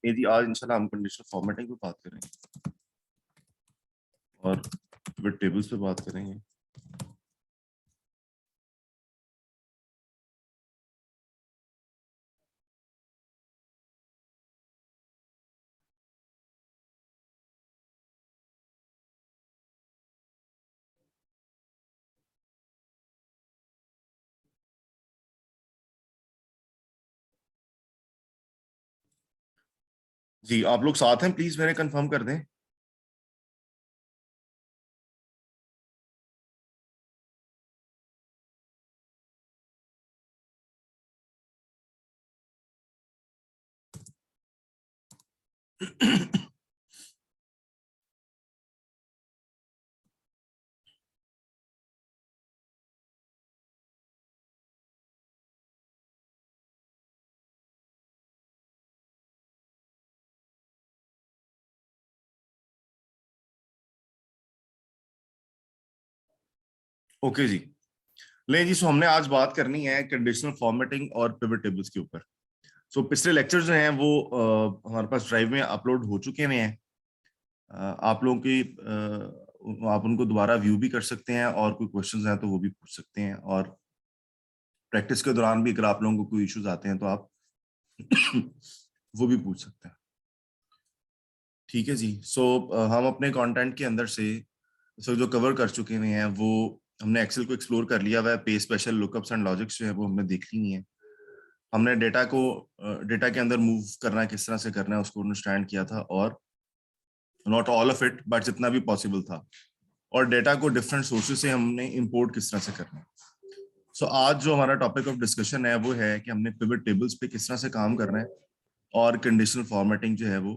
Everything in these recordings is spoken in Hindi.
यदि आज इंशाल्लाह हम कंडीशनल फॉर्मेटिंग पे बात करेंगे और पिवट टेबल्स पे बात करेंगे। जी, आप लोग साथ हैं, प्लीज मेरे कंफर्म कर दें। ओके जी, ले जी। सो हमने आज बात करनी है कंडीशनल फॉर्मेटिंग और पिवट टेबल्स के ऊपर। सो पिछले लेक्चर जो हैं वो हमारे पास ड्राइव में अपलोड हो चुके हुए हैं। आप लोगों की आप उनको दोबारा व्यू भी कर सकते हैं और कोई क्वेश्चंस हैं तो वो भी पूछ सकते हैं। और प्रैक्टिस के दौरान भी अगर आप लोगों को कोई इश्यूज आते हैं तो आप वो भी पूछ सकते हैं। ठीक है जी। सो हम अपने कंटेंट के अंदर से जो कवर कर चुके हुए हैं वो हमने एक्सेल को एक्सप्लोर कर लिया हुआ है। पे स्पेशल लुकअप्स एंड लॉजिक्स जो है वो हमने देख ली है। हमने डेटा के अंदर मूव करना किस तरह से करना है उसको अंडरस्टैंड किया था, और not all of it but जितना भी पॉसिबल था। और डेटा को डिफरेंट सोर्सेज से हमने इंपोर्ट किस तरह से करना है। सो आज जो हमारा टॉपिक ऑफ डिस्कशन है वो है कि हमने पिवट टेबल्स पे किस तरह से काम करना है, और कंडीशनल फॉर्मेटिंग जो है वो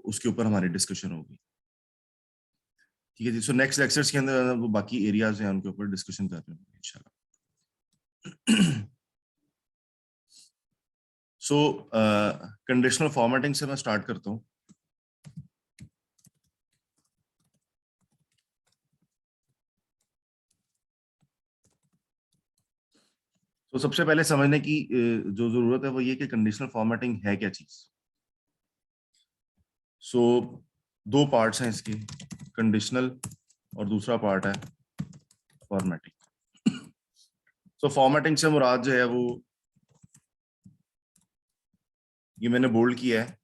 उसके ऊपर हमारी डिस्कशन होगी। ठीक है जी। सो नेक्स्ट लेक्चर्स के अंदर वो बाकी एरियाज हैं उनके ऊपर डिस्कशन कर रहे हैं इंशाल्लाह। सो कंडीशनल फॉर्मेटिंग से मैं स्टार्ट करता हूँ। तो सबसे पहले समझने की जो जरूरत है वो ये कि कंडीशनल फॉर्मेटिंग है क्या चीज। सो दो पार्ट्स हैं इसके, कंडीशनल और दूसरा पार्ट है फॉर्मेटिंग। सो फॉर्मेटिंग से मुराद जो है वो ये मैंने बोल्ड किया है,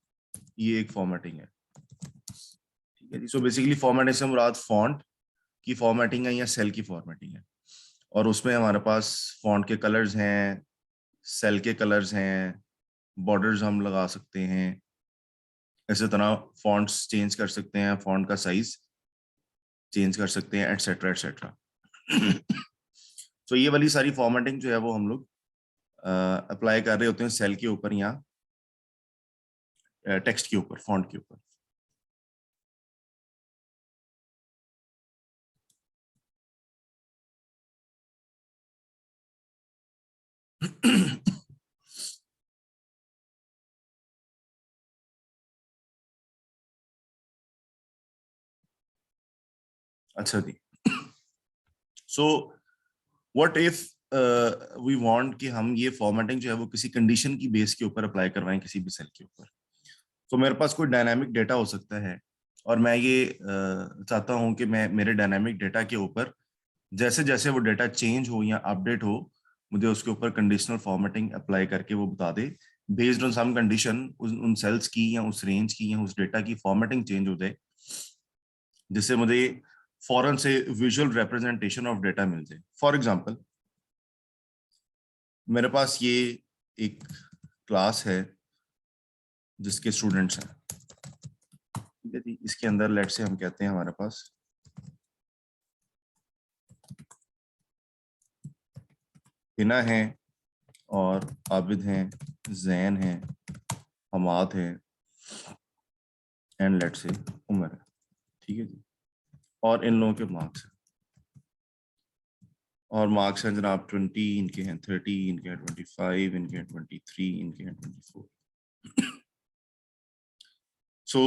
ये एक फॉर्मेटिंग है। ठीक है जी। सो बेसिकली फॉर्मेटिंग से मुराद फॉन्ट की फॉर्मेटिंग है या सेल की फॉर्मेटिंग है। और उसमें हमारे पास फॉन्ट के कलर्स हैं, सेल के कलर्स हैं, बॉर्डर्स हम लगा सकते हैं, इसी तरह फॉन्ट्स चेंज कर सकते हैं, फॉन्ट का साइज चेंज कर सकते हैं, एटसेट्रा एटसेट्रा। तो ये वाली सारी फॉर्मेटिंग जो है वो हम लोग अप्लाई कर रहे होते हैं सेल के ऊपर या टेक्स्ट के ऊपर, फॉन्ट के ऊपर। अच्छा जी। So what if we want कि हम ये फॉर्मेटिंग जो है वो किसी कंडीशन की बेस के ऊपर अप्लाई करवाएं किसी भी सेल के ऊपर। तो मेरे पास कोई डायनामिक डेटा हो सकता है और मैं ये चाहता हूं कि मैं मेरे डायनामिक डेटा के ऊपर जैसे जैसे वो डेटा चेंज हो या अपडेट हो, मुझे उसके ऊपर कंडीशनल फॉर्मेटिंग अप्लाई करके वो बता दे बेस्ड ऑन सम कंडीशन, उन सेल्स की या उस रेंज की या उस डेटा की फॉर्मेटिंग चेंज हो जाए, जिससे मुझे फौरन से विजुअल रिप्रेजेंटेशन ऑफ डेटा मिल जाए। फॉर एग्जांपल, मेरे पास ये एक क्लास है जिसके स्टूडेंट्स हैं। ठीक है जी। इसके अंदर लेट से हम कहते हैं हमारे पास हिना है और आबिद हैं, जैन है, हमाद है, एंड लेट से उमर है। ठीक है जी। और इन लोगों के मार्क्स हैं, और मार्क्स हैं जनाब 20, इनके हैं 30, इनके हैं 25, इनके हैं 23, इनके हैं 24। सो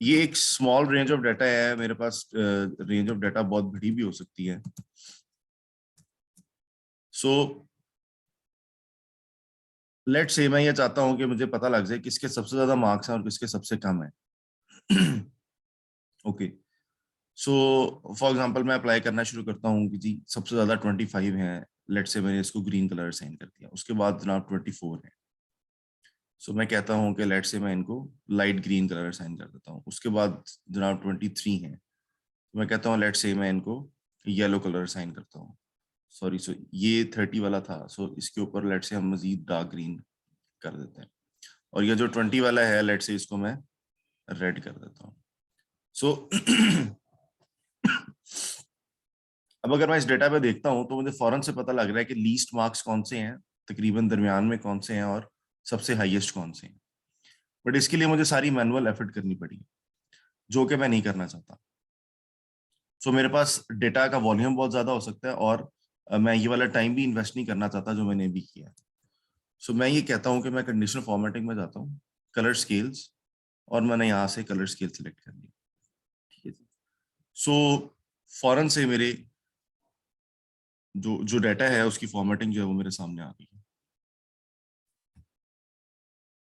ये एक स्मॉल रेंज ऑफ डाटा है। मेरे पास रेंज ऑफ डाटा बहुत बड़ी भी हो सकती है। सो लेट से मैं ये चाहता हूं कि मुझे पता लग जाए किसके सबसे ज्यादा मार्क्स हैं और किसके सबसे कम है। ओके, सो फॉर एग्जांपल मैं अप्लाई करना शुरू करता हूँ कि जी सबसे ज्यादा 25 है। लेट से मैंने इसको ग्रीन कलर साइन कर दिया। उसके बाद जनाब 24 है। सो मैं कहता हूँ कि लेट से मैं इनको लाइट ग्रीन कलर साइन कर देता हूँ। उसके बाद जनाब 23 है। तो मैं कहता हूँ लेट से मैं इनको येलो कलर साइन करता हूँ। सॉरी, सो ये 30 वाला था, सो इसके ऊपर लेट से हम मजीद डार्क ग्रीन कर देते हैं। और ये जो 20 वाला है, लेट से इसको मैं रेड कर देता हूँ। सो अब अगर मैं इस डेटा पे देखता हूँ तो मुझे फौरन से पता लग रहा है कि लीस्ट मार्क्स कौन से हैं, तकरीबन दरमियान में कौन से हैं, और सबसे हाईएस्ट कौन से हैं। बट इसके लिए मुझे सारी मैनुअल एफर्ट करनी पड़ी, जो कि मैं नहीं करना चाहता। सो मेरे पास डेटा का वॉल्यूम बहुत ज्यादा हो सकता है, और मैं ये वाला टाइम भी इन्वेस्ट नहीं करना चाहता जो मैंने भी किया। सो मैं ये कहता हूँ कि मैं कंडीशनल फॉर्मेटिंग में जाता हूँ, कलर स्केल्स, और मैंने यहाँ से कलर स्केल सेलेक्ट कर लिया। ठीक है जी। सो फौरन से मेरे जो जो डाटा है उसकी फॉर्मेटिंग जो है वो मेरे सामने आ गई है।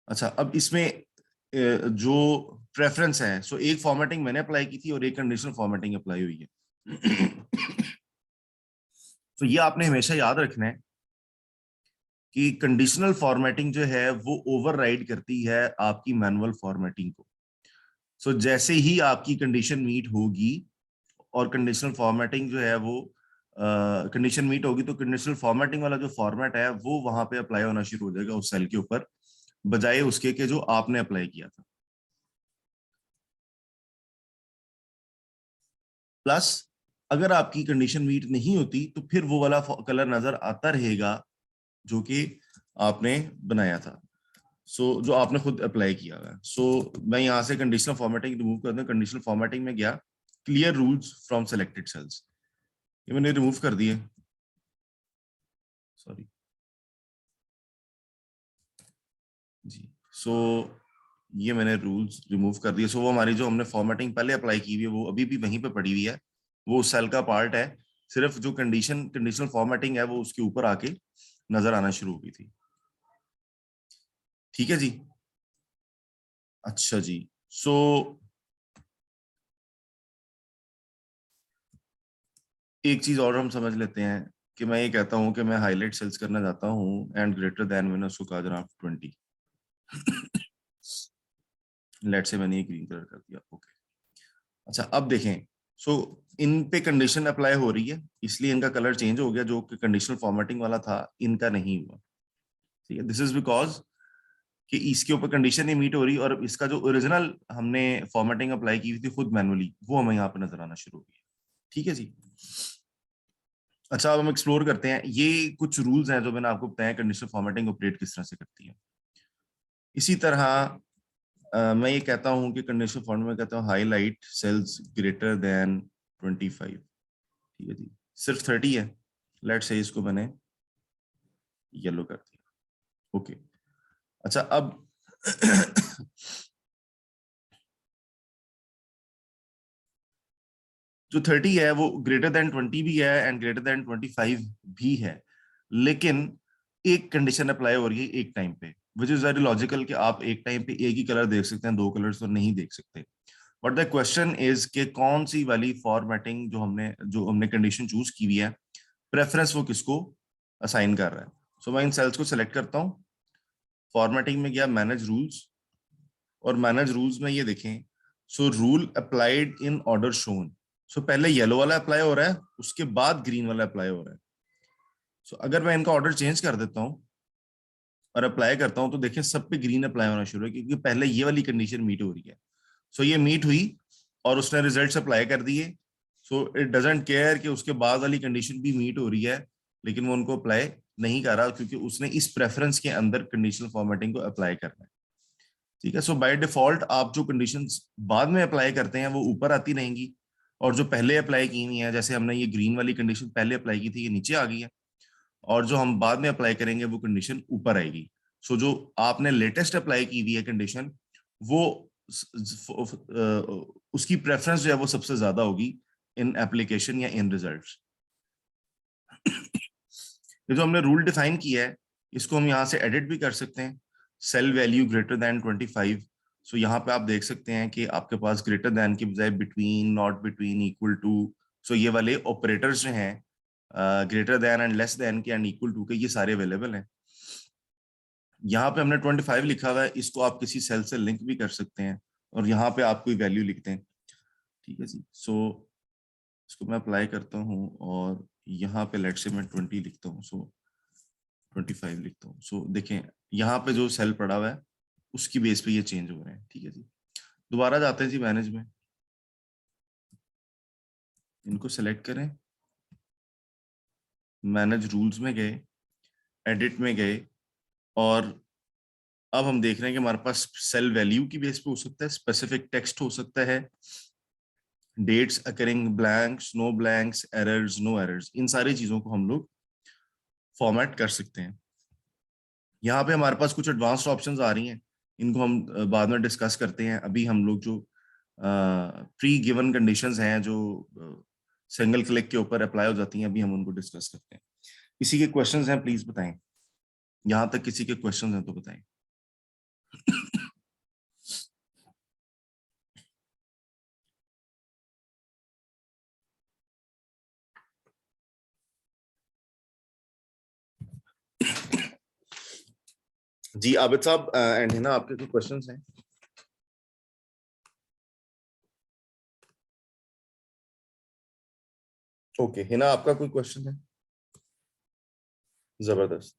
अच्छा, अब इसमें जो प्रेफरेंस है, सो एक फॉर्मेटिंग मैंने अप्लाई की थी और एक कंडीशनल फॉर्मेटिंग अप्लाई हुई है। तो ये आपने हमेशा याद रखना है कि कंडीशनल फॉर्मेटिंग जो है वो ओवरराइड करती है आपकी मैनुअल फॉर्मेटिंग को। सो जैसे ही आपकी कंडीशन मीट होगी और कंडीशनल फॉर्मेटिंग जो है वो कंडीशन मीट होगी, तो कंडीशनल फॉर्मेटिंग वाला जो फॉर्मेट है वो वहां पे अप्लाई होना शुरू हो जाएगा उस सेल के ऊपर, बजाय उसके के जो आपने अप्लाई किया था। प्लस अगर आपकी कंडीशन मीट नहीं होती तो फिर वो वाला कलर नजर आता रहेगा जो कि आपने बनाया था, जो आपने खुद अप्लाई किया हुआ है। मैं यहाँ से कंडीशनल फॉर्मेटिंग रिमूव कर दूं। कंडीशनल फॉर्मेटिंग में गया, clear rules from selected cells, ये मैंने रिमूव कर दिए। सॉरी जी। सो ये मैंने रूल्स रिमूव कर दिए। वो हमारी जो हमने फॉर्मेटिंग पहले अप्लाई की हुई है वो अभी भी वहीं पे पड़ी हुई है, वो उस सेल का पार्ट है। सिर्फ जो कंडीशनल फॉर्मेटिंग है वो उसके ऊपर आके नजर आना शुरू हो गई थी। ठीक है जी। अच्छा जी। सो एक चीज और हम समझ लेते हैं कि मैं ये कहता हूं कि मैं हाईलाइट सेल्स करना चाहता हूं एंड ग्रेटर देन, मैंने उसको कहा जनाब 20। लेट से मैंने ये ग्रीन कलर कर दिया। ओके, अच्छा अब देखें। सो इन पे कंडीशन अप्लाई हो रही है, इसलिए इनका कलर चेंज हो गया, जो कि कंडीशनल फॉर्मेटिंग वाला था इनका नहीं हुआ। ठीक है, दिस इज बिकॉज कि इसके ऊपर कंडीशन नहीं मीट हो रही, और इसका जो ओरिजिनल हमने फॉर्मेटिंग अप्लाई की हुई थी खुद मैनुअली, वो हमें यहाँ पे नजर आना शुरू हो गया। ठीक है जी। अच्छा, अब हम एक्सप्लोर करते हैं ये कुछ रूल्स हैं जो मैंने आपको बताया कंडीशनल फॉर्मेटिंग ऑपरेट किस तरह से करती है। इसी तरह मैं ये कहता हूं कि कंडीशनल फॉर्मेट में कहता हूँ हाईलाइट सेल्स ग्रेटर देन 25। ठीक है जी, सिर्फ 30 है। लेट से इसको मैंने येलो कर दिया। ओके, अच्छा अब जो 30 है वो ग्रेटर देन 20 भी है एंड ग्रेटर देन 25 भी है, लेकिन एक कंडीशन अप्लाई हो रही है एक टाइम पे, विच इज वेरी लॉजिकल कि आप एक टाइम पे एक ही कलर देख सकते हैं, दो कलर्स तो नहीं देख सकते। बट द क्वेश्चन इज कि कौन सी वाली फॉर्मेटिंग जो हमने कंडीशन चूज की हुई है, प्रेफरेंस वो किसको असाइन कर रहा है। मैं इन सेल्स को सिलेक्ट करता हूँ, फॉर्मेटिंग में गया, मैनेज रूल्स, और मैनेज रूल्स में ये देखें, rule applied in order shown. पहले येलो वाला अप्लाई हो रहा है, उसके बाद ग्रीन वाला अप्लाई हो रहा है। अगर मैं इनका ऑर्डर चेंज कर देता हूँ और अप्लाई करता हूँ तो देखिए सब पे ग्रीन अप्लाई होना शुरू है, क्योंकि पहले ये वाली कंडीशन मीट हो रही है। ये मीट हुई और उसने रिजल्ट अप्लाई कर दिए। इट डजेंट केयर कि उसके बाद वाली कंडीशन भी मीट हो रही है, लेकिन वो उनको अप्लाई नहीं कर रहा, क्योंकि उसने इस प्रेफरेंस के अंदर कंडीशनल फॉर्मेटिंग को अप्लाई करना है। ठीक है, बाय डिफॉल्ट आप जो कंडीशंस बाद में अप्लाई करते हैं वो ऊपर आती रहेंगी, और जो पहले अप्लाई की हुई है, जैसे हमने ये ग्रीन वाली कंडीशन पहले अप्लाई की थी, ये नीचे आ गई है, और जो हम बाद में अप्लाई करेंगे वो कंडीशन ऊपर आएगी। जो आपने लेटेस्ट अप्लाई की हुई है कंडीशन, वो उसकी प्रेफरेंस जो है वो सबसे ज्यादा होगी इन एप्लीकेशन या इन रिजल्ट्स। ये जो हमने रूल डिफाइन किया है, इसको हम यहाँ से एडिट भी कर सकते हैं, सेल वैल्यू ग्रेटर देन 25। सो यहाँ पे आप देख सकते हैं कि आपके पास ग्रेटर देन की बजाय between, not between, equal to, so ये वाले ऑपरेटर्स जो हैं greater than and less than के एंड इक्वल टू के, ये सारे अवेलेबल हैं। यहाँ पे हमने 25 लिखा हुआ है, इसको आप किसी सेल से लिंक भी कर सकते हैं और यहाँ पे आप कोई वैल्यू लिखते हैं, ठीक है जी। सो इसको मैं अप्लाई करता हूँ और यहाँ पे लेट से मैं 20 लिखता हूँ, सो 25 लिखता हूँ। सो देखें यहाँ पे जो सेल पड़ा हुआ है उसकी बेस पे ये चेंज हो रहे हैं, ठीक है जी। दोबारा जाते हैं जी मैनेज में, इनको सेलेक्ट करें, मैनेज रूल्स में गए, एडिट में गए, और अब हम देख रहे हैं कि हमारे पास सेल वैल्यू की बेस पे हो सकता है, स्पेसिफिक टेक्स्ट हो सकता है, dates occurring, blanks, no blanks, errors, no errors, इन सारी चीजों को हम लोग फॉर्मेट कर सकते हैं। यहाँ पे हमारे पास कुछ एडवांस्ड ऑप्शंस आ रही हैं, इनको हम बाद में डिस्कस करते हैं। अभी हम लोग जो प्री गिवन कंडीशंस हैं जो सिंगल क्लिक के ऊपर अप्लाई हो जाती हैं, अभी हम उनको डिस्कस करते हैं। किसी के क्वेश्चंस हैं प्लीज बताएं, यहाँ तक किसी के क्वेश्चंस हैं तो बताएं। जी आबिद साहब एंड है ना, आपके कोई क्वेश्चंस हैं? ओके है ना, आपका कोई क्वेश्चन है? जबरदस्त,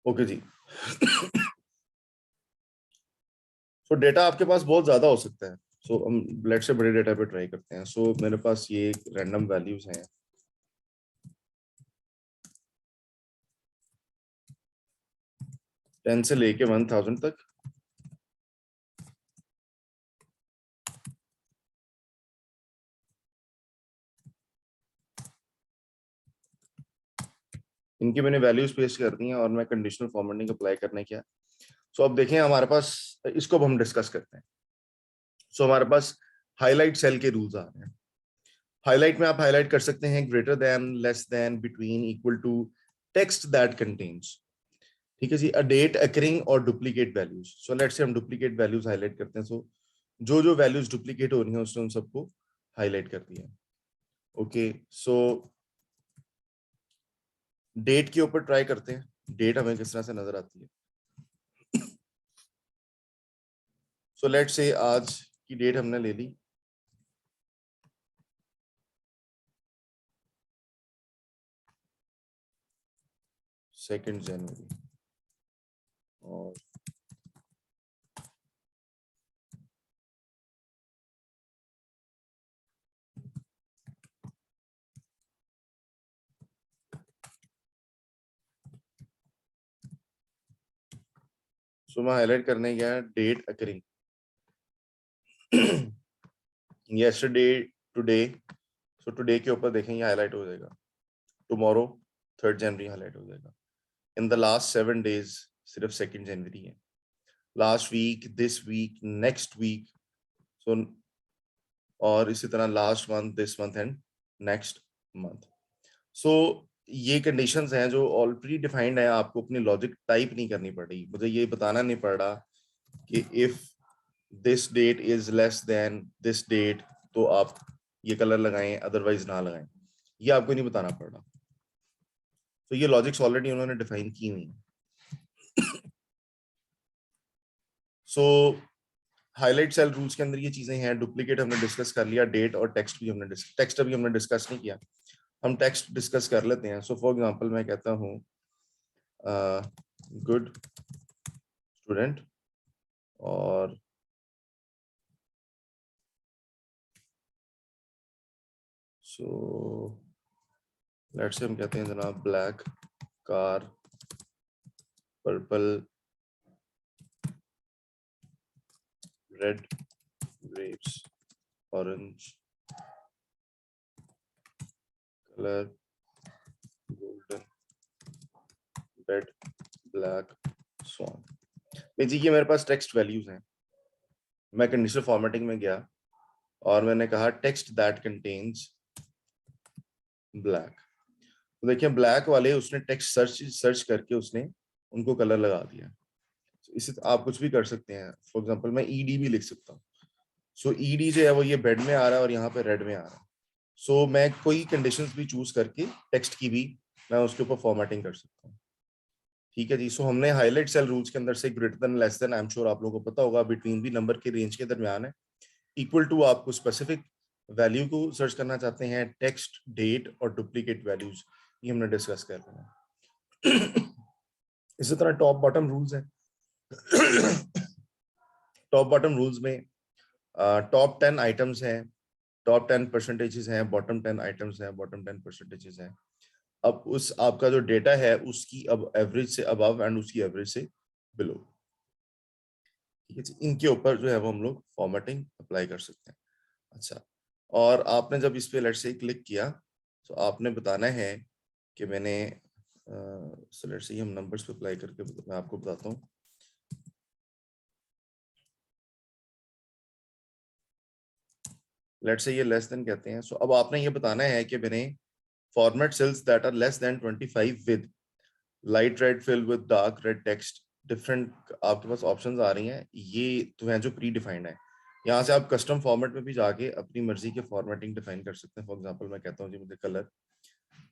ओके जी। सो डेटा आपके पास बहुत ज्यादा हो सकता है, सो हम लेट से बड़े डेटा पे ट्राई करते हैं। सो मेरे पास ये रैंडम वैल्यूज हैं, 10 से लेके 1000 तक। इनकी मैंने वैल्यूज पेस्ट कर दी हैं और मैं कंडीशनल फॉर्मेटिंग अप्लाई करने क्या। सो अब देखें हमारे पास, इसको अब हम डिस्कस करते हैं। सो हमारे पास हाईलाइट सेल के रूल्स आ रहे हैं। हाईलाइट में आप हाईलाइट कर सकते हैं greater than, less than, between, equal to, text that contains, ठीक है जी, अ डेट अकरिंग और duplicate values. So let's say हम डुप्लीकेट वैल्यूज हाईलाइट करते हैं। सो जो जो वैल्यूज डुप्लीकेट हो रही हैं उसने उन सबको हाईलाइट कर दिया। ओके, सो डेट के ऊपर ट्राई करते हैं, डेट हमें किस तरह से नजर आती है। सो लेट्स से आज की डेट हमने ले ली, सेकेंड जनवरी, और सो मैं हाईलाइट करने गया date occurring yesterday, today. So today के ऊपर देखेंगे हाईलाइट हो जाएगा, टुमारो 3rd जनवरी हाईलाइट हो जाएगा। इन द लास्ट 7 डेज सिर्फ 2nd जनवरी है, last week, this week, next week, so और इसी तरह last month, this month and next month. So ये कंडीशंस हैं जो ऑलरेडी डिफाइंड है, आपको अपनी लॉजिक टाइप नहीं करनी पड़ रही, मुझे ये बताना नहीं पड़ रहा कि if this date is less than this date तो आप ये कलर लगाएं, अदरवाइज ना लगाएं, ये आपको नहीं बताना पड़ रहा। तो ये लॉजिक्स ऑलरेडी उन्होंने डिफाइन की हुई है। सो हाईलाइट सेल रूल्स के अंदर ये चीजें हैं। डुप्लीकेट हमने डिस्कस कर लिया, डेट और टेक्स्ट भी हमने टेक्स्ट अभी हमने डिस्कस नहीं किया, हम टेक्स्ट डिस्कस कर लेते हैं। सो फॉर एग्जांपल मैं कहता हूँ गुड स्टूडेंट, और सो लेट्स से हम कहते हैं जनाब black car, purple, red grapes, orange colour, golden, red, black, swan. जी ये मेरे पास टेक्स्ट वैल्यूज हैं। मैं कंडीशनल फॉर्मेटिंग में गया और मैंने कहा टेक्स्ट दैट कंटेन्स ब्लैक। तो देखिए ब्लैक वाले उसने टेक्स्ट सर्च करके उसने उनको कलर लगा दिया। इसी आप कुछ भी कर सकते हैं। फॉर एग्जांपल मैं ईडी भी लिख सकता हूँ। सो ईडी जो है वो ये बेड में आ रहा है और यहाँ पे रेड में आ रहा है। सो मैं कोई कंडीशंस भी चूज करके टेक्स्ट की भी मैं उसके ऊपर फॉर्मेटिंग कर सकता हूँ। ठीक है जी। सो हमने हाईलाइट सेल रूल्स के अंदर से greater than less then, I am sure आप लोगों को पता होगा, बिटवीन भी नंबर के रेंज के दरमियान है, इक्वल टू आपको स्पेसिफिक वैल्यू को सर्च करना चाहते हैं, टेक्स्ट, डेट और डुप्लीकेट वैल्यूज, ये हमने डिस्कस कर रहे हैं। इसी तरह टॉप बॉटम रूल्स हैं। टॉप बॉटम रूल्स में टॉप 10 आइटम्स हैं, टॉप 10 परसेंटेजेस हैं, बॉटम 10 आइटम्स हैं, बॉटम 10 परसेंटेजेस हैं। अब उस आपका जो डेटा है उसकी अब एवरेज से अबव एंड उसकी एवरेज से बिलो, ठीक है जी, इनके ऊपर जो है वो हम लोग फॉर्मेटिंग अप्लाई कर सकते हैं। अच्छा, और आपने जब इस पे लेट्स से क्लिक किया तो आपने बताना है कि मैंने सो लेट्स से हम नंबर्स पे अप्लाई करके मैं आपको बताता हूँ। लेट्स से ये लेस देन कहते हैं। सो अब आपने ये बताना है कि मैंने format cells that are less than 25 with light red fill with dark red text, different आपके पास ऑप्शंस आ रही हैं, ये तो हैं जो प्री डिफाइंड है। यहाँ से आप कस्टम फॉर्मेट में भी जाके अपनी मर्जी के फॉर्मेटिंग डिफाइन कर सकते हैं। फॉर एग्जांपल मैं कहता हूँ जी मुझे कलर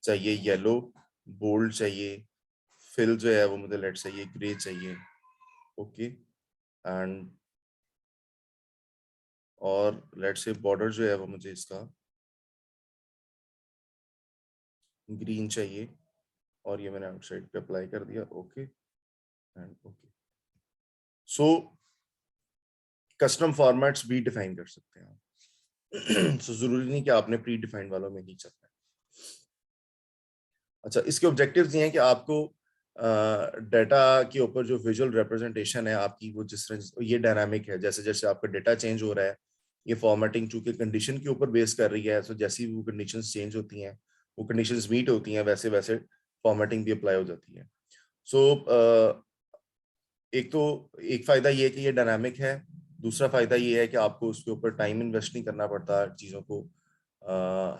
चाहिए येलो, बोल्ड चाहिए, फिल जो है वो मुझे लेट चाहिए ग्रे चाहिए, ओके, एंड और लेट से बॉर्डर जो है वो मुझे इसका ग्रीन चाहिए, और ये मैंने आउटसाइड पे अप्लाई कर दिया, okay and okay. So custom formats भी डिफाइन कर सकते हैं आप। सो जरूरी नहीं कि आपने प्री डिफाइंड वालों में ही चलना है। अच्छा, इसके ऑब्जेक्टिव्स ये हैं कि आपको डाटा के ऊपर जो विजुअल रिप्रेजेंटेशन है आपकी वो जिस तरह ये डायनामिक है, जैसे जैसे आपका डेटा चेंज हो रहा है, ये फॉर्मेटिंग चूंकि कंडीशन के ऊपर बेस कर रही है, सो जैसी वो कंडीशंस चेंज होती हैं, वो कंडीशंस मीट होती हैं, वैसे वैसे फॉर्मेटिंग भी अप्लाई हो जाती है। सो एक तो एक फायदा ये है कि ये डायनामिक है, दूसरा फायदा ये है कि आपको उसके ऊपर टाइम इन्वेस्ट नहीं करना पड़ता चीज़ों को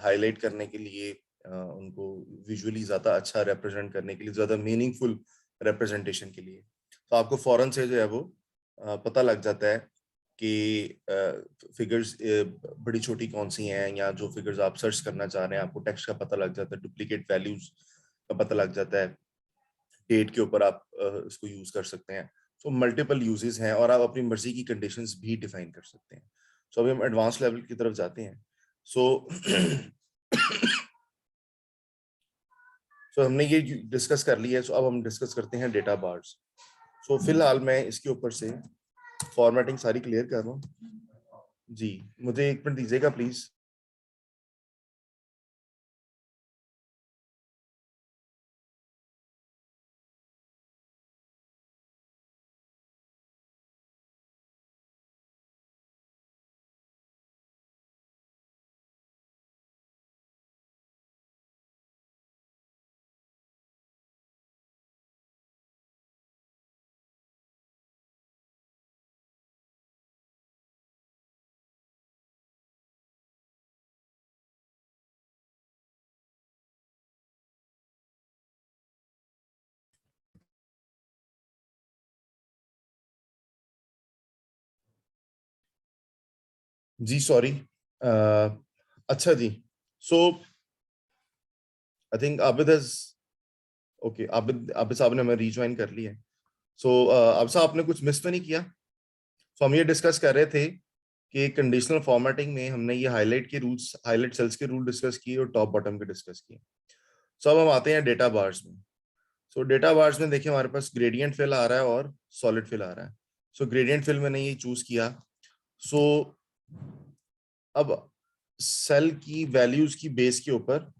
हाईलाइट करने के लिए, उनको विजुअली ज़्यादा अच्छा रिप्रेजेंट करने के लिए, ज़्यादा मीनिंगफुल रिप्रेजेंटेशन के लिए। तो आपको फौरन से जो है वो पता लग जाता है कि फिगर्स बड़ी छोटी कौन सी हैं, या जो फिगर्स आप सर्च करना चाह रहे हैं आपको टेक्स्ट का पता लग जाता है, डुप्लीकेट वैल्यूज का पता लग जाता है, डेट के ऊपर आप इसको यूज कर सकते हैं। सो मल्टीपल यूजेस हैं और आप अपनी मर्जी की कंडीशंस भी डिफाइन कर सकते हैं। सो अभी हम एडवांस लेवल की तरफ जाते हैं। सो सो हमने ये डिस्कस कर लिया है। सो अब हम डिस्कस करते हैं डेटा बार्स। सो फिलहाल मैं इसके ऊपर से फॉर्मेटिंग सारी क्लियर कर रहा हूँ जी। मुझे एक मिनट दीजिएगा प्लीज। जी सॉरी। अच्छा जी। So I think Abid has, okay, Abid Abid sahab ने हमें रिज्वाइन कर लिया है। सो आबिद साहब आपने कुछ मिस तो नहीं किया? सो हम ये डिस्कस कर रहे थे कि कंडीशनल फॉर्मेटिंग में हमने ये हाईलाइट के रूल्स, हाईलाइट सेल्स के रूल डिस्कस किए और टॉप बॉटम के डिस्कस किए। सो अब हम आते हैं डेटा बार्स में। सो डेटा बार्स में देखिए हमारे पास ग्रेडियंट फिल आ रहा है और सॉलिड फिल आ रहा है। सो ग्रेडियंट फिल मैंने ये चूज किया। सो अब सेल की वैल्यूज की बेस के ऊपर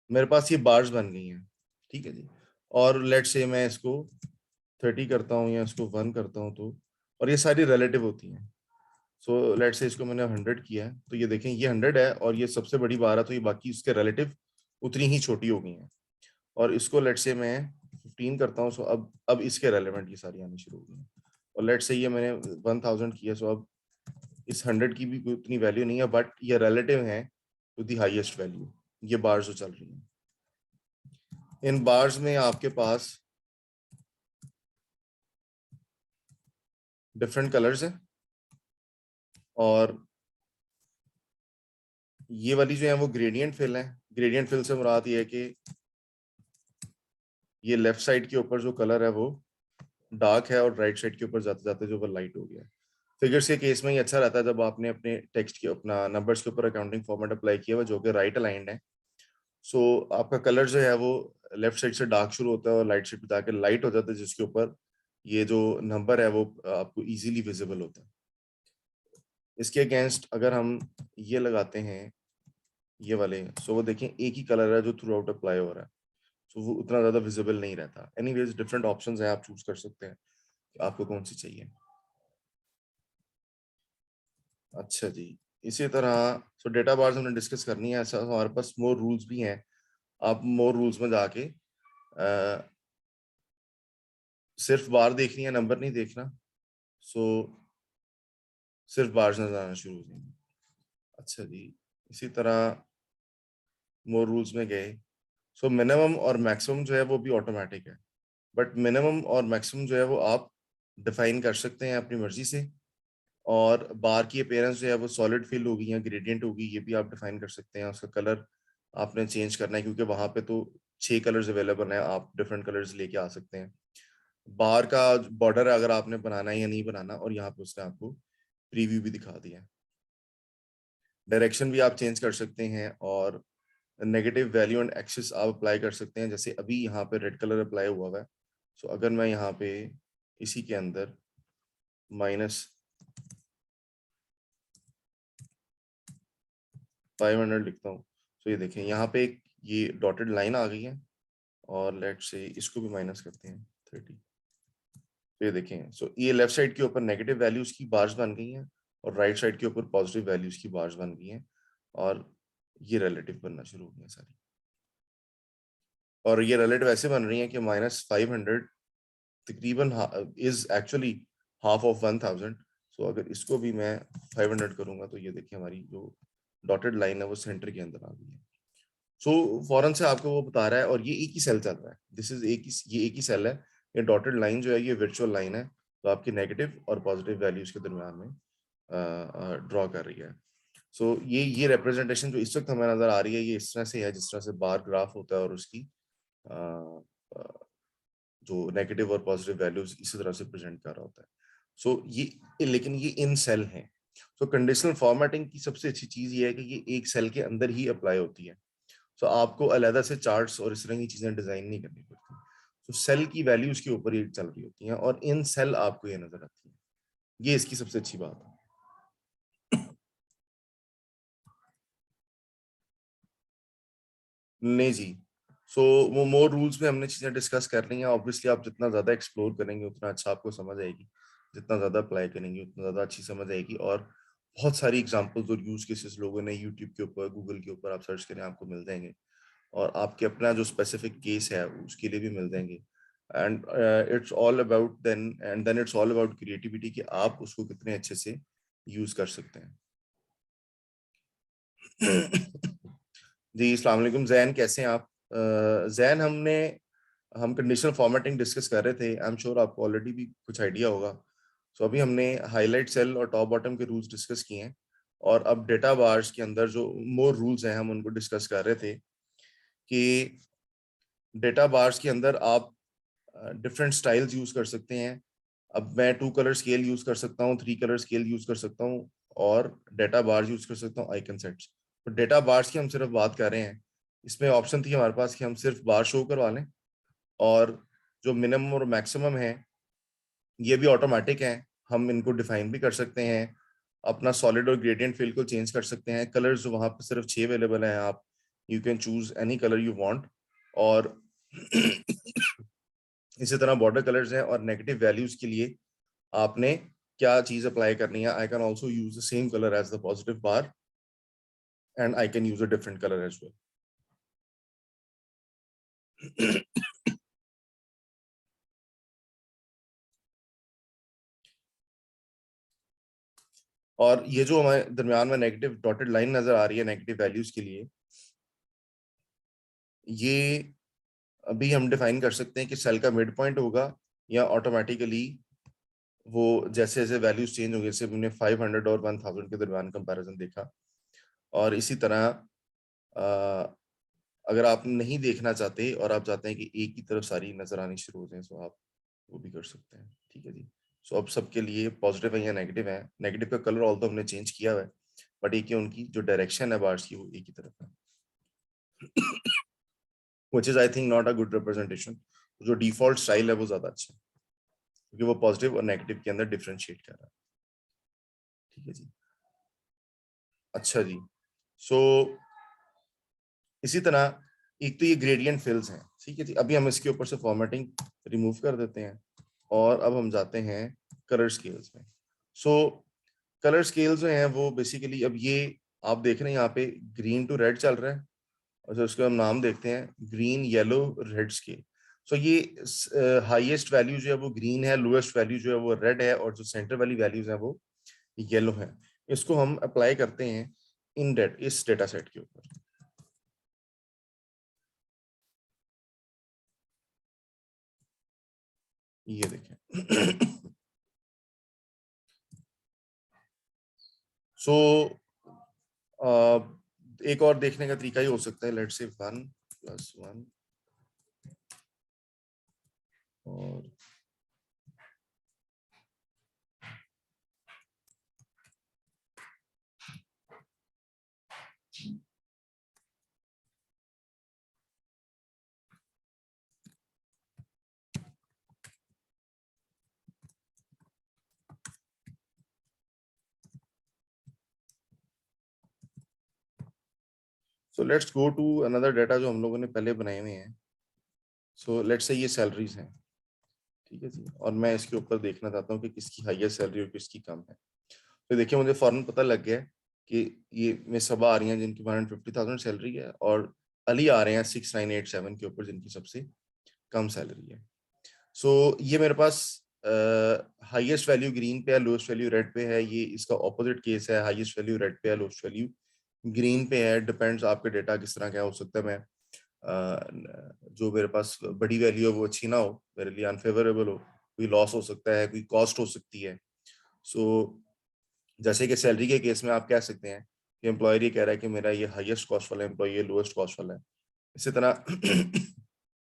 मेरे पास ये बार्स बन गई हैं, ठीक है जी। और लेट से मैं इसको 30 करता हूँ या इसको 1 करता हूँ, तो और ये सारी रिलेटिव होती हैं। सो लेट से इसको मैंने 100 किया है, तो ये देखें ये 100 है और ये सबसे बड़ी बार है, तो ये बाकी उसके रिलेटिव उतनी ही छोटी हो गई हैं। और इसको लेट से मैं 15 करता हूँ, सो अब इसके रेलेवेंट ये सारी आनी शुरू हो गई हैं। और लेट से ये मैंने 1000 किया, सो अब इस 100 की भी कोई उतनी वैल्यू नहीं है, बट ये रिलेटिव है टू द हाईएस्ट वैल्यू। ये बार्स जो चल रही हैं, इन बार्स में आपके पास डिफरेंट कलर्स हैं, और ये वाली जो है वो ग्रेडियंट फिल है। ग्रेडियंट फिल से मुराद ये है कि ये लेफ्ट साइड के ऊपर जो कलर है वो डार्क है और राइट साइड के ऊपर जाते जाते जो वो लाइट हो गया है। फिगर्स के केस में ये अच्छा रहता है जब आपने अपने टेक्स्ट के अपना नंबर्स के ऊपर अकाउंटिंग फॉर्मेट अप्लाई किया हुआ जो कि राइट अलाइंड है। सो आपका कलर जो है वो लेफ्ट साइड से डार्क शुरू होता है और राइट साइड पे जाके लाइट हो जाता है, जिसके ऊपर ये जो नंबर है वो आपको इजीली विजिबल होता है। इसके अगेंस्ट अगर हम ये लगाते हैं ये वाले, सो वो देखें एक ही कलर है जो थ्रू आउट अप्लाई हो रहा है, सो वो उतना ज्यादा विजिबल नहीं रहता। एनीवेज डिफरेंट ऑप्शंस हैं, आप चूज कर सकते हैं कि आपको कौन सी चाहिए। अच्छा जी, इसी तरह सो डेटा बार्स हमने डिस्कस करनी है। ऐसा हमारे पास मोर रूल्स भी हैं। आप मोर रूल्स में जाके सिर्फ बार देखनी है, नंबर नहीं देखना। सो सिर्फ बार्स नजर आना शुरू हो जाएंगे। अच्छा जी, इसी तरह मोर रूल्स में गए। सो मिनिमम और मैक्सिमम जो है वो भी ऑटोमेटिक है, बट मिनिमम और मैक्सिमम जो है वो आप डिफाइन कर सकते हैं अपनी मर्जी से। और बार की अपीयरेंस जो है वो सॉलिड फिल होगी या ग्रेडियंट होगी, ये भी आप डिफाइन कर सकते हैं। उसका कलर आपने चेंज करना है, क्योंकि वहां पे तो 6 कलर्स अवेलेबल हैं, आप डिफरेंट कलर्स लेके आ सकते हैं। बार का बॉर्डर अगर आपने बनाना है या नहीं बनाना, और यहाँ पे उसने आपको प्रीव्यू भी दिखा दिया है। डायरेक्शन भी आप चेंज कर सकते हैं, और नेगेटिव वैल्यू एंड एक्सिस आप अप्लाई कर सकते हैं। जैसे अभी यहाँ पे रेड कलर अप्लाई हुआ है, सो अगर मैं यहाँ पे इसी के अंदर -500 लिखता हूँ, तो ये देखें यहाँ पे एक ये डॉटेड लाइन आ गई है, और लेट से इसको भी माइनस करते हैं 30। तो ये देखें, सो ये लेफ्ट साइड के ऊपर नेगेटिव वैल्यूज की बार्स बन गई हैं, और राइट साइड के ऊपर पॉजिटिव वैल्यूज की बार्स बन गई हैं, और ये रिलेटिव बनना शुरू हो गई हैं सारी। और ये रिलेटिव ऐसे बन रही हैं कि -500 तकरीबन इज एक्चुअली हाफ ऑफ 1000। सो अगर इसको भी मैं 500 करूंगा, तो ये देखिए हमारी जो डॉटेड लाइन है वो सेंटर के अंदर आ गई है। सो फौरन से आपको वो बता रहा है, और ये एक ही सेल चल रहा है। दिस इज ये एक ही सेल है। ये डॉटेड लाइन जो है ये वर्चुअल लाइन है, तो आपकी नेगेटिव और पॉजिटिव वैल्यूज के दरमियान में ड्रॉ कर रही है। सो ये रिप्रेजेंटेशन जो इस वक्त हमें नजर आ रही है, ये इस तरह से है जिस तरह से बार ग्राफ होता है, और उसकी जो नेगेटिव और पॉजिटिव वैल्यूज इसी तरह से प्रेजेंट कर रहा होता है। सो ये लेकिन ये इन सेल है। सो कंडीशनल फॉर्मेटिंग की सबसे अच्छी चीज ये है कि ये एक सेल के अंदर ही अप्लाई होती है। सो आपको अलहदा से चार्ट्स और इस तरह की चीजें डिजाइन नहीं करनी पड़ती। तो सेल की वैल्यूज के ऊपर ये चल रही होती हैं, और इन सेल आपको ये नजर आती है। ये इसकी सबसे अच्छी बात है। नहीं जी, सो वो मोर रूल्स में हमने चीजें डिस्कस कर ली हैं। ऑब्वियसली आप जितना ज्यादा एक्सप्लोर करेंगे उतना अच्छा आपको समझ आएगी, जितना ज्यादा अप्लाई करेंगे उतना ज्यादा अच्छी समझ आएगी। और बहुत सारी एग्जांपल्स और यूज केसेस लोगों ने यूट्यूब के ऊपर, गूगल के ऊपर आप सर्च करें आपको मिल जाएंगे, और आपके अपना जो स्पेसिफिक केस है उसके लिए भी मिल जाएंगे। And it's all about then it's all about creativity, कि आप उसको कितने अच्छे से यूज कर सकते हैं। जी, अस्सलाम वालेकुम जैन, कैसे हैं आप? जैन, हम कंडीशनल फॉर्मेटिंग डिस्कस कर रहे थे। आई एम श्योर आपको ऑलरेडी भी कुछ आइडिया होगा। सो अभी हमने हाईलाइट सेल और टॉप बॉटम के रूल्स डिस्कस किए हैं, और अब डेटा बार्स के अंदर जो मोर रूल्स हैं हम उनको डिस्कस कर रहे थे। कि डेटा बार्स के अंदर आप डिफरेंट स्टाइल्स यूज कर सकते हैं। अब मैं 2 कलर स्केल यूज कर सकता हूँ, 3 कलर स्केल यूज कर सकता हूँ, और डेटा बार्स यूज कर सकता हूँ, आइकन सेट्स। तो डेटा बार्स की हम सिर्फ बात कर रहे हैं। इसमें ऑप्शन थी हमारे पास कि हम सिर्फ बार शो करवा लें, और जो मिनिमम और मैक्सिमम है ये भी ऑटोमेटिक है, हम इनको डिफाइन भी कर सकते हैं। अपना सॉलिड और ग्रेडियंट फिल को चेंज कर सकते हैं। कलर्स जो वहां पर सिर्फ 6 अवेलेबल हैं, आप you can choose any colour you want. और इसी तरह बॉर्डर कलर्स हैं, और नेगेटिव वैल्यूज के लिए आपने क्या चीज अप्लाई करनी है। I can also use the same colour as the positive bar, and I can use a different colour as well. और ये जो हमारे दरमियान में नेगेटिव डॉटेड लाइन नजर आ रही है नेगेटिव वैल्यूज के लिए, ये अभी हम डिफाइन कर सकते हैं कि सेल का मिड पॉइंट होगा या ऑटोमेटिकली वो जैसे जैसे वैल्यूज चेंज होंगे, जैसे हमने 500 और 1000 के दरमियान कंपैरिजन देखा। और इसी तरह अगर आप नहीं देखना चाहते और आप चाहते हैं कि एक की तरफ सारी नजर आनी शुरू हो जाए, तो आप वो भी कर सकते हैं। ठीक है जी। सो अब सबके लिए पॉजिटिव है या नेगेटिव है, नेगेटिव का कलर ऑल तो हमने चेंज किया हुआ है, बट एक ही उनकी जो डायरेक्शन है बार्स की वो एक ही तरफ है, which is I think not a good representation। जो डिफॉल्ट स्टाइल है वो ज्यादा अच्छा है, क्योंकि वो पॉजिटिव और नेगेटिव के अंदर डिफरेंशिएट कर रहा है। ठीक है जी। अच्छा जी। सो इसी तरह एक तो ये ग्रेडियंट फिल्स हैं। ठीक है जी। अभी हम इसके ऊपर से फॉर्मेटिंग रिमूव कर देते हैं और अब हम जाते हैं कलर स्केल्स में। सो कलर स्केल्स जो हैं वो बेसिकली, अब ये आप देख रहे हैं यहाँ पे ग्रीन टू रेड चल रहा है, और जो उसका हम नाम देखते हैं ग्रीन येलो रेड स्केल। सो ये हाईएस्ट वैल्यू जो है वो ग्रीन है, लोएस्ट वैल्यू जो है वो रेड है, और जो सेंटर वाली वैल्यूज है वो येलो है। इसको हम अप्लाई करते हैं इस डेटा सेट के ऊपर। ये देखें। सो एक और देखने का तरीका ही हो सकता है, लेट्स से 1+1 और so let's go to another data जो हम लोगों ने पहले बनाए हुए हैं। सो लेट्स से ये सैलरीज हैं। ठीक है जी। और मैं इसके ऊपर देखना चाहता हूँ कि किसकी हाईएस्ट सैलरी और किसकी कम है। तो देखिए मुझे फौरन पता लग गया कि ये में सबा आ रही हैं जिनकी 150,000 सैलरी है, और अली आ रहे हैं 6987 के ऊपर जिनकी सबसे कम सैलरी है। सो ये मेरे पास हाईएस्ट वैल्यू ग्रीन पे है, लोएस्ट वैल्यू रेड पे है। ये इसका ऑपोजिट केस है, हाईएस्ट वैल्यू रेड पे है, लोएस्ट वैल्यू ग्रीन पे है। डिपेंड्स आपके डेटा किस तरह का हो सकता है। मैं जो मेरे पास बड़ी वैल्यू है वो अच्छी ना हो, मेरे लिए अनफेवरेबल हो, कोई लॉस हो सकता है, कोई कॉस्ट हो सकती है। सो जैसे कि सैलरी के केस में आप कह सकते हैं कि एम्प्लॉयर ये कह रहा है कि मेरा ये हाईएस्ट कॉस्ट वाला एम्प्लॉय है, लोएस्ट कॉस्ट वाला है। इसी तरह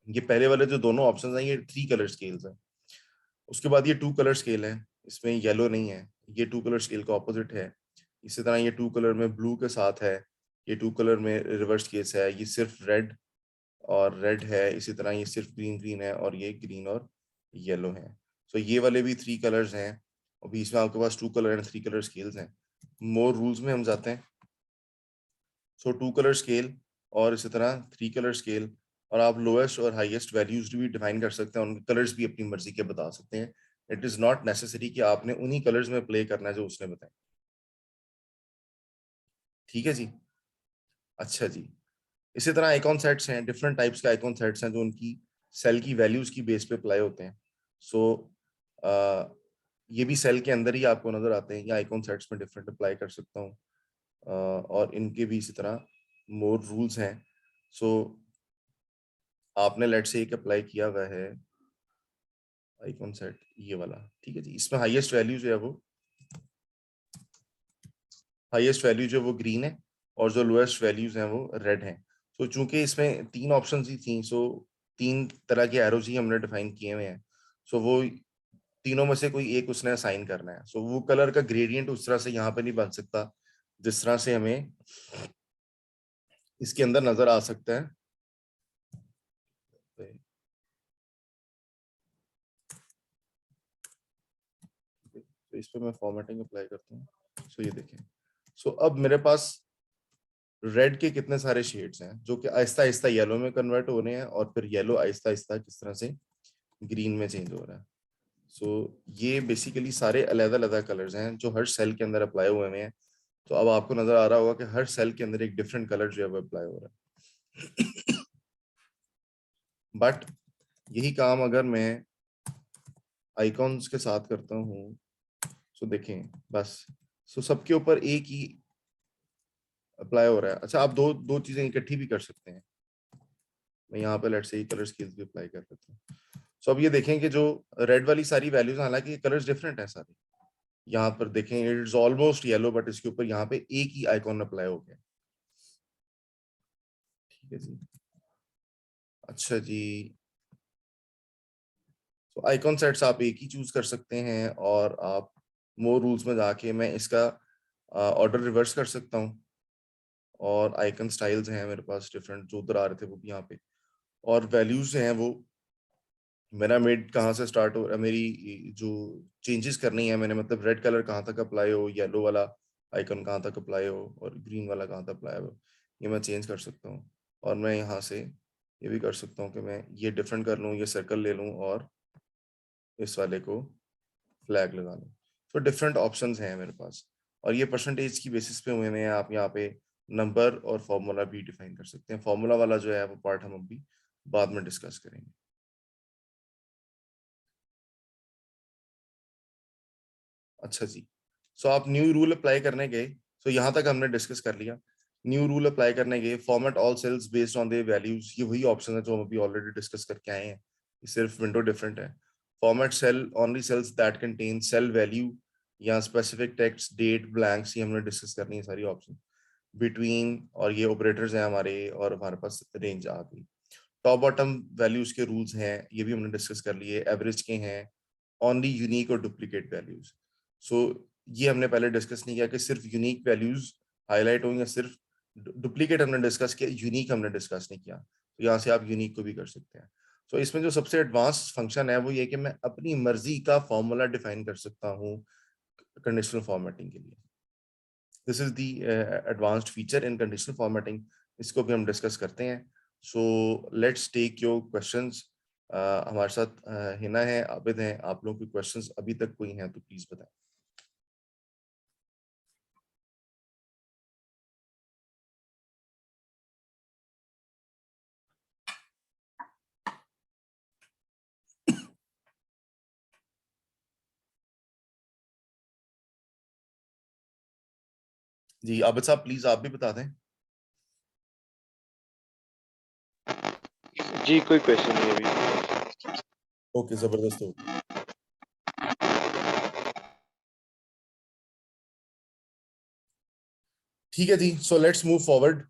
ये पहले वाले जो दोनों ऑप्शंस हैं ये 3 कलर स्केल्स हैं। उसके बाद ये 2 कलर स्केल है, इसमें येलो नहीं है, ये 2 कलर स्केल का ऑपोजिट है। इसी तरह ये 2 कलर में ब्लू के साथ है, ये 2 कलर में रिवर्स केस है, ये सिर्फ रेड और रेड है। इसी तरह ये सिर्फ ग्रीन ग्रीन है, और ये ग्रीन और येलो है। सो ये वाले भी 3 कलर्स हैं, और बीच में आपके पास 2 कलर एंड 3 कलर स्केल्स हैं। मोर रूल्स में हम जाते हैं। सो 2 कलर स्केल और इसी तरह 3 कलर स्केल, और आप लोएस्ट और हाईएस्ट वैल्यूज भी डिफाइन कर सकते हैं, उनके कलर्स भी अपनी मर्जी के बता सकते हैं। इट इज नॉट नेसेसरी कि आपने उन्हीं कलर्स में प्ले करना है जो उसने बताया। ठीक है जी। अच्छा जी। इसी तरह आइकॉन सेट्स हैं, डिफरेंट टाइप्स के आइकॉन सेट्स हैं जो उनकी सेल की वैल्यूज की बेस पे अप्लाई होते हैं। सो ये भी सेल के अंदर ही आपको नजर आते हैं, या आइकॉन सेट्स में डिफरेंट अप्लाई कर सकता हूँ। और इनके भी इसी तरह मोर रूल्स हैं। सो आपने लेट से एक अप्लाई किया हुआ है आइकॉन सेट ये वाला। ठीक है जी। इसमें हाईएस्ट वैल्यू जो है वो ग्रीन है, और जो लोएस्ट वैल्यूज हैं वो रेड हैं। तो चूंकि इसमें 3 ऑप्शंस ही थी, सो 3 तरह के एरोज ही हमने डिफाइन किए हुए हैं। सो वो तीनों में से कोई एक उसने असाइन करना है। सो वो कलर का ग्रेडियंट उस तरह से यहाँ पे नहीं बन सकता जिस तरह से हमें इसके अंदर नजर आ सकता है। तो इस पे मैं फॉर्मेटिंग अप्लाई करता हूँ। सो ये देखें। सो अब मेरे पास रेड के कितने सारे शेड्स हैं जो कि आहिस्ता आहिस्ता येलो में कन्वर्ट हो रहे हैं, और फिर येलो आहिस्ता आहिस्ता किस तरह से ग्रीन में चेंज हो रहा है। ये बेसिकली सारे अलग अलग कलर्स हैं जो हर सेल के अंदर अप्लाई हुए हैं। तो अब आपको नजर आ रहा होगा कि हर सेल के अंदर एक डिफरेंट कलर जो है वो अप्लाई हो रहा है। बट यही काम अगर मैं आइकॉन्स के साथ करता हूँ, देखें बस, सबके ऊपर एक ही अप्लाई हो रहा है। अच्छा, आप दो दो चीजें इकट्ठी भी कर सकते हैं। मैं यहाँ पे लेट्स से कलर स्केल्स भी अप्लाई कर लेता हूँ। सो अब ये देखें कि जो रेड वाली सारी वैल्यूज, हालांकि कलर्स डिफरेंट है सारे, यहाँ पर देखें इट्स ऑलमोस्ट येलो, बट इसके ऊपर यहाँ पे एक ही आइकॉन अप्लाई हो गया। ठीक है जी, अच्छा जी। तो आइकॉन सेट्स आप एक ही चूज कर सकते हैं, और आप मोर रूल्स में जाके मैं इसका ऑर्डर रिवर्स कर सकता हूँ, और आइकन स्टाइल्स हैं मेरे पास डिफरेंट, जो उधर आ रहे थे वो भी यहाँ पे, और वैल्यूज हैं वो मेरा मिड कहाँ से स्टार्ट हो रहा है, मेरी जो चेंजेस करनी है मैंने, मतलब रेड कलर कहाँ तक अप्लाई हो, येलो वाला आइकन कहाँ तक अप्लाई हो, और ग्रीन वाला कहाँ तक अप्लाई हो, ये मैं चेंज कर सकता हूँ। और मैं यहाँ से ये भी कर सकता हूँ कि मैं ये डिफरेंट कर लूँ, ये सर्कल ले लूँ और इस वाले को फ्लैग लगा लूँ। तो डिफरेंट ऑप्शंस हैं मेरे पास, और ये परसेंटेज की बेसिस पे हुए हैं। आप यहाँ पे नंबर और फॉर्मूला भी डिफाइन कर सकते हैं। फॉर्मूला वाला जो है वो पार्ट हम अभी बाद में डिस्कस करेंगे। अच्छा जी, सो आप न्यू रूल अप्लाई करने गए, सो यहाँ तक हमने डिस्कस कर लिया। न्यू रूल अप्लाई करने गए, format all cells based on the values, ये वही ऑप्शन है जो हम अभी ऑलरेडी डिस्कस करके आए हैं, सिर्फ विंडो डिफरेंट है। Format cell only cells that contain cell value या स्पेसिफिक टेक्स्ट, डेट, ब्लैंक्स, ये हमने डिस्कस करनी है सारी ऑप्शन। बिटवीन, और ये ऑपरेटर्स हैं हमारे, और हमारे पास रेंज आ गई। टॉप बॉटम वैल्यूज के रूल्स हैं, ये भी हमने डिस्कस कर लिए। एवरेज के हैं, ओनली यूनिक और डुप्लीकेट वैल्यूज। सो ये हमने पहले डिस्कस नहीं किया कि सिर्फ यूनिक वैल्यूज हाईलाइट होंगे, सिर्फ डुप्लीकेट हमने डिस्कस किया, यूनिक हमने डिस्कस नहीं किया। तो यहाँ से आप यूनिक को भी कर सकते हैं। तो इसमें जो सबसे एडवांस फंक्शन है वो ये कि मैं अपनी मर्जी का फॉर्मूला डिफाइन कर सकता हूँ कंडीशनल फॉर्मेटिंग के लिए। This is the advanced feature in conditional formatting, इसको भी हम डिस्कस करते हैं। So let's take your questions. हमारे साथ हिना है, आबिद हैं, आप लोगों के क्वेश्चंस अभी तक कोई हैं तो प्लीज बताएं। जी आबिद साहब, प्लीज आप भी बता दें। जी कोई क्वेश्चन नहीं अभी। ओके, जबरदस्त हो। ठीक है जी, सो लेट्स मूव फॉरवर्ड,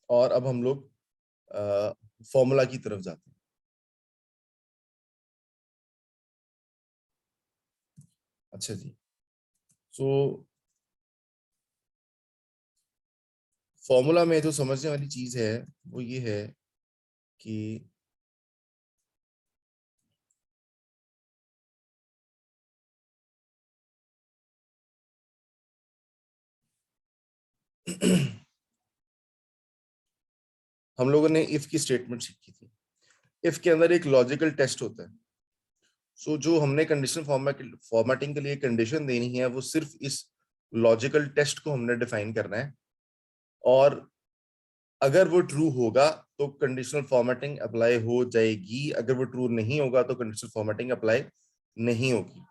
और अब हम लोग फॉर्मूला की तरफ जाते हैं। अच्छा जी, सो फॉर्मूला में जो समझने वाली चीज है वो ये है कि हम लोगों ने इफ की स्टेटमेंट सीखी थी। इफ के अंदर एक लॉजिकल टेस्ट होता है। सो जो हमने कंडीशनल फॉर्मेटिंग के लिए कंडीशन देनी है वो सिर्फ इस लॉजिकल टेस्ट को हमने डिफाइन करना है, और अगर वो ट्रू होगा तो कंडीशनल फॉर्मेटिंग अप्लाई हो जाएगी, अगर वो ट्रू नहीं होगा तो कंडीशनल फॉर्मेटिंग अप्लाई नहीं होगी।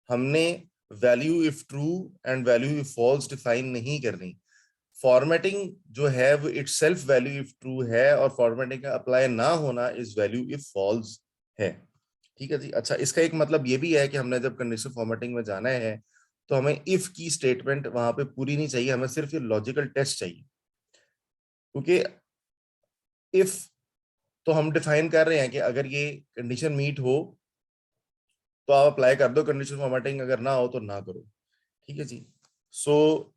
हमने value if true and value if false define नहीं करनी। फॉर्मेटिंग जो है वो itself value if true है, और फॉर्मेटिंग का अप्लाई ना होना इज वैल्यू इफ फॉल्स है। ठीक है जी, अच्छा, इसका एक मतलब ये भी है कि हमने जब कंडीशनल फॉर्मेटिंग में जाना है तो हमें इफ की स्टेटमेंट वहां पे पूरी नहीं चाहिए, हमें सिर्फ ये लॉजिकल टेस्ट चाहिए। क्योंकि इफ तो हम डिफाइन कर रहे हैं कि अगर ये कंडीशन मीट हो तो आप अप्लाई कर दो कंडीशन फॉर्मेटिंग, अगर ना हो तो ना करो। ठीक है जी, सो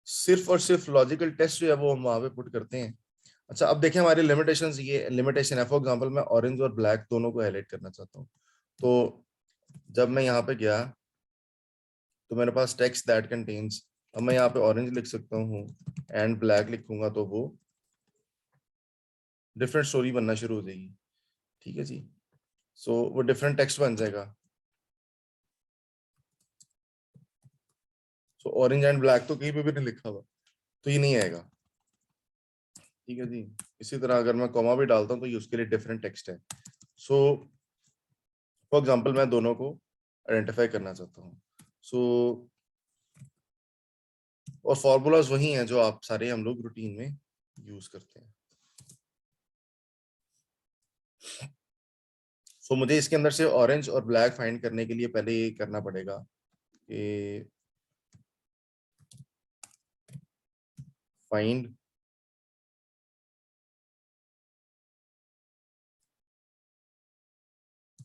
सिर्फ और सिर्फ लॉजिकल टेस्ट जो है वो हम वहां पे पुट करते हैं। अच्छा, अब देखें हमारी लिमिटेशंस, ये लिमिटेशन है। फॉर एग्जांपल मैं ऑरेंज और ब्लैक दोनों को हाईलाइट करना चाहता हूँ। तो जब मैं यहाँ पे गया तो मेरे पास टेक्स्ट दैट कंटेन्स, अब मैं यहाँ पे ऑरेंज लिख सकता हूँ एंड ब्लैक लिखूंगा तो वो डिफरेंट स्टोरी बनना शुरू हो जाएगी। ठीक है जी, सो वो डिफरेंट टेक्स्ट बन जाएगा। सो ऑरेंज एंड ब्लैक तो कहीं पे भी नहीं लिखा हुआ, तो ये नहीं आएगा। ठीक है जी, इसी तरह अगर मैं कॉमा भी डालता हूँ तो ये उसके लिए डिफरेंट टेक्स्ट है। सो फॉर एग्जांपल मैं दोनों को आइडेंटिफाई करना चाहता हूँ। सो और फॉर्मूलाज वही हैं जो आप सारे हम लोग रूटीन में यूज करते हैं। सो मुझे इसके अंदर से ऑरेंज और ब्लैक फाइंड करने के लिए पहले ये करना पड़ेगा कि find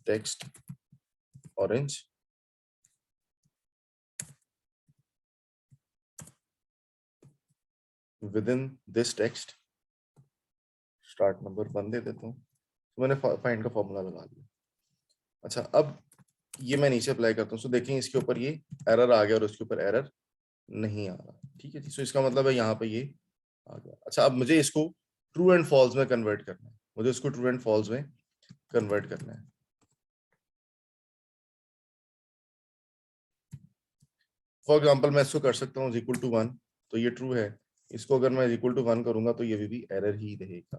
text orange with in this text start number 1 दे देता हूँ। तो मैंने फाइंड का फॉर्मूला लगा लिया। अच्छा, अब ये मैं नीचे अप्लाई करता हूँ। सो देखें इसके ऊपर ये एरर आ गया और उसके ऊपर एरर नहीं आ रहा। ठीक है जी। सो इसका मतलब है यहाँ पे ये आ गया। अच्छा, अब मुझे इसको ट्रू एंड फॉल्स में कन्वर्ट करना है। मुझे इसको ट्रू एंड फॉल्स में कन्वर्ट करना है। फॉर एग्जाम्पल मैं इसको कर सकता हूँ इक्वल टू 1, तो ये ट्रू है। इसको अगर मैं इक्वल टू 1 करूंगा तो ये भी एरर ही रहेगा।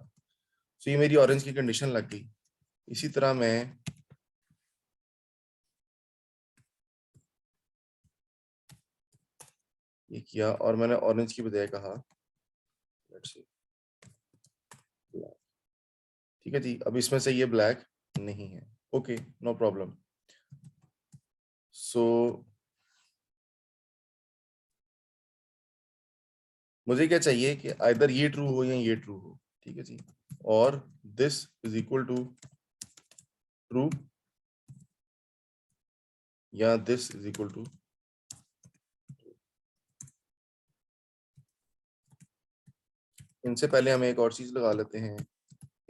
सो ये मेरी ऑरेंज की कंडीशन लग गई। इसी तरह मैं ये किया और मैंने ऑरेंज की बजाय कहा लेट्स सी ब्लैक। ठीक है जी। अब इसमें से ये ब्लैक नहीं है। Okay, no problem. सो मुझे क्या चाहिए कि आइदर ये ट्रू हो या ये ट्रू हो। ठीक है जी। और this is equal to true या दिस इज इक्वल टू। इनसे पहले हम एक और चीज लगा लेते हैं,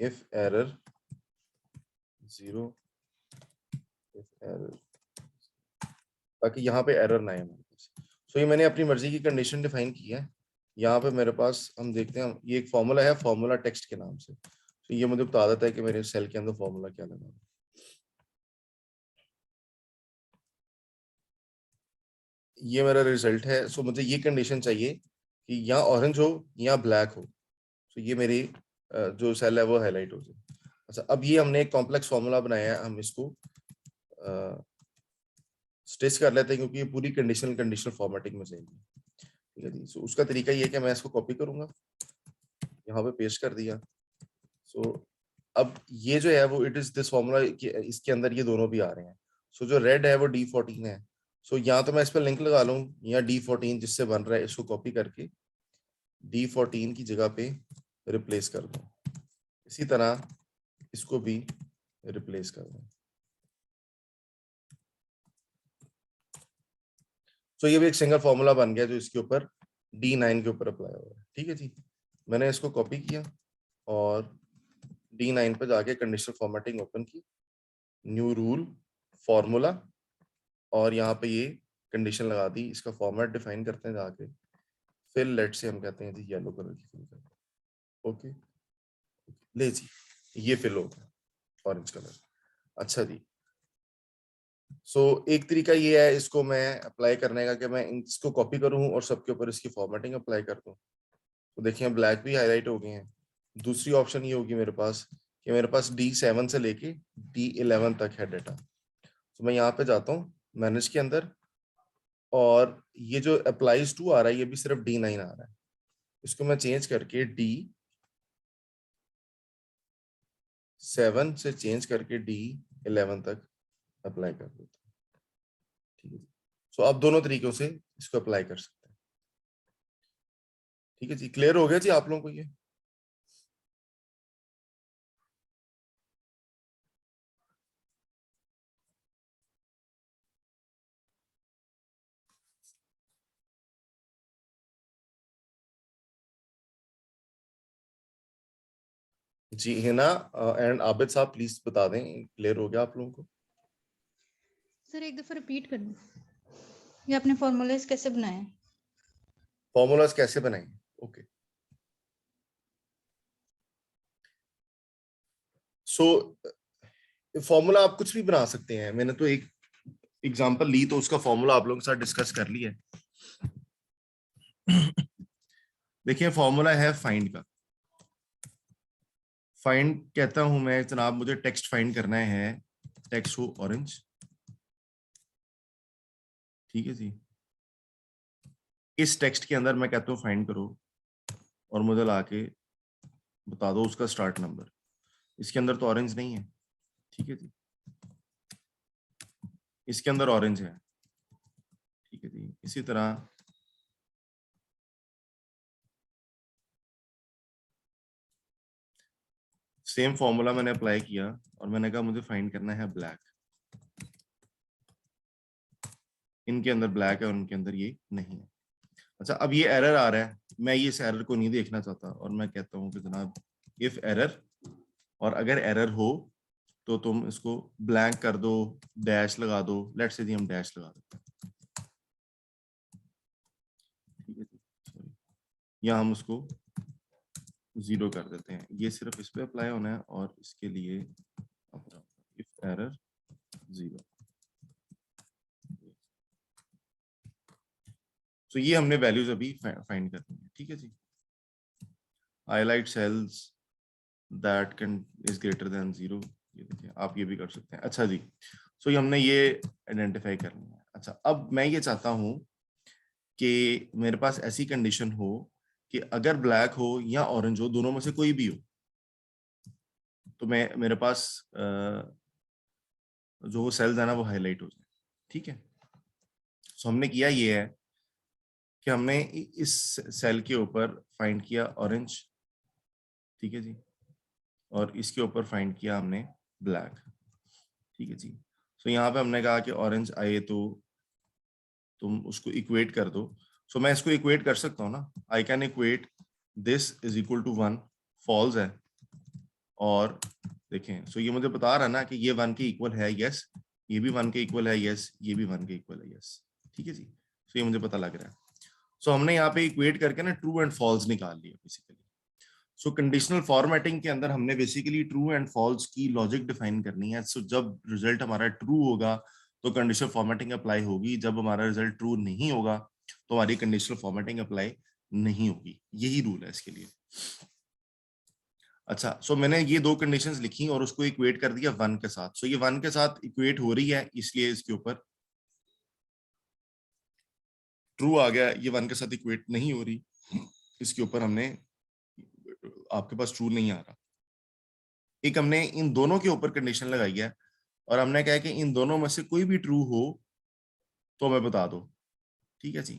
इफ एरर 0, इफ एरर, ताकि यहाँ पे एरर ना आए हमारे पास। सो ये मैंने अपनी मर्जी की कंडीशन डिफाइन की है। यहाँ पे मेरे पास हम देखते हैं, ये एक फॉर्मूला है, फॉर्मूला टेक्स्ट के नाम से। तो ये मुझे बता देता है कि मेरे सेल के अंदर फॉर्मूला क्या लगा। ये मेरा रिजल्ट है। सो मुझे ये कंडीशन चाहिए कि या ऑरेंज हो या ब्लैक हो। तो ये मेरी जो सेल है वो हाईलाइट हो जाए। अच्छा, अब ये हमने एक कॉम्प्लेक्स फॉर्मूला बनाया है, हम इसको स्टिच कर लेते हैं क्योंकि ये पूरी कंडीशनल फॉर्मेटिंग में जाएगी। ठीक है जी। सो उसका तरीका ये है कि मैं इसको कॉपी करूंगा, यहाँ पे पेस्ट कर दिया। सो अब ये जो है वो इट इज दिस फॉर्मूला, इसके अंदर ये दोनों भी आ रहे हैं। सो जो रेड है वो D14 है। सो या तो मैं इस पर लिंक लगा लूं या D14 जिससे बन रहा है इसको कॉपी करके D14 की जगह पे रिप्लेस कर दूं। इसी तरह इसको भी रिप्लेस कर दूं। तो ये भी एक सिंगल फॉर्मूला बन गया जो इसके ऊपर D9 के ऊपर अप्लाई हो रहा है। ठीक है जी। मैंने इसको कॉपी किया और D9 पे जाके कंडीशनल फॉर्मेटिंग ओपन की, न्यू रूल फॉर्मूला, और यहाँ पे ये कंडीशन लगा दी। इसका फॉर्मेट डिफाइन करते हैं जाके, फिर लेट से हम कहते हैं जी येलो कलर की फिल कर। ओके, ले जी, ये फिल हो गया ऑरेंज कलर। अच्छा जी। सो एक तरीका ये है इसको मैं अप्लाई करने का कि मैं इसको कॉपी करूं और सबके ऊपर इसकी फॉर्मेटिंग अप्लाई कर दूं। तो देखिए ब्लैक भी हाईलाइट हो गए हैं। दूसरी ऑप्शन ये होगी मेरे पास कि मेरे पास D7 से लेके D11 तक है डाटा। तो मैं यहाँ पे जाता हूँ मैनेज के अंदर, और ये जो अप्लाइज टू आ रहा है ये भी सिर्फ D9 आ रहा है। इसको मैं चेंज करके D7 से चेंज करके D11 तक अप्लाई कर देता हूँ। ठीक है। सो आप दोनों तरीकों से इसको अप्लाई कर सकते हैं। ठीक है जी। क्लियर हो गया जी आप लोगों को ये? जी हिना एंड आबिद साहब प्लीज बता दें क्लियर हो गया आप लोगों को? सर एक दफा रिपीट कर दो, ये आपने फॉर्मूलाज कैसे बनाए? फॉर्मूलाज कैसे बनाएंगे? ओके, सो फॉर्मूला आप कुछ भी बना सकते हैं। मैंने तो एक एग्जांपल ली तो उसका फॉर्मूला आप लोगों के साथ डिस्कस कर लिया है। देखिए फॉर्मूला है फाइंड का। फाइंड कहता हूं मैं जनाब, मुझे टेक्स्ट फाइंड करना है, टेक्स्ट हो ऑरेंज। ठीक है जी। इस टेक्स्ट के अंदर मैं कहता हूं फाइंड करो और मुझे लाके बता दो उसका स्टार्ट नंबर। इसके अंदर तो ऑरेंज नहीं है। ठीक है जी। इसके अंदर ऑरेंज है, ठीक है जी। इसी तरह सेम फॉर्मूला मैंने अप्लाई किया और मैंने कहा मुझे फाइंड करना है ब्लैक। इनके अंदर ब्लैक है और उनके अंदर ये नहीं है। अच्छा, अब ये एरर आ रहा है, मैं ये इस एरर को नहीं देखना चाहता और मैं कहता हूं कि जनाब इफ एरर, और अगर एरर हो तो तुम इसको ब्लैंक कर दो, डैश लगा दो। लेट्स से हम डैश लगा देते हैं, ठीक है जी, सॉरी, या हम उसको 0 कर देते हैं। ये सिर्फ इस पे अप्लाई होना है और इसके लिए इफ एरर 0। तो ये हमने वैल्यूज अभी फाइंड करनी है, ठीक है जी। Highlight cells that can is greater than 0, ये देखिए आप ये भी कर सकते हैं। अच्छा जी, सो ये हमने ये आइडेंटिफाई कर लिया है। अच्छा, अब मैं ये चाहता हूं कि मेरे पास ऐसी कंडीशन हो कि अगर ब्लैक हो या ऑरेंज हो, दोनों में से कोई भी हो, तो मैं मेरे पास जो वो सेल्स है ना वो हाईलाइट हो जाए, ठीक है। सो हमने किया ये है कि हमने इस सेल के ऊपर फाइंड किया ऑरेंज, ठीक है जी, और इसके ऊपर फाइंड किया हमने ब्लैक, ठीक है जी। सो यहाँ पे हमने कहा कि ऑरेंज आए तो तुम उसको इक्वेट कर दो। सो मैं इसको इक्वेट कर सकता हूँ ना, I can equate this is equal to 1, false है। और देखें, सो ये मुझे बता रहा है ना कि ये 1 के इक्वल है, यस, ये भी 1 के इक्वल है, यस, ये भी 1 के इक्वल है, यस, ठीक है जी। सो ये मुझे पता लग रहा है। सो हमने यहाँ पे इक्वेट करके ना ट्रू एंड फॉल्स निकाल लिया बेसिकली। सो कंडीशनल फॉर्मेटिंग के अंदर हमने बेसिकली ट्रू एंड फॉल्स की लॉजिक डिफाइन करनी है। सो जब रिजल्ट हमारा ट्रू होगा तो कंडीशनल फॉर्मेटिंग अप्लाई होगी, जब हमारा रिजल्ट ट्रू नहीं होगा तो हमारी कंडीशनल फॉर्मेटिंग अप्लाई नहीं होगी। यही रूल है इसके लिए। अच्छा, सो मैंने ये दो कंडीशंस लिखी और उसको इक्वेट कर दिया 1 के साथ। सो ये 1 के साथ इक्वेट हो रही है, इसलिए इसके ऊपर ट्रू आ गया। ये 1 के साथ इक्वेट नहीं हो रही, इसके ऊपर हमने, आपके पास ट्रू नहीं आ रहा। एक हमने इन दोनों के ऊपर कंडीशन लगाई है और हमने कहा कि इन दोनों में से कोई भी ट्रू हो तो हमें बता दो, ठीक है जी।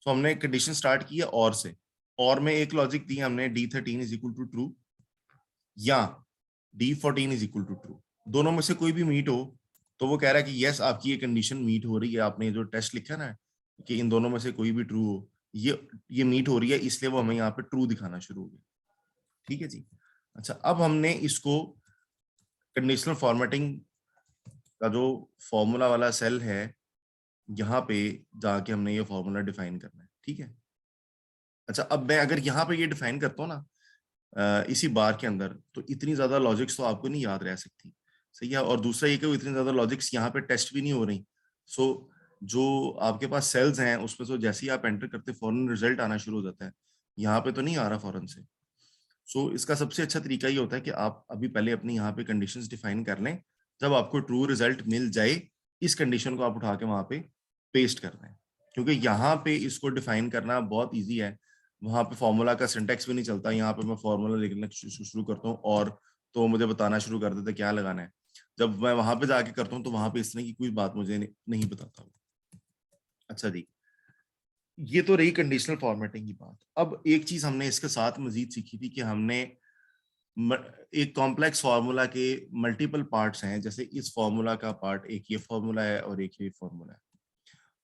तो हमने कंडीशन स्टार्ट की है और से, और में एक लॉजिक दी हमने D13 is equal to true या D14 is equal to true. दोनों में से कोई भी मीट हो तो वो कह रहा है कि यस आपकी ये कंडीशन मीट हो रही है। आपने जो टेस्ट लिखा ना कि इन दोनों में से कोई भी ट्रू हो, ये मीट हो रही है, इसलिए वो हमें यहाँ पे ट्रू दिखाना शुरू हो गया, ठीक है जी। अच्छा, अब हमने इसको कंडीशनल फॉर्मेटिंग का जो फॉर्मूला वाला सेल है यहाँ पे जाके हमने ये फॉर्मूला डिफाइन करना है, ठीक है। अच्छा, अब मैं अगर यहाँ पे ये डिफाइन करता हूँ ना इसी बार के अंदर, तो इतनी ज्यादा लॉजिक्स तो आपको नहीं याद रह सकती, सही है। और दूसरा ये कि इतनी ज्यादा लॉजिक्स यहाँ पे टेस्ट भी नहीं हो रही। सो जो आपके पास सेल्स हैं उसमें तो जैसे ही आप एंटर करते फौरन रिजल्ट आना शुरू हो जाता है, यहाँ पे तो नहीं आ रहा फौरन से। सो इसका सबसे अच्छा तरीका ये होता है कि आप अभी पहले अपनी यहाँ पे कंडीशंस डिफाइन कर लें। जब आपको ट्रू रिजल्ट मिल जाए, इस कंडीशन को आप उठा के वहां पे पेस्ट कर दें, क्योंकि यहाँ पे इसको डिफाइन करना बहुत ईजी है। वहां पे फॉर्मूला का सिंटेक्स भी नहीं चलता। यहाँ पे मैं फॉर्मूला लिखना शुरू करता हूँ और तो मुझे बताना शुरू कर देता क्या लगाना है। जब मैं वहां पे जाके करता हूँ तो वहां पे इस तरह की कोई बात मुझे नहीं बताता। अच्छा जी, ये तो रही कंडीशनल फॉर्मेटिंग की बात। अब एक चीज हमने इसके साथ मजीद सीखी थी कि हमने एक कॉम्प्लेक्स फार्मूला के मल्टीपल पार्ट्स हैं। जैसे इस फार्मूला का पार्ट एक ये फार्मूला है और एक ये फार्मूला है,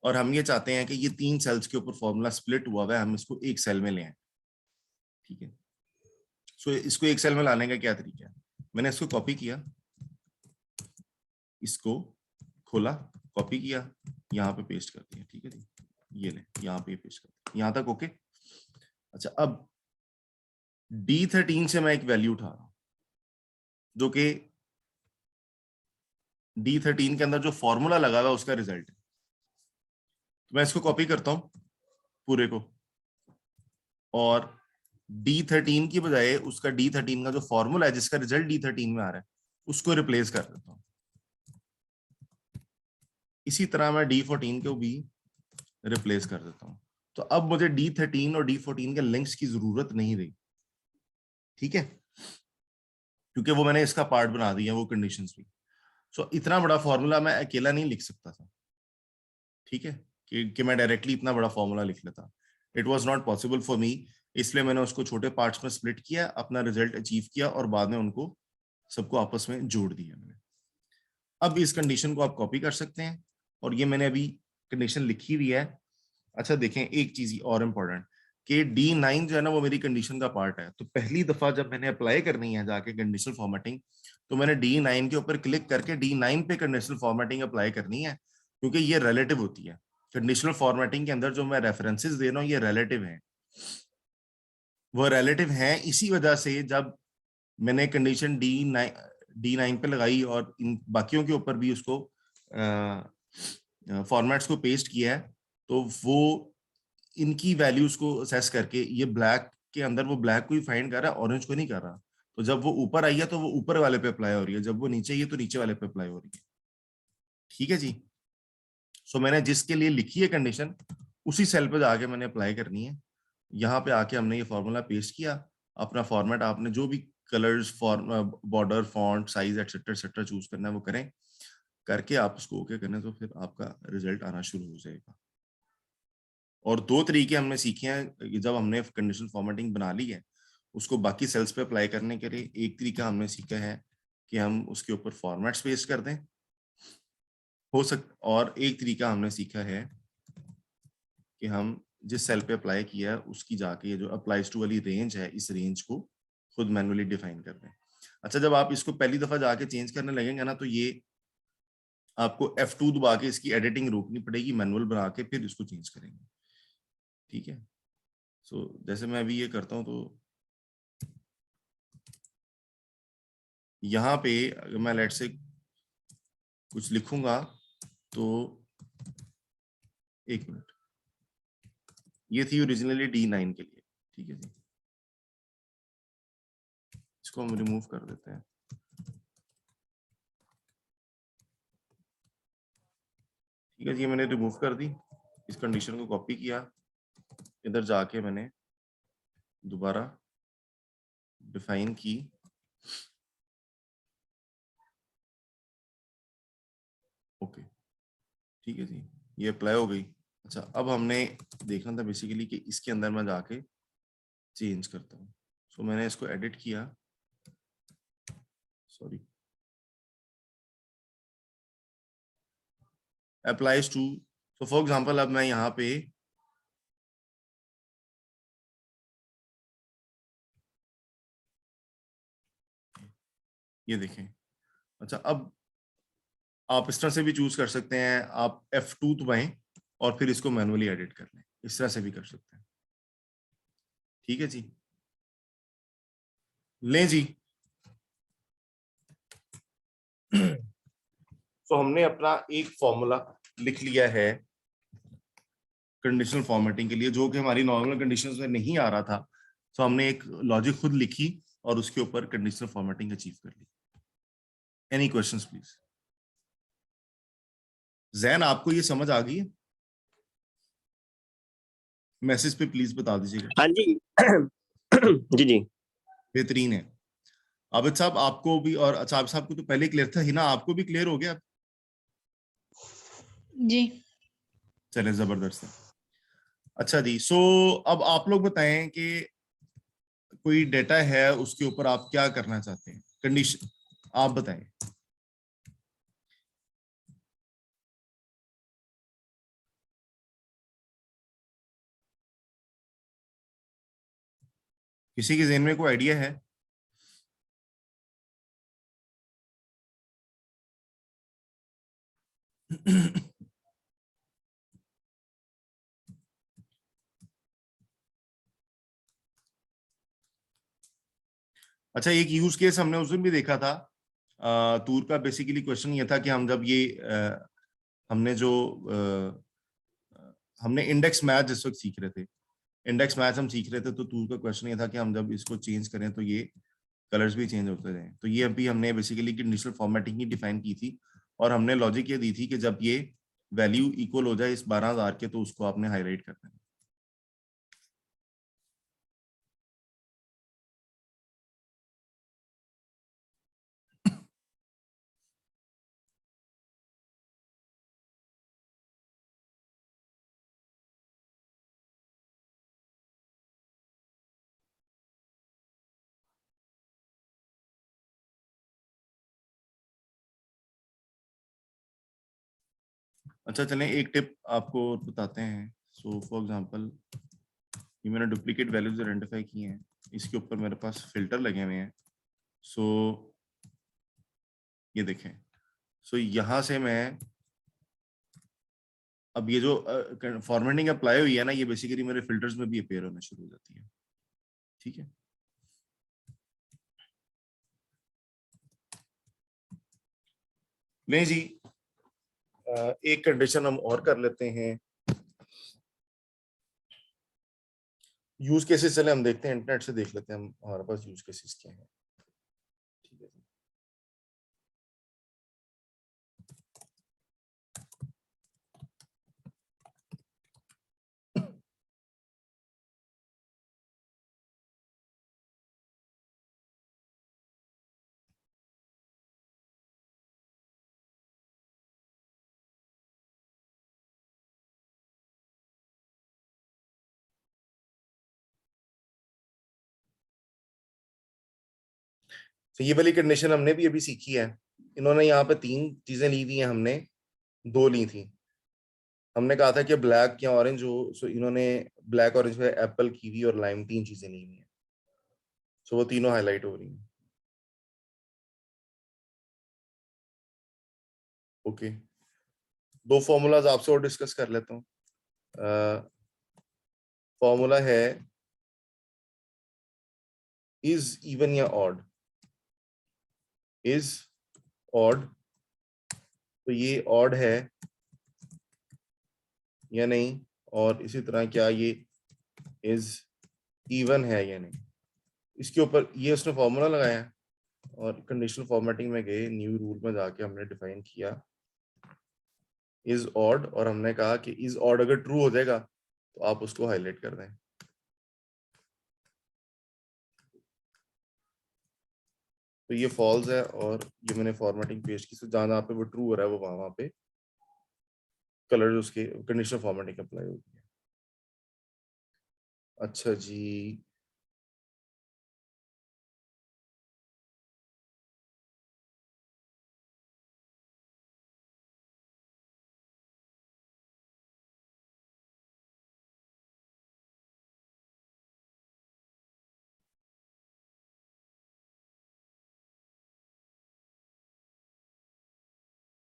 और हम ये चाहते हैं कि ये 3 सेल्स के ऊपर फार्मूला स्प्लिट हुआ हुआ है, हम इसको एक सेल में ले आए, ठीक है। सो इसको एक सेल में लाने का क्या तरीका है, मैंने इसको कॉपी किया, इसको खोला, कॉपी किया, यहाँ पे पेस्ट कर दिया, ठीक है जी। ये ले यहाँ पे पेस्ट कर दिया, यहाँ तक ओके। अच्छा, अब D13 से मैं एक वैल्यू उठा रहा हूं जो कि D13 के अंदर जो फॉर्मूला लगा हुआ है उसका रिजल्ट है। तो मैं इसको कॉपी करता हूं पूरे को, और D13 की बजाय उसका D13 का जो फॉर्मूला है जिसका रिजल्ट D13 में आ रहा है उसको रिप्लेस कर देता हूं। इसी तरह मैं D14 को भी रिप्लेस कर देता हूं। तो अब मुझे D13 और D14 के लिंक्स की जरूरत नहीं रही, ठीक है, क्योंकि वो मैंने इसका पार्ट बना दिया वो कंडीशंस भी। सो इतना बड़ा फॉर्मूला मैं अकेला नहीं लिख सकता था, ठीक है, कि मैं डायरेक्टली इतना बड़ा फॉर्मूला लिख लेता, it was not possible for me. इसलिए मैंने उसको छोटे पार्ट्स में स्प्लिट किया, अपना रिजल्ट अचीव किया और बाद में उनको सबको आपस में जोड़ दिया मैंने। अब इस कंडीशन को आप कॉपी कर सकते हैं, और ये मैंने अभी कंडीशन लिखी हुई है। अच्छा देखें, एक चीज और इम्पोर्टेंट, कि D9 जो है ना वो मेरी कंडीशन का पार्ट है। तो पहली दफा जब मैंने अप्लाई करनी है जाके कंडीशनल फॉर्मेटिंग, तो मैंने D9 के ऊपर क्लिक करके D9 पे कंडीशनल फॉर्मेटिंग अप्लाई करनी है, क्योंकि ये रिलेटिव होती है। कंडीशनल फॉर्मेटिंग के अंदर जो मैं रेफरेंसेस दे रहा हूँ ये रिलेटिव है, वो रिलेटिव है इसी वजह से जब मैंने कंडीशन D9 पे लगाई और इन बाकियों के ऊपर भी उसको फॉर्मेट्स को पेस्ट किया है, तो वो इनकी वैल्यूज को असेस करके ये ब्लैक के अंदर वो ब्लैक को ही फाइंड कर रहा है, ऑरेंज को नहीं कर रहा। तो जब वो ऊपर आई है तो वो ऊपर वाले पे अप्लाई हो रही है, जब वो नीचे आई है तो नीचे वाले पे अप्लाई हो रही है। ठीक है जी। सो मैंने जिसके लिए लिखी है कंडीशन उसी सेल पे जाके मैंने अप्लाई करनी है। यहाँ पे आके हमने ये फॉर्मूला पेस्ट किया, अपना फॉर्मेट आपने जो भी colours, border, font, size etcetera etcetera choose करना है वो करें, करके आप उसको ओके करने तो फिर आपका रिजल्ट आना शुरू हो जाएगा। और दो तरीके हमने सीखे हैं जब हमने कंडीशनल फॉर्मेटिंग बना ली है उसको बाकी सेल्स पे अप्लाई करने के लिए। एक तरीका हमने सीखा है कि हम उसके ऊपर फॉर्मेट्स पेस्ट कर दें, और एक तरीका हमने सीखा है कि हम जिस सेल पे अप्लाई किया है उसकी जाके ये जो अप्लाइज टू वाली रेंज है, इस रेंज को खुद मैनुअली डिफाइन कर दें। अच्छा, जब आप इसको पहली दफा जाके चेंज करने लगेंगे ना, तो ये आपको F2 दबा के इसकी एडिटिंग रोकनी पड़ेगी, मैनुअल बना के फिर इसको चेंज करेंगे। ठीक है। सो जैसे मैं अभी ये करता हूँ, तो यहाँ पे अगर मैं लेट से कुछ लिखूंगा तो, एक मिनट, ये थी ओरिजिनली D9 के लिए। ठीक है जी, इसको हम रिमूव कर देते हैं। ठीक है जी, मैंने रिमूव कर दी, इस कंडीशन को कॉपी किया, इधर जाके मैंने दोबारा डिफाइन की, ओके। ठीक है जी, ये अप्लाई हो गई। अच्छा, अब हमने देखना था बेसिकली कि इसके अंदर मैं जाके चेंज करता हूँ। सो मैंने इसको एडिट किया, sorry, applies to. So for example अब मैं यहाँ पे ये देखें। अच्छा, अब आप इस तरह से भी चूज कर सकते हैं, आप F2 दबाएं और फिर इसको मैनुअली एडिट कर लें, इस तरह से भी कर सकते हैं। ठीक है जी, लें जी। तो हमने अपना एक फॉर्मूला लिख लिया है कंडीशनल फॉर्मेटिंग के लिए, जो कि हमारी नॉर्मल कंडीशंस में नहीं आ रहा था। तो हमने एक लॉजिक खुद लिखी और उसके ऊपर कंडीशनल फॉर्मेटिंग अचीव कर ली। Any questions please? जैन, आपको ये समझ आ गई है? मैसेज पे प्लीज बता दीजिएगा। हाँ जी। जी जी। बेहतरीन है। आबिद साहब आपको भी, और अच्छा आबिद साहब को तो पहले क्लियर था, हिना आपको भी क्लियर हो गया? जी। चले, जबरदस्त है। अच्छा जी, सो अब आप लोग बताएं कि कोई डेटा है उसके ऊपर आप क्या करना चाहते हैं, कंडीशन आप बताएं। किसी के ज़हन में कोई आइडिया है? अच्छा, एक यूज केस हमने उस दिन भी देखा था, टूर का। बेसिकली क्वेश्चन ये था कि हम जब ये हमने जो हमने इंडेक्स मैथ जिस वक्त सीख रहे थे, इंडेक्स मैथ हम सीख रहे थे, तो टूर का क्वेश्चन ये था कि हम जब इसको चेंज करें तो ये कलर्स भी चेंज होते रहे। तो ये अभी हमने बेसिकली कंडीशनल फॉर्मेटिंग ही डिफाइन की थी, और हमने लॉजिक ये दी थी कि जब ये वैल्यू इक्वल हो जाए इस 12,000 के, तो उसको आपने हाईलाइट करना है। अच्छा चलें एक टिप आपको बताते हैं। सो फॉर एग्जांपल ये मैंने डुप्लीकेट वैल्यूज आइडेंटिफाई किए हैं, इसके ऊपर मेरे पास फिल्टर लगे हुए हैं। सो ये देखें, सो यहाँ से मैं अब ये जो फॉर्मेटिंग अप्लाई हुई है ना, ये बेसिकली मेरे फिल्टर्स में भी अपीयर होना शुरू हो जाती है। ठीक है, नहीं जी, एक कंडीशन हम और कर लेते हैं। यूज केसेस चले हम देखते हैं, इंटरनेट से देख लेते हैं हम हमारे पास यूज केसेस क्या हैं। ठीक है, तो ये वाली कंडीशन हमने भी अभी सीखी है। इन्होंने यहाँ पे 3 चीजें ली हुई हैं, हमने 2 ली थी। हमने कहा था कि ब्लैक या ऑरेंज हो, सो इन्होंने ब्लैक ऑरेंज में एप्पल, कीवी और लाइम 3 चीजें ली हुई हैं। सो वो तीनों हाईलाइट हो रही हैं। ओके, 2 फॉर्मूलाज आपसे और डिस्कस कर लेता हूँ। फॉर्मूला है इज इवन या ऑड। इज ऑड, तो ये ऑड है या नहीं, और इसी तरह क्या ये इज इवन है या नहीं। इसके ऊपर ये उसने फॉर्मूला लगाया है और कंडीशनल फॉर्मेटिंग में गए, न्यू रूल में जाके हमने डिफाइन किया इज ऑड, और हमने कहा कि इज ऑड अगर ट्रू हो जाएगा तो आप उसको हाईलाइट कर दें। तो ये फॉल्स है और ये मैंने फॉर्मेटिंग पेश की, तो जहां पे वो ट्रू हो रहा है वो वहां पे कलर उसके कंडीशनल फॉर्मेटिंग अप्लाई होगी। अच्छा जी,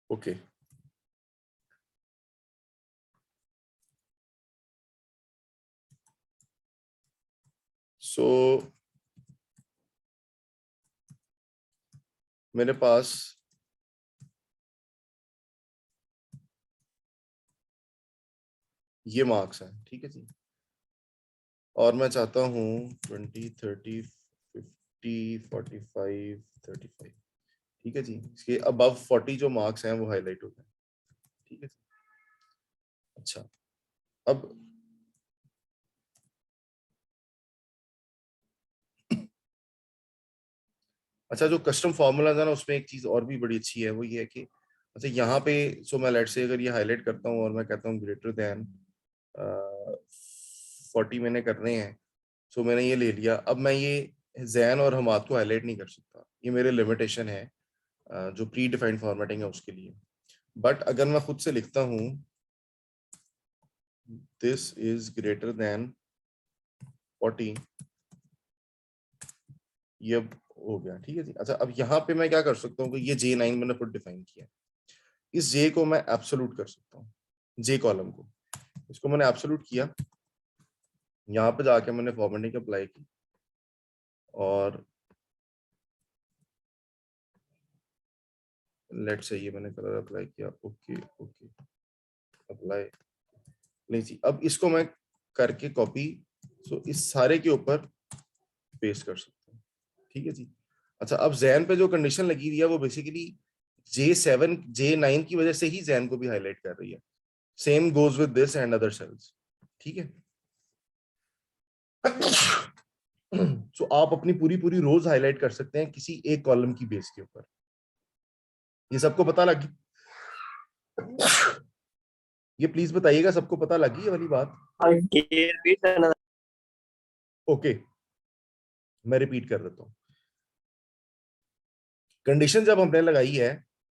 ओके। सो मेरे पास ये मार्क्स हैं, ठीक है जी, और मैं चाहता हूँ 20, 30, 50, 45, 35। ठीक है जी, इसके अबव 40 जो मार्क्स हैं वो हाईलाइट हो गए। ठीक है, अच्छा अब अच्छा जो कस्टम फार्मूलाज है ना, उसमें एक चीज और भी बड़ी अच्छी है, वो ये है कि अच्छा यहाँ पे सो मैं लेट से अगर ये हाईलाइट करता हूँ और मैं कहता हूँ ग्रेटर देन 40 मैंने करने हैं, सो मैंने ये ले लिया। अब मैं ये जैन और हमाद को हाईलाइट नहीं कर सकता, ये मेरे लिमिटेशन है जो प्री डिफाइंड फॉर्मेटिंग है उसके लिए। बट अगर मैं खुद से लिखता हूँ दिस इज ग्रेटर देन 40, ये हो गया। ठीक है जी, अच्छा अब यहाँ पे मैं क्या कर सकता हूँ कि ये J9 मैंने खुद डिफाइन किया, इस J को मैं एब्सोल्यूट कर सकता हूँ, J कॉलम को इसको मैंने एब्सोल्यूट किया। यहाँ पे जाके मैंने फॉर्मेटिंग अप्लाई की और लेट से ये मैंने कलर अप्लाई किया। ओके ओके, अप्लाई नहीं जी, अब इसको मैं करके कॉपी, सो इस सारे के ऊपर पेस्ट कर सकता हूँ। ठीक है जी, अच्छा अब जैन पे जो कंडीशन लगी हुई है वो बेसिकली J7 J9 की वजह से ही जैन को भी हाईलाइट कर रही है। Same goes with this and other sales. ठीक है, सो आप अपनी पूरी पूरी रोज हाईलाइट कर सकते हैं किसी एक कॉलम की बेस के ऊपर। ये सबको पता लगी? ये प्लीज बताइएगा सबको पता लगी ये वाली बात? ये repeat करना। ओके, मैं रिपीट कर देता हूँ। कंडीशन जब हमने लगाई है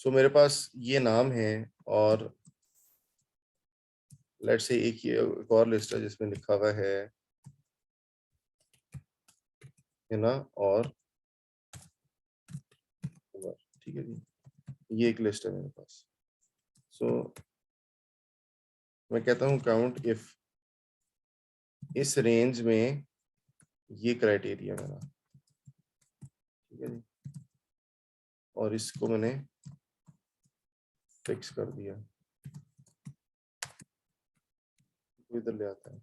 सो मेरे पास ये नाम है और लेट्स से एक और लिस्ट है जिसमें लिखा हुआ है ना और ठीक है जी, ये एक लिस्ट है मेरे पास। सो मैं कहता हूँ काउंट इफ इस रेंज में ये क्राइटेरिया मेरा, ठीक है जी, और इसको मैंने फिक्स कर दिया, तो इधर ले आता है।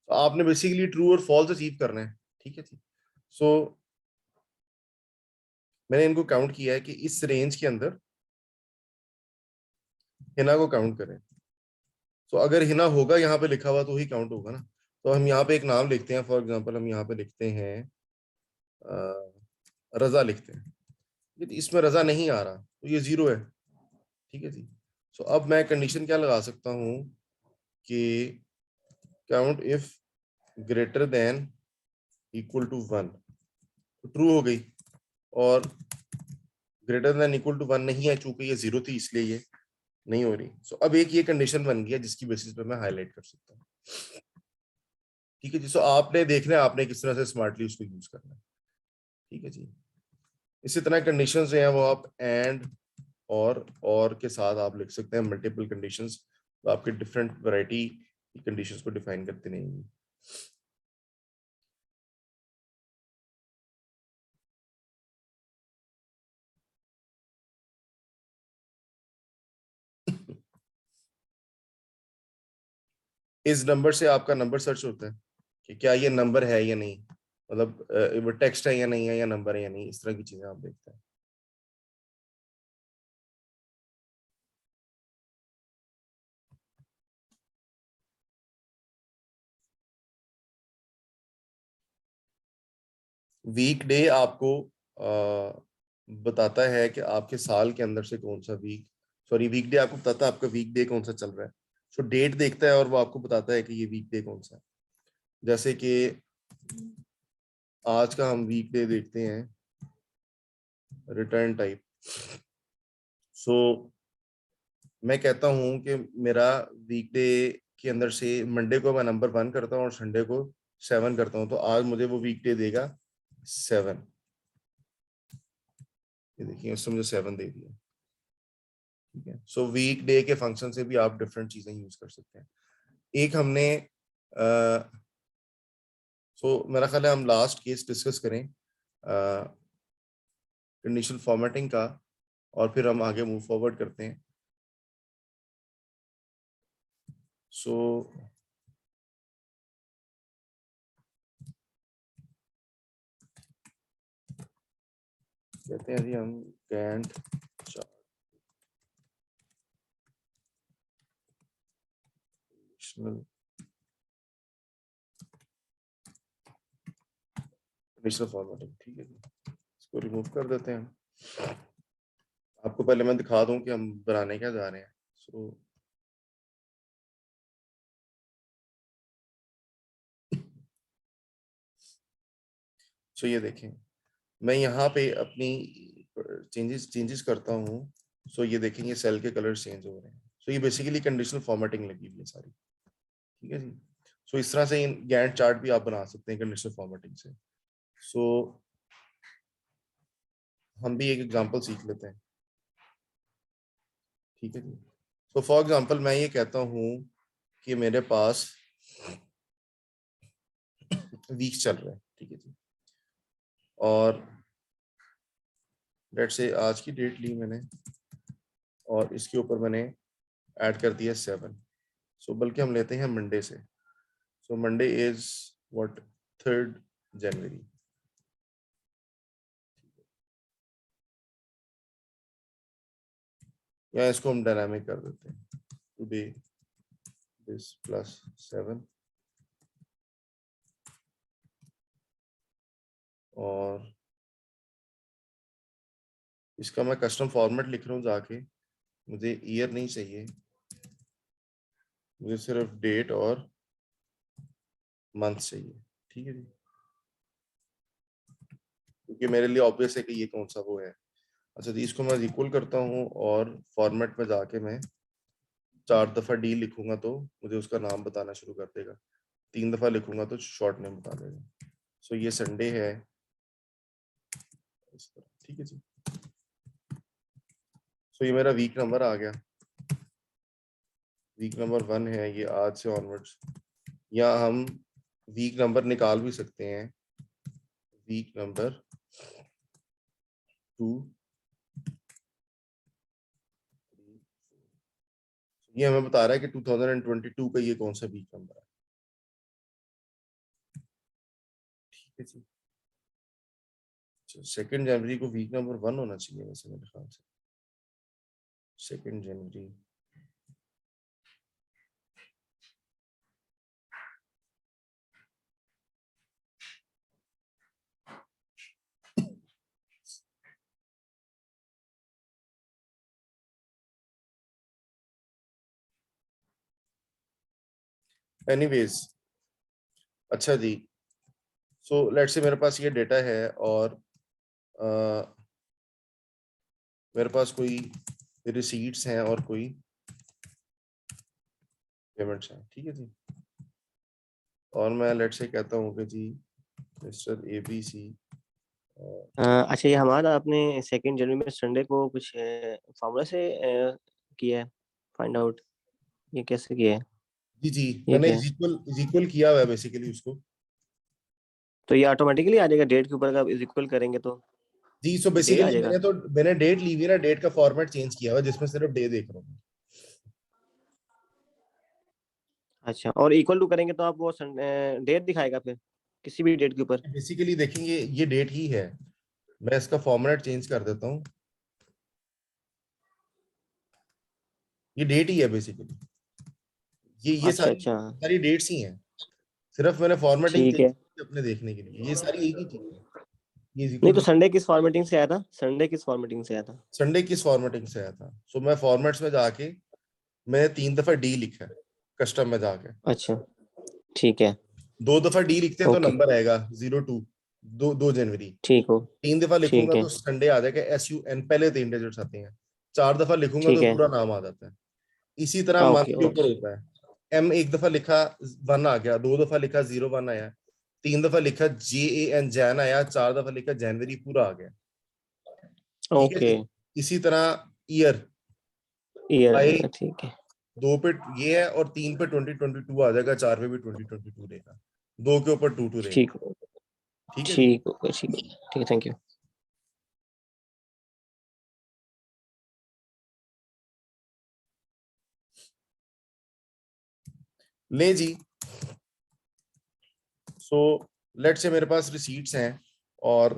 तो आपने बेसिकली ट्रू और फॉल्स अचीव करना है, ठीक है जी। सो मैंने इनको काउंट किया है कि इस रेंज के अंदर हिना को काउंट करें। तो अगर हिना होगा यहाँ पे लिखा हुआ तो ही काउंट होगा ना। तो हम यहाँ पे एक नाम लिखते हैं, फॉर एग्जांपल हम यहाँ पे लिखते हैं रजा लिखते हैं, यदि इसमें रजा नहीं आ रहा तो ये 0 है, ठीक है जी। सो अब मैं कंडीशन क्या लगा सकता हूँ कि count if greater than equal to 1, तो ट्रू हो गई, और ग्रेटर देन इक्वल टू 1 नहीं है चूंकि ये 0 थी इसलिए ये नहीं हो रही। सो अब एक ये कंडीशन बन गया जिसकी बेसिस पे मैं हाईलाइट कर सकता हूँ, ठीक है जी। सो आपने देखना है आपने किस तरह से स्मार्टली उसको यूज करना है, ठीक है जी। इसी तरह कंडीशंस जो हैं वो आप एंड और के साथ आप लिख सकते हैं, मल्टीपल कंडीशंस, तो आपके डिफरेंट वैरायटी की कंडीशंस को डिफाइन करते नहीं। इस नंबर से आपका नंबर सर्च होता है कि क्या ये नंबर है या नहीं, मतलब वो टेक्स्ट है या नहीं है, या नंबर है या नहीं, इस तरह की चीजें आप देखते हैं। वीक डे आपको बताता है कि आपके साल के अंदर से कौन सा वीक, सॉरी वीक डे आपको बताता है आपका वीक डे कौन सा चल रहा है। सो डेट देखता है और वो आपको बताता है कि ये वीक डे कौन सा है। जैसे कि आज का हम वीक डे देखते हैं, रिटर्न टाइप। सो मैं कहता हूँ कि मेरा वीकडे के अंदर से मंडे को मैं नंबर 1 करता हूँ और संडे को 7 करता हूँ, तो आज मुझे वो वीकडे देगा 7। ये देखिए उसने मुझे 7 दे दिया, ठीक है। सो वीकडे के फंक्शन से भी आप डिफरेंट चीजें यूज कर सकते हैं। एक हमने मेरा ख्याल है हम लास्ट केस डिस्कस करें कंडीशनल फॉर्मेटिंग का, और फिर हम आगे मूव फॉरवर्ड करते हैं। सो कहते हैं जी हम गैंट चार्ट कंडीशनल फॉर्मेटिंग, ठीक है जी। इसको रिमूव कर देते हैं। आपको पहले मैं दिखा दूं कि हम बनाने क्या जा रहे हैं। सो ये देखें, मैं यहाँ पे अपनी चेंजेस करता हूँ। सो ये देखें ये सेल के कलर चेंज हो रहे हैं। सो ये बेसिकली कंडीशनल फॉर्मेटिंग लगी हुई है सारी, ठीक है जी। सो इस तरह से गैंट चार्ट भी आप बना सकते हैं कंडीशनल फॉर्मेटिंग से। सो हम भी एक एग्जांपल सीख लेते हैं, ठीक है जी। सो फॉर एग्जांपल मैं ये कहता हूँ कि मेरे पास वीक चल रहा है, ठीक है जी, और लेट्स से आज की डेट ली मैंने और इसके ऊपर मैंने ऐड कर दिया 7। सो बल्कि हम लेते हैं मंडे से। So Monday is what 3rd जनवरी। या इसको हम डायनामिक कर देते हैं, टुडे दिस प्लस 7, और इसका मैं कस्टम फॉर्मेट लिख रहा हूँ जाके, मुझे ईयर नहीं चाहिए, मुझे सिर्फ डेट और मंथ चाहिए, ठीक है जी। क्योंकि मेरे लिए ऑब्वियस है कि ये कौन सा वो है। अच्छा जी, इसको मैं इक्वल करता हूँ और फॉर्मेट में जाके मैं 4 दफा डी लिखूंगा तो मुझे उसका नाम बताना शुरू कर देगा, 3 दफा लिखूंगा तो शॉर्ट नेम बता देगा। सो ये संडे है इस तरह, ठीक है जी। सो ये मेरा वीक नंबर आ गया, वीक नंबर 1 है ये आज से ऑनवर्ड्स, या हम वीक नंबर निकाल भी सकते हैं, वीक नंबर 2। ये हमें बता रहा है कि 2022 का ये कौन सा वीक नंबर है, ठीक है जी। 2 जनवरी को वीक नंबर 1 होना चाहिए वैसे मेरे ख्याल से, 2 जनवरी। एनीवेज, अच्छा जी, सो लेट्स से मेरे पास ये डेटा है और मेरे पास कोई रिसीट्स हैं और कोई पेमेंट्स हैं, ठीक है जी। और मैं लेट्स से कहता हूँ कि जी मिस्टर ABC, अच्छा, ये हमारा आपने 2 जनवरी में संडे को कुछ फार्मूला से किया है फाइंड आउट, ये कैसे किया है? जी जी, ये मैंने क्या है? इक्वल किया हुआ है बेसिकली उसको। तो ये ऑटोमेटिकली आ जाएगा डेट के ऊपर, अगर इक्वल करेंगे तो जी, सो डे आ बेसिकली जाएगा? मैंने डेट ली हुई है ना, डेट का फॉर्मेट चेंज किया हुआ है जिसमें सिर्फ डे देख रहा हूँ। अच्छा, और इक्वल टू करेंगे तो आप वो डेट दिखाएगा फिर किसी भी डेट के ऊपर? बेसिकली देखेंगे ये डेट ही है, मैं इसका फॉर्मेट चेंज कर देता हूँ, ये डेट ही है बेसिकली, ये अच्छा सारी अच्छा, सारी डेट्स ही हैं, सिर्फ मैंने फॉर्मेटिंग ठीक चेंज है। की अपने देखने के लिए, ये सारी एक ही चीज है। ये नहीं इक्वल तो संडे किस फॉर्मेटिंग से आया था? संडे किस फॉर्मेटिंग से आया था? संडे किस फॉर्मेटिंग से आया था, सो मैं फॉर्मेट्स में जाके मैंने 3 दफा डी लिखा है कस्टम में जाके, अच्छा, ठीक है। 2 दफा डी लिखते हैं तो ओके, नंबर आएगा 02, 2 जनवरी। ठीक हो। 3 दफा लिखूंगा ठीक है। तो संडे आ जाएगा, SUN पहले 3 डिजिट्स आते हैं, 4 दफा लिखूंगा तो ठीक है। पूरा नाम आ जाता है। इसी तरह मंथ ओके के ऊपर ओके। होता है, M एक दफा लिखा 1 आ गया, 2 दफा लिखा 01 आया, 3 दफा लिखा JAN जैन आया, 4 दफा लिखा जनवरी पूरा आ गया, ठीक है ओके, जी। इसी तरह ईयर ईयर बाई आएगा, ठीक है। 2 पे ये है और 3 पे 2022 आ जाएगा, 4 पे भी 2022 रहेगा, 2 के ऊपर 22 रहेगा, ठीक हो, ठीक है जी। ठीक हो, ठीक है, ठीक है, थैंक यू। ले जी, सो लेट से मेरे पास रिसीट्स हैं और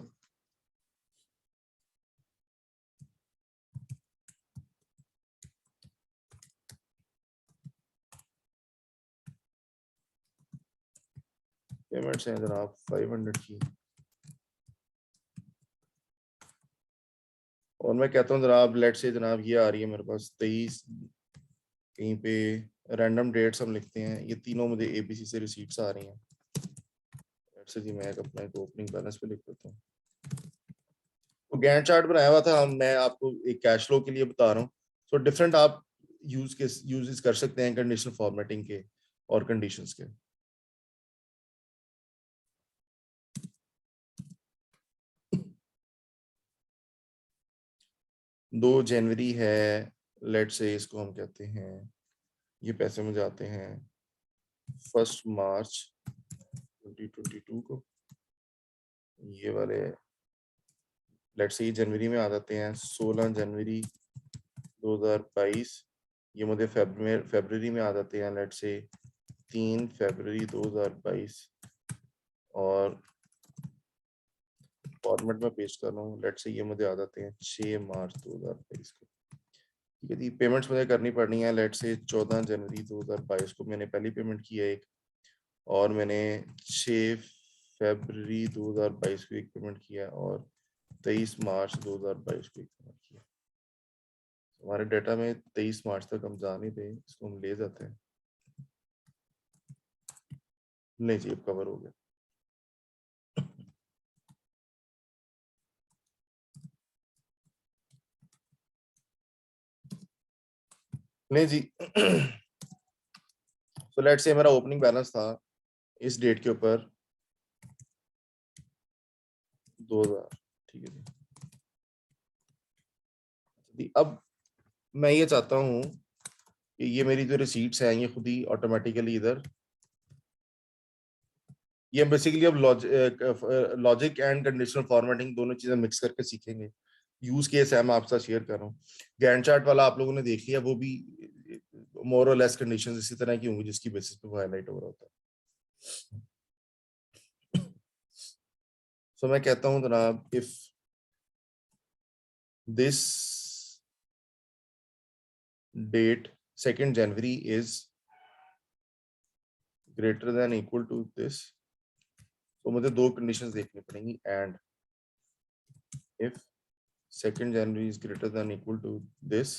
पेमेंट्स हैं जनाब 500 की, और मैं कहता हूँ जनाब लेट से जनाब ये आ रही है मेरे पास 23, कहीं पे रैंडम डेट्स हम लिखते हैं, ये तीनों मुझे ABC से रिसीट्स आ रही हैं। लेट से जी मैं अपना एक ओपनिंग बैलेंस पे लिख देता हूँ, तो गैंट चार्ट बनाया हुआ था हम, मैं आपको एक कैश फ्लो के लिए बता रहा हूँ। सो डिफरेंट आप यूजेस कर सकते हैं कंडीशनल फॉर्मेटिंग के और कंडीशंस के। 2 जनवरी है, लेट से इसको हम कहते हैं, ये पैसे मुझे आते हैं 1 मार्च 2022 को, ये वाले लेट से ये जनवरी में आ जाते हैं 16 जनवरी 2022, ये मुझे फरवरी में आ जाते हैं लेट से 3 फरवरी 2022, और फॉर्मेट में पेश कर रहा हूँ, लेट से ये मुझे आ जाते हैं 6 मार्च 2022 को, ठीक है जी। पेमेंट्स मुझे करनी पड़नी है, लेट से 14 जनवरी 2022 को मैंने पहली पेमेंट की है एक, और मैंने 6 फरवरी 2022 को एक पेमेंट किया, और 23 मार्च 2022 को एक पेमेंट किया। हमारे डाटा में 23 मार्च तक हम जा नहीं थे, इसको हम ले जाते हैं, नहीं जी अब कवर हो गया। नहीं जी तो लेट्स से मेरा ओपनिंग बैलेंस था इस डेट के ऊपर 2000, ठीक है जी। अब मैं ये चाहता हूँ कि ये मेरी जो रिसीट्स हैं ये खुद ही ऑटोमेटिकली इधर, ये बेसिकली अब लॉजिक एंड कंडीशनल फॉर्मेटिंग दोनों चीजें मिक्स करके सीखेंगे। यूज केस है, मैं आपके साथ शेयर कर रहा हूँ। गैंट चार्ट वाला आप लोगों ने देख लिया, वो भी मोर और लेस कंडीशंस इसी तरह की होंगी जिसकी बेसिस पे वो हाईलाइट हो रहा होता है। सो मैं कहता हूँ जनाब, if this date 2 January is greater than equal to this, तो मुझे दो कंडीशंस देखनी पड़ेंगी। And if 2 January is greater than equal to this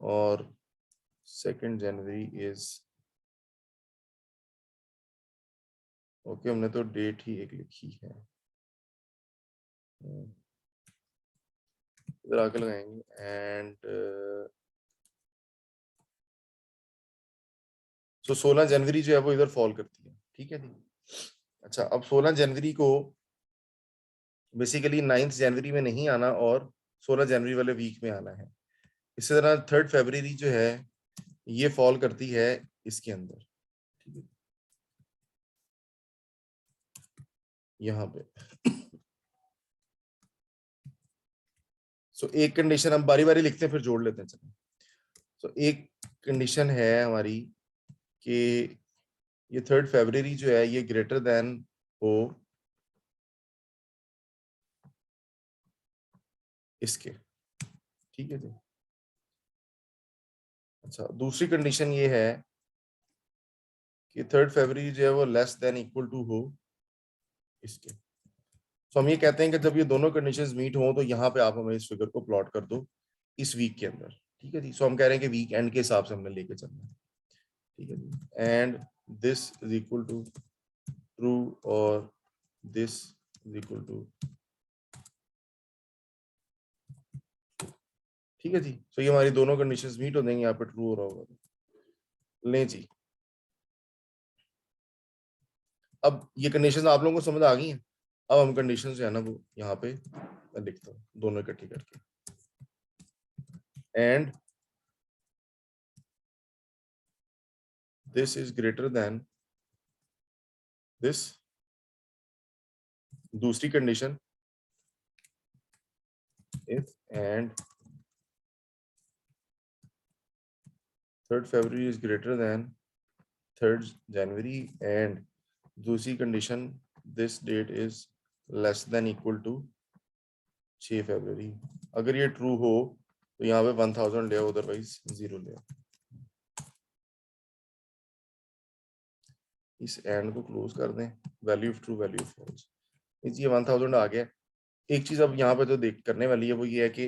और 2 जनवरी इज, ओके हमने तो डेट ही एक लिखी है, इधर आके लगाएंगे। एंड सो 16 जनवरी जो है वो इधर फॉल करती है, ठीक है जी। अच्छा, अब 16 जनवरी को बेसिकली 9 जनवरी में नहीं आना और 16 जनवरी वाले वीक में आना है। इसी तरह 3 फरवरी जो है ये फॉल करती है इसके अंदर, ठीक है, यहाँ पे। सो एक कंडीशन हम बारी बारी लिखते हैं फिर जोड़ लेते हैं, चलो। सो एक कंडीशन है हमारी कि ये 3 फरवरी जो है ये ग्रेटर देन हो इसके, ठीक है जी। अच्छा, दूसरी कंडीशन ये है कि 3 फरवरी जो है वो लेस देन इक्वल टू हो इसके। तो हम ये कहते हैं कि जब ये दोनों कंडीशंस मीट हो तो यहाँ पे आप हमें इस फिगर को प्लॉट कर दो इस वीक के अंदर, ठीक है जी। सो हम कह रहे हैं कि वीक एंड के हिसाब से हमने लेके चलना है, ठीक है जी। And this is equal to true और दिस इज इक्वल टू, ठीक है जी। सो ये हमारी दोनों कंडीशंस मीट हो जाएंगी, यहाँ पे ट्रू हो रहा होगा। लें जी, अब ये कंडीशंस आप लोगों को समझ आ गई हैं। अब हम कंडीशंस जो है ना वो यहाँ पे मैं लिखता हूँ दोनों इकट्ठी करके। And this is greater than this, दूसरी condition if and 3 February is greater than 3 January and दूसरी condition this date is less than equal to 6 February। अगर ये ट्रू हो तो यहाँ पे 1000 ले, अदरवाइज 0 ले। इस एंड को क्लोज कर दें, value of true value of false, ये 1000 आ गया। एक चीज अब यहाँ पे जो देख करने वाली है वो ये है कि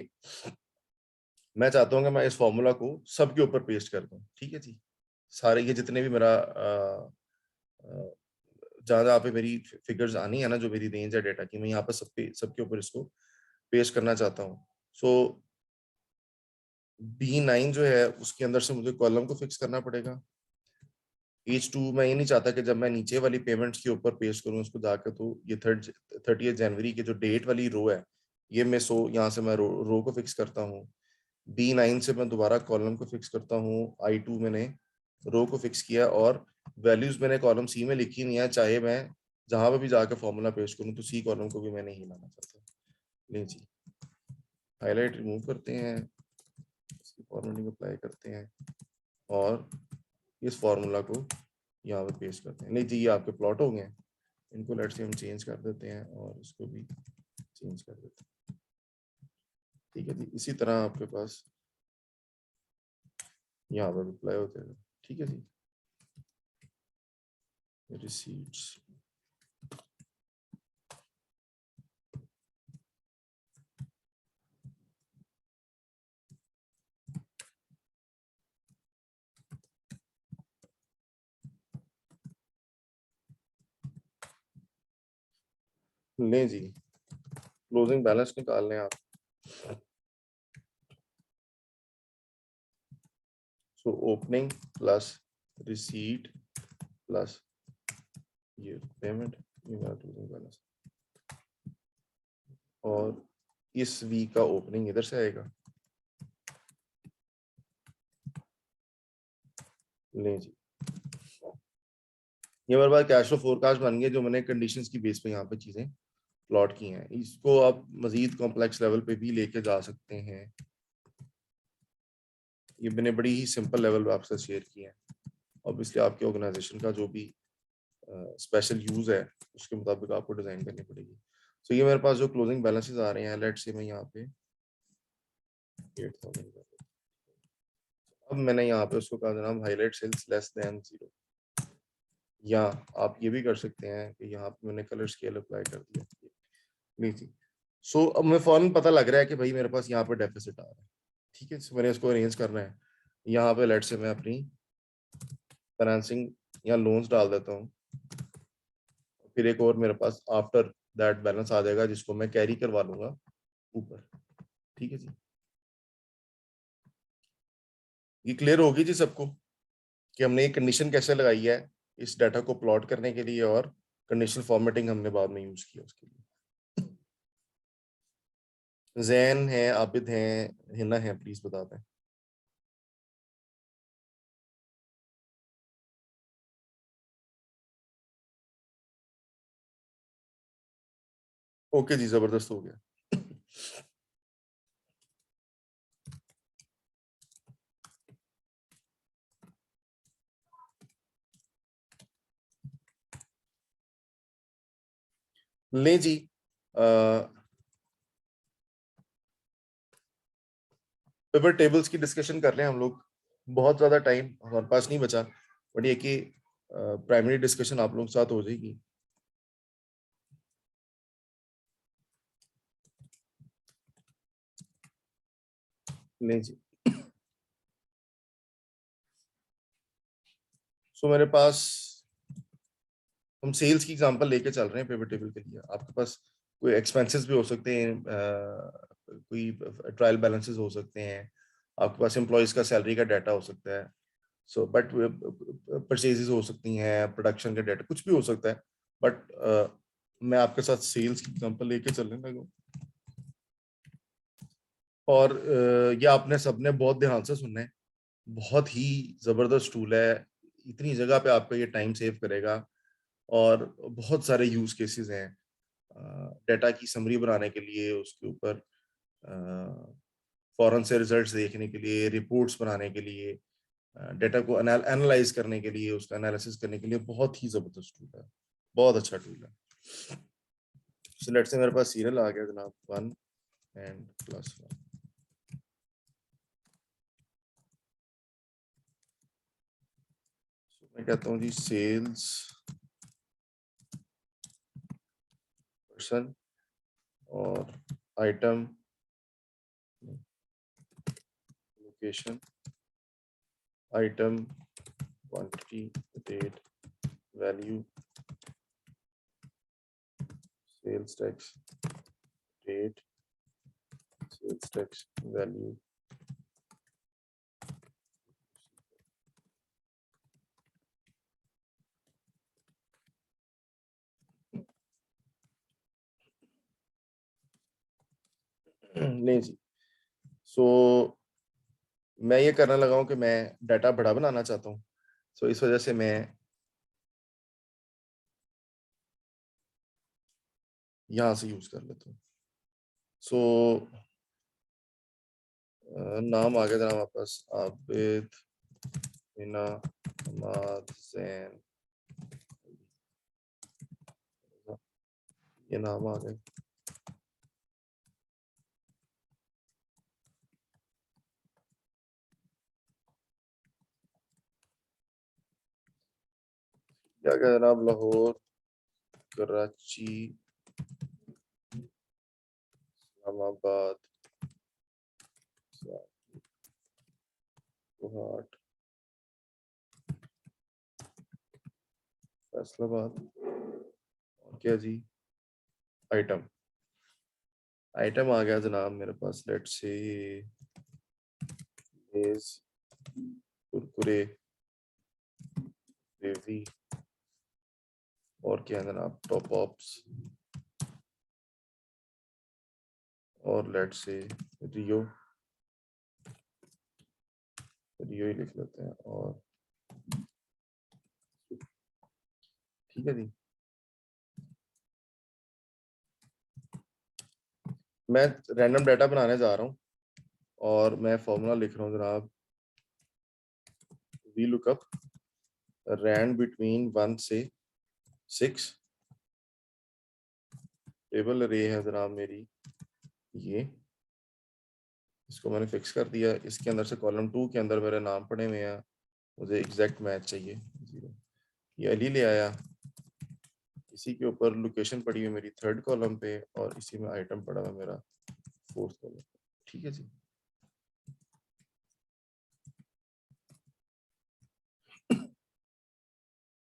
मैं चाहता हूँ कि मैं इस फॉर्मूला को सबके ऊपर पेस्ट कर दूं, ठीक है जी। सारे ये जितने भी मेरा जहाँ जहाँ पे मेरी फिगर्स आनी है ना, जो मेरी रेंज है डेटा की, मैं यहाँ पे सबके ऊपर इसको पेस्ट करना चाहता हूँ। सो B9 जो है उसके अंदर से मुझे कॉलम को फिक्स करना पड़ेगा। H2 मैं ये नहीं चाहता कि जब मैं नीचे वाली पेमेंट्स के ऊपर पेस्ट करूँ उसको जाकर, तो ये 30 जनवरी की जो डेट वाली रो है ये मैं यहाँ से मैं रो को फिक्स करता हूँ। B9 से मैं दोबारा कॉलम को फिक्स करता हूँ। I2 मैंने रो को फिक्स किया और वैल्यूज मैंने कॉलम सी में लिखी नहीं है, चाहे मैं जहां पे भी जाकर फॉर्मूला पेश करूं तो सी कॉलम को भी मैंने ही लाना चाहता। नहीं जी, हाईलाइट रिमूव करते हैं, इसकी फॉर्मेटिंग अप्लाई करते हैं और इस फॉर्मूला को यहाँ पे पेस्ट करते हैं। नहीं जी, ये आपके प्लॉट हो गए, इनको लेट्स से हम चेंज कर देते हैं और इसको भी चेंज कर देते हैं, ठीक है जी। इसी तरह आपके पास यहाँ पर अप्लाई होते हैं, ठीक है जी। रिसीट्स, लें जी, क्लोजिंग बैलेंस निकाल लें आप। So opening plus receipt plus ये पेमेंट, ये मेरा क्लोजिंग बैलेंस, और इस वीक का ओपनिंग इधर से आएगा। ले जी, ये मेरे पास कैश फ्लो फोरकास्ट बन गया, जो मैंने कंडीशंस की बेस पे यहाँ पे चीजें प्लॉट की हैं। इसको आप मजीद कॉम्प्लेक्स लेवल पे भी लेके जा सकते हैं। ये मैंने बड़ी ही सिंपल लेवल पे आपसे शेयर किया है। ऑब्वियसली आपके ऑर्गेनाइजेशन का जो भी स्पेशल यूज है उसके मुताबिक आपको डिजाइन करनी पड़ेगी। तो ये मेरे पास जो क्लोजिंग बैलेंसेस आ रहे हैं, लेट्स से मैं यहाँ पे 8,000, अब मैंने यहाँ पे उसको कहा जनाब हाईलाइट सेल्स लेस देन 0, या आप ये भी कर सकते हैं कि यहाँ पे मैंने कलर स्केल अप्लाई कर दिया। नहीं थी, सो अब मैं फौरन पता लग रहा है कि भाई मेरे पास यहाँ पे डेफिसिट आ रहा है। ठीक है, so मैंने इसको अरेंज करना है। यहाँ पे लेट से मैं अपनी फाइनेंसिंग या लोन्स डाल देता हूँ, फिर एक और मेरे पास आफ्टर दैट बैलेंस आ जाएगा जिसको मैं कैरी करवा लूंगा ऊपर। ठीक है जी, ये क्लियर होगी जी सबको कि हमने ये कंडीशन कैसे लगाई है इस डाटा को प्लॉट करने के लिए, और कंडीशनल फॉर्मेटिंग हमने बाद में यूज किया उसके लिए। जैन है, आबिद है, हिना है, प्लीज बता दें। ओके जी, जबरदस्त हो गया। ले जी, पिवट टेबल्स की डिस्कशन कर रहे हैं हम लोग। बहुत ज्यादा टाइम हमारे पास नहीं बचा, बट ये कि प्राइमरी डिस्कशन आप लोगों के साथ हो जाएगी। ले जी, सो मेरे पास हम सेल्स की एग्जांपल लेके चल रहे हैं पिवट टेबल के लिए। आपके पास कोई एक्सपेंसेस भी हो सकते हैं, कोई ट्रायल बैलेंसेस हो सकते हैं, आपके पास एम्प्लॉयज का सैलरी का डाटा हो सकता है, सो बट परचेजेस हो सकती हैं, प्रोडक्शन का डाटा कुछ भी हो सकता है, बट मैं आपके साथ सेल्स की एग्जांपल लेके चलने लगा। और ये आपने सबने बहुत ध्यान से सुनना है, बहुत ही जबरदस्त टूल है। इतनी जगह पे आपका ये टाइम सेव करेगा, और बहुत सारे यूज केसेस हैं डाटा की समरी बनाने के लिए, उसके ऊपर फौरन से रिजल्ट्स देखने के लिए, रिपोर्ट्स बनाने के लिए, डाटा को एनालाइज करने के लिए, उसका एनालिसिस करने के लिए बहुत ही जबरदस्त टूल है, बहुत अच्छा टूल है। सो लेट्स से मेरे पास सीरियल आ गया जनाब 1 एंड +1। मैं कहता हूँ जी सेल्स पर्सन और item location, item quantity date value, sales tax date, sales tax value, नहीं जी। सो मैं ये करने लगा हूँ कि मैं डाटा बड़ा बनाना चाहता हूँ, सो इस वजह से मैं यहाँ से यूज कर लेता हूँ। सो नाम आ गया था हमारे पास, आबिद, हिना, हमाद, जैन, ये नाम आ गए। क्या क्या जनाब, लाहौर, कराची, इस्लामाबाद, गुवाहाट, फैसलाबाद, और क्या जी, आइटम आ गया जनाब मेरे पास, लेट्स से कुरकुरे, ग्रेवी और क्या है जनाब, टॉप ऑप्स और लेट्स से रियो ही लिख लेते हैं। और ठीक है जी, मैं रैंडम डाटा बनाने जा रहा हूँ और मैं फॉर्मूला लिख रहा हूँ जनाब, वी लुकअप रैंड बिटवीन 1 से 6। टेबल अरे है जनाब मेरी ये, इसको मैंने फिक्स कर दिया। इसके अंदर से कॉलम 2 के अंदर मेरे नाम पड़े हुए हैं, मुझे एग्जैक्ट मैच चाहिए 0। ये अली ले आया, इसी के ऊपर लोकेशन पड़ी हुई मेरी 3rd कॉलम पे और इसी में आइटम पड़ा हुआ मेरा 4th कॉलम पे। ठीक है जी,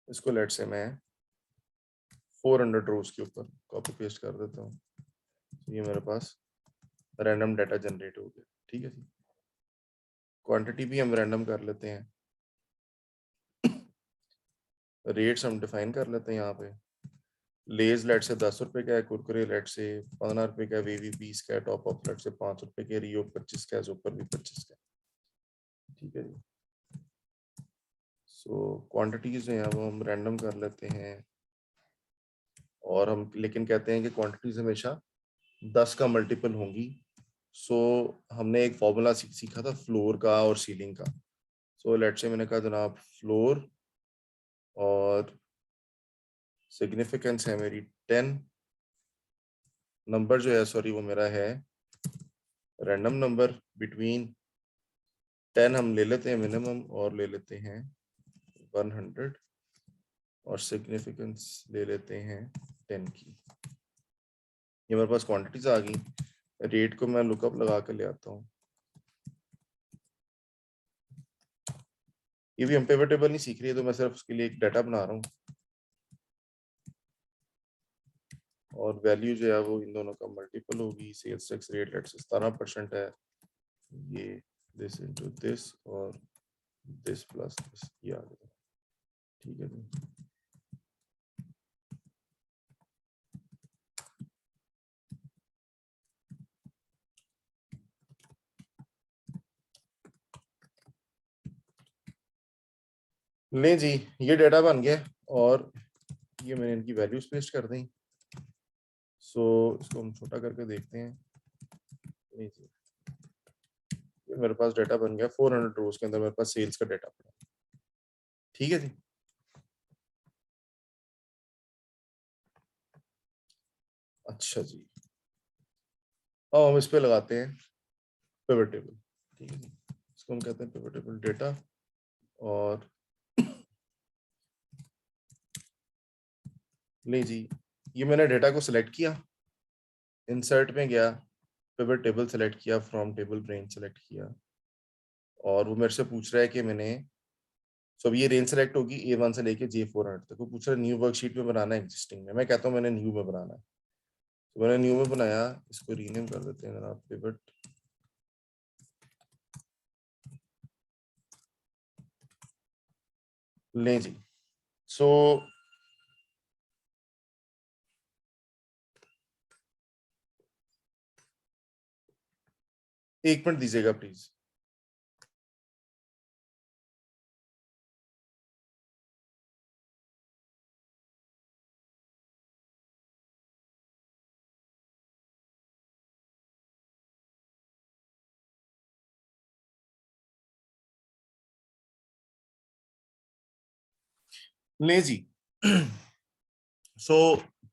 इसको लेट से मैं 400 रोज के ऊपर कॉपी पेस्ट कर देता हूँ। ये मेरे पास रैंडम डाटा जनरेट हो गया। ठीक है जी, क्वांटिटी भी हम रैंडम कर लेते हैं, रेट्स हम डिफाइन कर लेते हैं। यहाँ पे लेज लेट से 10 रुपए का है, कुरकुरे लेट से 15 रुपए का, वीवी 20 का, टॉप अप लेट से 5 रुपए के, रियो 25 का, जोपर भी 25 का। ठीक है जी, सो क्वांटिटीज जो है वो हम रैंडम कर लेते हैं और हम लेकिन कहते हैं कि क्वांटिटीज हमेशा 10 का मल्टीपल होंगी। सो हमने एक फॉर्मूला सीखा था फ्लोर का और सीलिंग का। सो लेट से मैंने कहा जनाब फ्लोर और सिग्निफिकेंस है मेरी 10, नंबर जो है सॉरी वो मेरा है रैंडम नंबर बिटवीन 10 हम ले लेते हैं मिनिमम और ले लेते हैं 100 और सिग्निफिकेंस ले लेते हैं 10 की। ये मेरे पास क्वांटिटीज आ गई। रेट को मैं लुकअप लगा के ले आता हूँ। ये भी हम पिवट टेबल नहीं सीख रही है, तो मैं सिर्फ उसके लिए एक डाटा बना रहा हूँ और वैल्यू जो है वो इन दोनों का मल्टीपल होगी। सेल्स टैक्स रेट लेट से 17% है, ये दिस इनटू दिस और दिस प्लस दिस, ये आ गया। ठीक है जी, ले जी ये डाटा बन गया और ये मैंने इनकी वैल्यूज पेस्ट कर दी। सो इसको हम छोटा करके देखते हैं। ले जी ये मेरे पास डाटा बन गया 400 रोज के अंदर मेरे पास सेल्स का डाटा पड़ा। ठीक है जी, अच्छा जी, अब हम इस पे लगाते हैं पिवट टेबल। ठीक है जी, इसको हम कहते हैं पिवट टेबल डेटा और ले जी ये मैंने डेटा को सिलेक्ट किया, इंसर्ट में गया, पिवट टेबल सेलेक्ट किया, फ्रॉम टेबल रेंज सेलेक्ट किया और वो मेरे से पूछ रहा है कि मैंने अब ये रेंज सेलेक्ट होगी A1 से लेके J400 तक। वो पूछ रहा है न्यू वर्कशीट में बनाना है एग्जिस्टिंग में, मैं कहता हूँ मैंने न्यू में बनाना है। तो मैंने न्यू में बनाया, इसको रीनेम कर देते हैं जनाब पिवट ले जी। सो एक मिनट दीजिएगा प्लीज। ले जी सो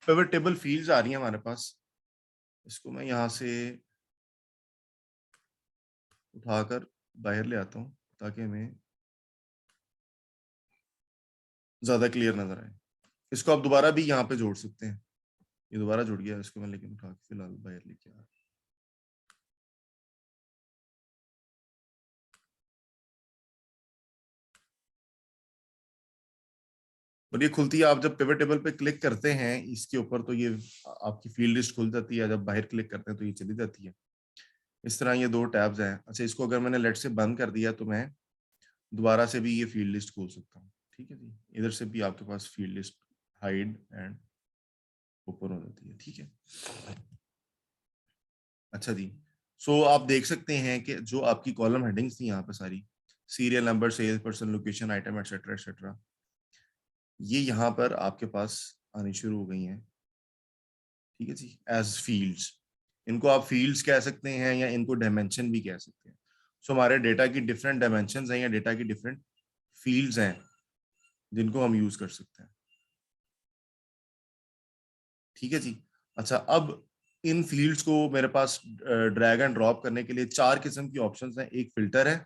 पिवट टेबल फील्ड्स आ रही है हमारे पास, इसको मैं यहाँ से उठाकर बाहर ले आता हूँ ताकि हमें ज्यादा क्लियर नजर आए। इसको आप दोबारा भी यहाँ पे जोड़ सकते हैं, ये दोबारा जुड़ गया, इसको मैं लेकिन उठा के फिलहाल बाहर लेके आ रहा हूँ। और ये खुलती है, आप जब पिवट टेबल पे क्लिक करते हैं इसके ऊपर तो ये आपकी फील्ड लिस्ट खुल जाती है, जब बाहर क्लिक करते हैं तो ये चली जाती है। इस तरह ये 2 टैब्स हैं। अच्छा, इसको अगर मैंने लेट से बंद कर दिया तो मैं दोबारा से भी ये फील्ड लिस्ट खोल सकता हूँ, ठीक है जी। इधर से भी आपके पास field list hide and open हो जाती है, ठीक है। अच्छा जी, सो आप देख सकते हैं कि जो आपकी कॉलम हेडिंग्स थी यहाँ पे सारी, serial number, sales person, location, item, etcetera etcetera, ये यहाँ पर आपके पास आनी शुरू हो गई हैं, ठीक है जी, एज फील्ड्स। इनको आप फील्ड्स कह सकते हैं या इनको डायमेंशन भी कह सकते हैं। सो हमारे डेटा की डिफरेंट डायमेंशंस हैं या डेटा की डिफरेंट फील्ड्स हैं जिनको हम यूज कर सकते हैं, ठीक है जी। अच्छा, अब इन फील्ड्स को मेरे पास ड्रैग एंड ड्रॉप करने के लिए 4 किस्म की ऑप्शंस हैं। एक फिल्टर है,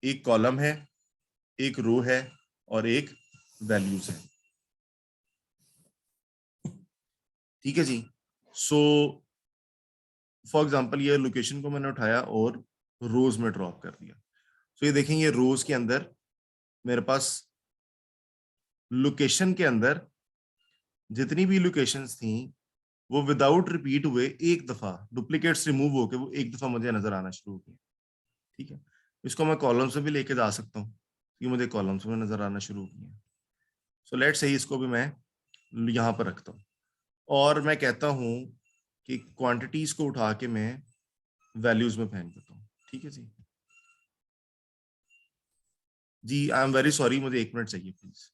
एक कॉलम है, एक रो है और एक वैल्यूज है, ठीक है जी। सो फॉर एग्जांपल ये लोकेशन को मैंने उठाया और रोज में ड्रॉप कर दिया। सो ये देखें, ये रोज के अंदर मेरे पास लोकेशन के अंदर जितनी भी लोकेशंस थी वो विदाउट रिपीट हुए एक दफा डुप्लीकेट्स रिमूव होके वो एक दफा मुझे नजर आना शुरू हो गया, ठीक है। इसको मैं कॉलम से भी लेके जा सकता हूँ, ये मुझे कॉलम्स में नजर आना शुरू हो गया। सो लेट से इसको भी मैं यहाँ पर रखता हूँ और मैं कहता हूँ कि क्वांटिटीज को उठा के मैं वैल्यूज में फेंक देता हूँ, ठीक है जी। जी आई एम वेरी सॉरी, मुझे 1 मिनट चाहिए प्लीज।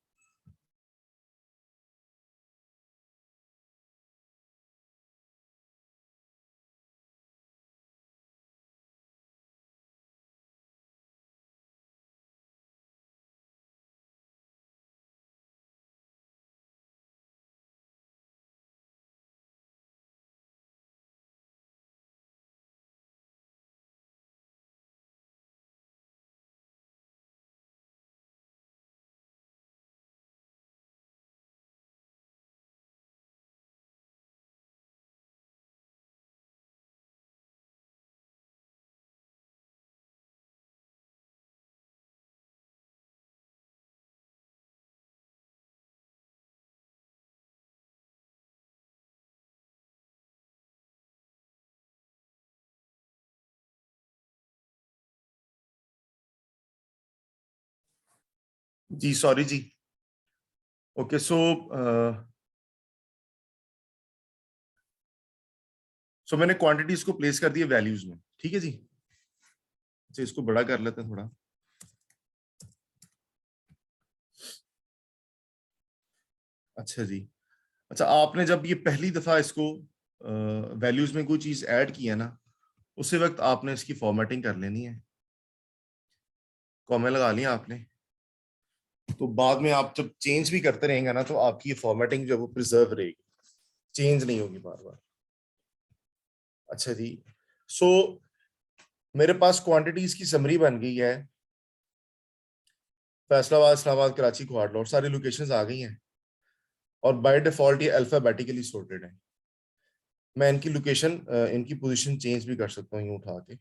जी सॉरी जी। ओके, सो मैंने क्वांटिटीज को प्लेस कर दिया वैल्यूज में, ठीक है जी। अच्छा, इसको बड़ा कर लेते हैं थोड़ा। अच्छा जी। अच्छा, आपने जब ये पहली दफा इसको वैल्यूज में कोई चीज ऐड की है ना, उसी वक्त आपने इसकी फॉर्मेटिंग कर लेनी है, कॉमे लगा लिया आपने। तो बाद में आप जब चेंज भी करते रहेंगे ना, तो आपकी ये फॉर्मेटिंग जो है वो प्रिजर्व रहेगी, चेंज नहीं होगी बार बार। अच्छा जी, सो मेरे पास क्वांटिटीज की समरी बन गई है। फैसलाबाद, इस्लामाबाद, कराची, कुहाड़, सारी लोकेशंस आ गई हैं और बाय डिफॉल्ट ये अल्फाबेटिकली सॉर्टेड है। मैं इनकी लोकेशन, इनकी पोजीशन चेंज भी कर सकता हूँ, यूं उठा के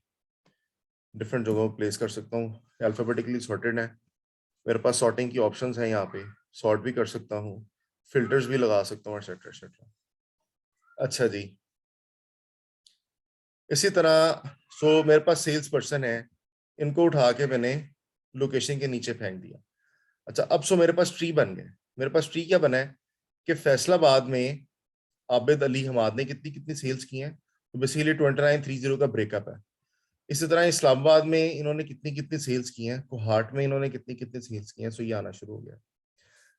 डिफरेंट जगहों पर प्लेस कर सकता हूँ। अल्फाबेटिकली सॉर्टेड है, मेरे पास सॉर्टिंग की ऑप्शंस हैं, यहाँ पे सॉर्ट भी कर सकता हूँ, फिल्टर्स भी लगा सकता हूँ, एटसेट्रा एटसेट्रा। अच्छा जी, इसी तरह मेरे पास सेल्स पर्सन है, इनको उठा के मैंने लोकेशन के नीचे फेंक दिया। अच्छा, अब मेरे पास ट्री बन गए। मेरे पास ट्री क्या बना है कि फैसलाबाद में आबिद अली हमाद ने कितनी कितनी सेल्स की हैं, तो बेसिकली 2930 का ब्रेकअप है। इसी तरह इस्लामाबाद में इन्होंने कितनी कितनी सेल्स की हैं, कोहाट में इन्होंने कितनी कितनी सेल्स की हैं, सो ये आना शुरू हो गया।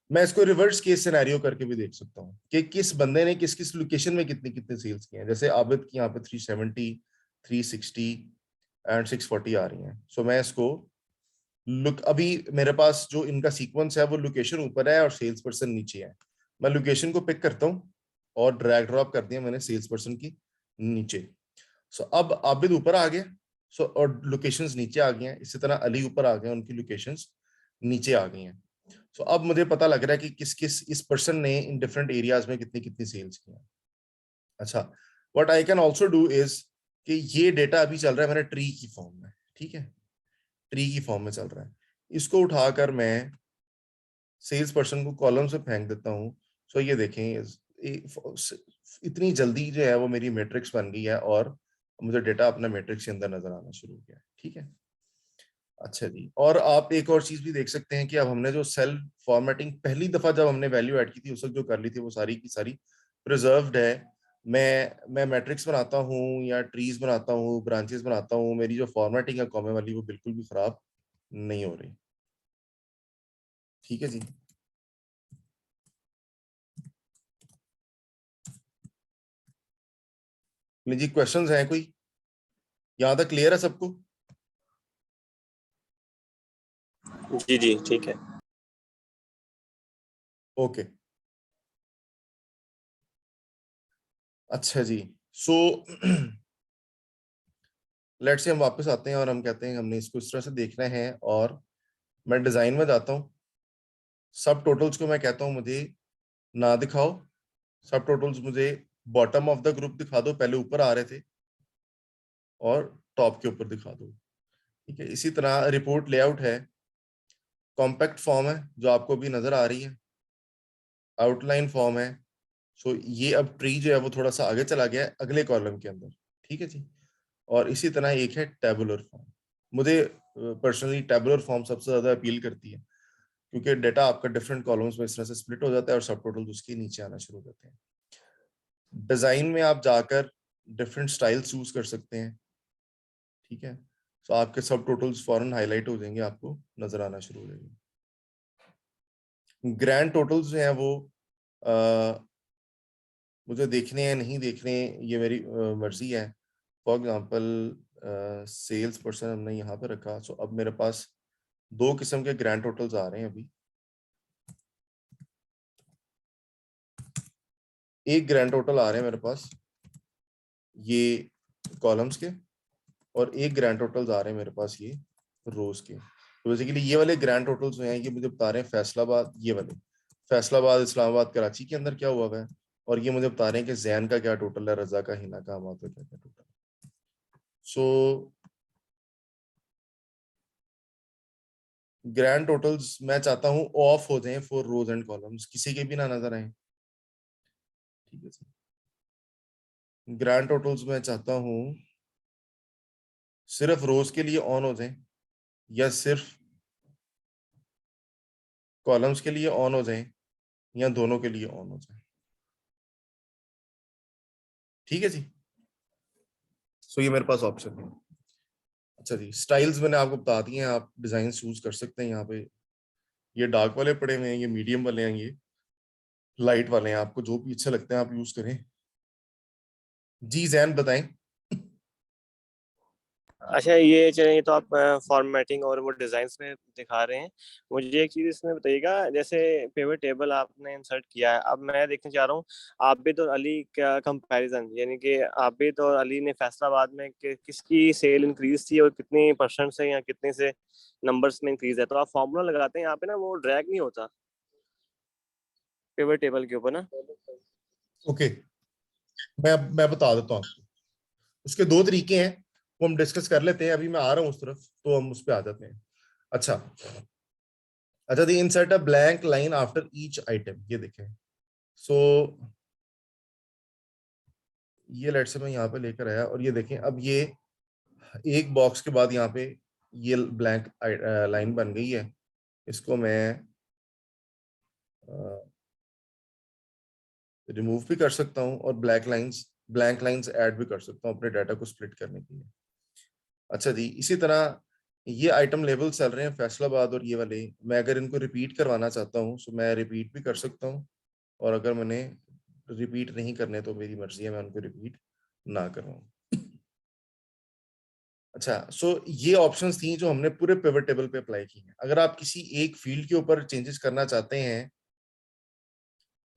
मैं इसको रिवर्स केस सिनेरियो करके भी देख सकता हूँ कि किस बंदे ने किस किस लोकेशन में कितनी कितनी सेल्स की हैं। जैसे आबिद की यहाँ पे 370, 360 एंड 640 आ रही हैं। सो मैं इसको अभी मेरे पास जो इनका सीक्वेंस है वो लोकेशन ऊपर है और सेल्स पर्सन नीचे है। मैं लोकेशन को पिक करता हूँ और ड्रैग ड्रॉप कर दिया मैंने सेल्स पर्सन की नीचे। सो अब आबिद ऊपर आ गया, और लोकेशंस नीचे आ गई हैं। इसी तरह अली ऊपर आ गए, उनकी लोकेशंस नीचे आ गई हैं। सो अब मुझे पता लग रहा है कि किस किस इस पर्सन ने इन डिफरेंट एरियाज में कितनी कितनी सेल्स की हैं। अच्छा, what I can also do is कि ये डेटा अभी चल रहा है मेरे ट्री की फॉर्म में, ठीक है, ट्री की फॉर्म में चल रहा है। इसको उठाकर मैं सेल्स पर्सन को कॉलम से फेंक देता हूँ। सो ये देखें, इतनी जल्दी जो है वो मेरी मैट्रिक्स बन गई है और मुझे डेटा अपना मैट्रिक्स के अंदर नजर आना शुरू हो गया, ठीक है। अच्छा जी, और आप एक और चीज भी देख सकते हैं कि अब हमने जो सेल फॉर्मेटिंग पहली दफा जब हमने वैल्यू ऐड की थी उस वक्त जो कर ली थी वो सारी की सारी प्रिजर्व्ड है। मैं मैट्रिक्स बनाता हूँ या ट्रीज बनाता हूँ, ब्रांचेस बनाता हूँ, मेरी जो फॉर्मेटिंग है कॉमे वाली वो बिल्कुल भी खराब नहीं हो रही। ठीक है जी। जी क्वेश्चंस हैं कोई? यहाँ तक क्लियर है सबको? जी जी ठीक है। ओके। अच्छा जी, सो लेट्स से हम वापस आते हैं और हम कहते हैं हमने इसको इस तरह से देखना है, और मैं डिजाइन में जाता हूँ। सब टोटल्स को मैं कहता हूँ मुझे ना दिखाओ, सब टोटल्स मुझे बॉटम ऑफ द ग्रुप दिखा दो, पहले ऊपर आ रहे थे और टॉप के ऊपर दिखा दो। ठीक है, इसी तरह रिपोर्ट लेआउट है, कॉम्पैक्ट फॉर्म है जो आपको भी नजर आ रही है, आउटलाइन फॉर्म है। सो ये अब ट्री जो है वो थोड़ा सा आगे चला गया है अगले कॉलम के अंदर। ठीक है जी, और इसी तरह एक है टेबुलर फॉर्म। मुझे पर्सनली टेबुलर फॉर्म सबसे ज्यादा अपील करती है, क्योंकि डेटा आपका डिफरेंट कॉलम्स में इस तरह से स्प्लिट हो जाता है और सब टोटल उसके नीचे आना शुरू हो जाते हैं। डिजाइन में आप जाकर डिफरेंट स्टाइल चूज कर सकते हैं। ठीक है, तो आपके सब टोटल्स फॉरन हाईलाइट हो जाएंगे, आपको नजर आना शुरू हो जाएंगे। ग्रैंड टोटल्स जो हैं वो मुझे देखने हैं नहीं देखने, ये मेरी मर्जी है। फॉर एग्जांपल सेल्स पर्सन हमने यहाँ पे रखा, सो अब मेरे पास दो किस्म के ग्रैंड टोटल्स आ रहे हैं अभी। एक ग्रैंड टोटल आ रहे हैं मेरे पास ये कॉलम्स के, और एक ग्रैंड टोटल्स आ रहे हैं मेरे पास ये रोज के। तो बेसिकली ये वाले ग्रैंड टोटल्स जो हैं ये मुझे बता रहे हैं फैसलाबाद, ये वाले फैसलाबाद, इस्लामाबाद, कराची के अंदर क्या हुआ है, और ये मुझे बता रहे हैं कि जैन का क्या टोटल है, रजा का, हिना का, हमाद का क्या क्या टोटल है। सो ग्रैंड टोटल्स मैं चाहता हूँ ऑफ हो जाएं फॉर रोज एंड कॉलम्स, किसी के भी ना नजर आए। ठीक है सर, ग्रैंड टोटल्स मैं चाहता हूँ सिर्फ रोज के लिए ऑन हो जाएं या सिर्फ कॉलम्स के लिए ऑन हो जाएं या दोनों के लिए ऑन हो जाएं। ठीक है जी, सो ये मेरे पास ऑप्शन है। अच्छा जी, स्टाइल्स मैंने आपको बता दिए हैं, आप डिजाइन चूज कर सकते हैं। यहाँ पे ये डार्क वाले पड़े हुए हैं, ये मीडियम वाले हैं, ये लाइट वाले हैं, आपको जो भी अच्छा लगता है आप यूज करें। जी जैन बताएं। अच्छा ये चलिए, ये तो आप फॉर्मेटिंग और वो डिजाइन्स में दिखा रहे हैं। मुझे एक चीज इसमें बताइएगा, जैसे पिवट टेबल आपने इंसर्ट किया है, अब मैं देखना चाह रहा हूँ आबिद और अली का कंपैरिजन, यानी कि आबिद और अली ने फैसलाबाद में किसकी सेल इंक्रीज थी और कितनी परसेंट से या कितने से नंबर्स में इंक्रीज है। तो आप फॉर्मूला लगाते हैं यहाँ पे ना, वो ड्रैग नहीं होता पिवट टेबल के ऊपर ना। ओके, मैं बता देता हूँ आपको। उसके दो तरीके हैं, वो हम डिस्कस कर लेते हैं, अभी मैं आ रहा हूँ उस तरफ तो हम उस पर आ जाते हैं। अच्छा, अच्छा the insert a blank line after each item, ये देखें। सो ये लेट से मैं यहाँ पे लेकर आया और ये देखें, अब ये एक बॉक्स के बाद यहाँ पे ये ब्लैंक लाइन बन गई है। इसको मैं रिमूव भी कर सकता हूँ और ब्लैंक लाइंस ऐड भी कर सकता हूँ अपने डाटा को स्प्लिट करने के लिए। अच्छा जी, इसी तरह ये आइटम लेवल चल रहे हैं फैसलाबाद और ये वाले, मैं अगर इनको रिपीट करवाना चाहता हूँ तो मैं रिपीट भी कर सकता हूँ, और अगर मैंने रिपीट नहीं करने तो मेरी मर्जी है, मैं उनको रिपीट ना करवाऊँ। अच्छा, सो ये ऑप्शंस थी जो हमने पूरे पिवट टेबल पे अप्लाई की हैं। अगर आप किसी एक फील्ड के ऊपर चेंजेस करना चाहते हैं,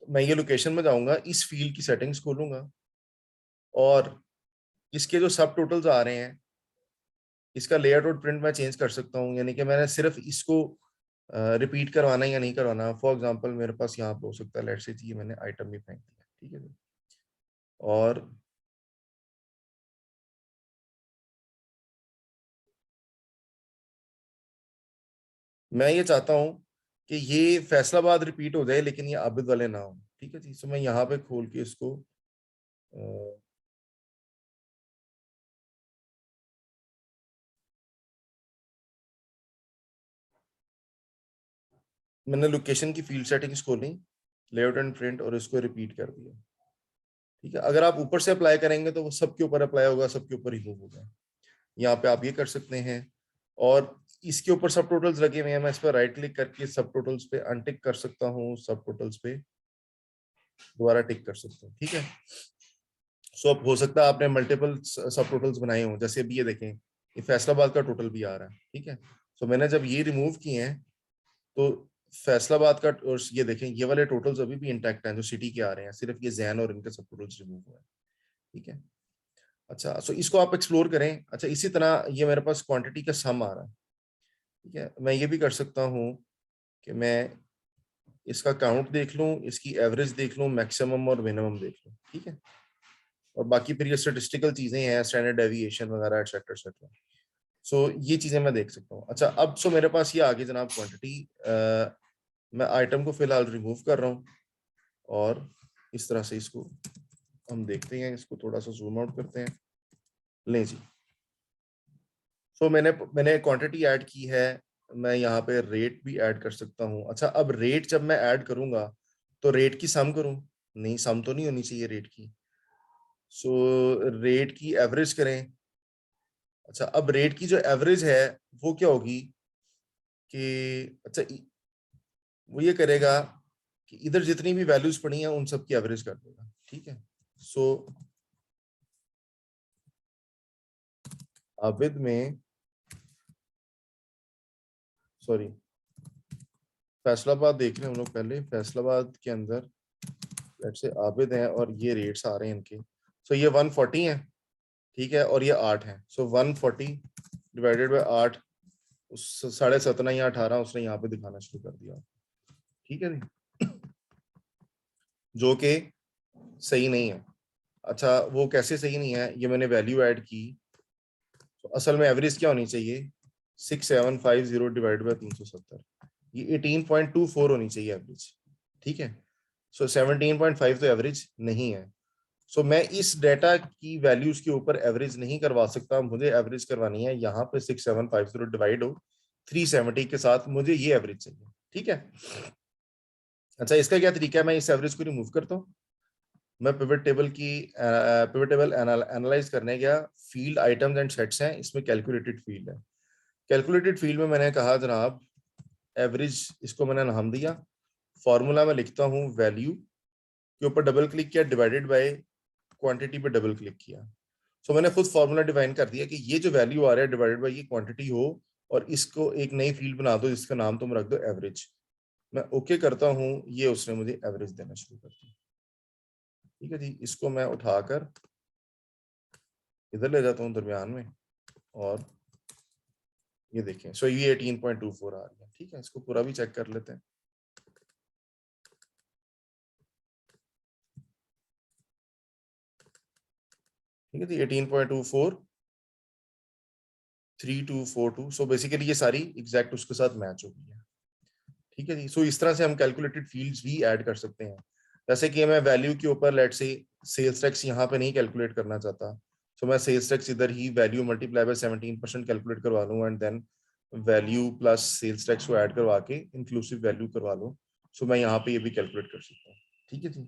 तो मैं ये लोकेशन में जाऊंगा, इस फील्ड की सेटिंग्स खोलूंगा और इसके जो सब टोटल्स आ रहे हैं इसका लेआउट और प्रिंट मैं चेंज कर सकता हूँ, यानी कि मैंने सिर्फ इसको रिपीट करवाना या नहीं करवाना। फॉर एग्जांपल मेरे पास यहाँ पे हो सकता है, लेट्स से जी मैंने आइटम भी फेंक दिया, ठीक है जी, और मैं ये चाहता हूँ कि ये फैसलाबाद रिपीट हो जाए लेकिन ये आबिद वाले ना हो। ठीक है जी, तो मैं यहाँ पे खोल के इसको मैंने लोकेशन की फील्ड सेटिंग्स खोली, लेआउट एंड प्रिंट, और इसको रिपीट कर दिया। ठीक है, अगर आप ऊपर से अप्लाई करेंगे तो वो सबके ऊपर अप्लाई होगा, सबके ऊपर रिमूव होगा। यहाँ पे आप ये कर सकते हैं। और इसके ऊपर सब टोटल्स लगे हुए हैं, मैं इस पर राइट क्लिक करके सब टोटल्स पे अनटिक कर सकता हूँ, सब टोटल्स पे दोबारा टिक कर सकता हूँ। ठीक है, सो अब हो सकता है आपने मल्टीपल सब टोटल्स बनाए हों, जैसे अभी ये देखें, ये फैसलाबाद का टोटल भी आ रहा है। ठीक है, सो मैंने जब ये रिमूव किए हैं तो फैसलाबाद का, और ये देखें ये वाले टोटल्स अभी भी इंटैक्ट हैं जो सिटी के आ रहे हैं, सिर्फ ये जैन और इनके सब टोटल्स रिमूव हुए हैं। ठीक है, अच्छा, सो इसको आप एक्सप्लोर करें। अच्छा, इसी तरह ये मेरे पास क्वांटिटी का सम आ रहा है। ठीक है, मैं ये भी कर सकता हूँ कि मैं इसका काउंट देख लूँ, इसकी एवरेज देख लूँ, मैक्सिमम और मिनिमम देख लूँ। ठीक है, और बाकी फिर ये स्टैटिस्टिकल चीजें हैं, स्टैंडर्ड डेविएशन वगैरह एटसेट्रा एटसेट्रा, सो ये चीजें मैं देख सकता हूँ। अच्छा, अब सो मेरे पास ये आगे जनाब क्वांटिटी, मैं आइटम को फिलहाल रिमूव कर रहा हूँ और इस तरह से इसको हम देखते हैं, इसको थोड़ा सा जूम आउट करते हैं। लें जी, सो मैंने क्वांटिटी ऐड की है, मैं यहाँ पे रेट भी ऐड कर सकता हूँ। अच्छा, अब रेट जब मैं ऐड करूंगा तो रेट की सम करूं? नहीं, सम तो नहीं होनी चाहिए रेट की, सो रेट की एवरेज करें। अच्छा, अब रेट की जो एवरेज है वो क्या होगी कि, अच्छा वो ये करेगा कि इधर जितनी भी वैल्यूज पड़ी हैं उन सब की एवरेज कर देगा। ठीक है, सो आबिद में, सॉरी, फैसलाबाद देख रहे हैं हम लोग पहले। फैसलाबाद के अंदर लेट्स से आबिद हैं और ये रेट्स आ रहे हैं इनके, सो ये 140 है। ठीक है, और ये 8 है, सो 140 डिवाइडेड बाय 8, 17.5 या 18 उसने यहाँ पे दिखाना शुरू कर दिया। ठीक है जी, जो कि सही नहीं है। अच्छा, वो कैसे सही नहीं है, ये मैंने वैल्यू ऐड की, तो असल में एवरेज क्या होनी चाहिए, 6750 डिवाइड बाय 370, ये 18.24 होनी चाहिए एवरेज। ठीक है, सो 17.5 तो एवरेज नहीं है, सो मैं इस डेटा की वैल्यूज के ऊपर एवरेज नहीं करवा सकता, मुझे एवरेज करवानी है यहाँ पे 6750 डिवाइड हो 370 के साथ, मुझे ये एवरेज चाहिए। ठीक है, अच्छा, इसका क्या तरीका है, मैं इस एवरेज को रिमूव करता हूँ। मैं पिवट टेबल एनालाइज करने गया, फील्ड आइटम्स एंड सेट्स हैं, इसमें कैलकुलेटेड फील्ड है। कैलकुलेटेड फील्ड में मैंने कहा जनाब एवरेज, इसको मैंने नाम दिया, फॉर्मूला में लिखता हूँ वैल्यू के ऊपर डबल क्लिक किया, डिवाइडेड बाय क्वांटिटी पे डबल क्लिक किया, सो मैंने खुद फॉर्मूला डिफाइन कर दिया कि ये जो वैल्यू आ रहा है डिवाइडेड बाय ये क्वांटिटी हो, और इसको एक नई फील्ड बना दो, इसका नाम तुम रख दो एवरेज। मैं ओके करता हूँ, ये उसने मुझे एवरेज देना शुरू कर दिया। ठीक है जी, इसको मैं उठाकर इधर ले जाता हूँ दरमियान में, और ये देखें, सो ये 18.24 आ रही है। ठीक है, इसको पूरा भी चेक कर लेते हैं। ठीक है जी, 18.24 3242, सो बेसिकली ये सारी एग्जैक्ट उसके साथ मैच हो गई है। ठीक है जी, सो इस तरह से हम कैलकुलेटेड फील्ड्स भी ऐड कर सकते हैं। जैसे कि मैं वैल्यू के ऊपर लेट से सेल्स टैक्स यहाँ पे नहीं कैलकुलेट करना चाहता, सो मैं सेल्स टैक्स इधर ही वैल्यू मल्टीप्लाई बाय 17% कैलकुलेट करवा लूँ, and then value plus sales tax को ऐड करवा के इंक्लूसिव वैल्यू करवा लूँ, सो मैं यहाँ पे ये भी कैलकुलेट कर सकता हूँ। ठीक है जी,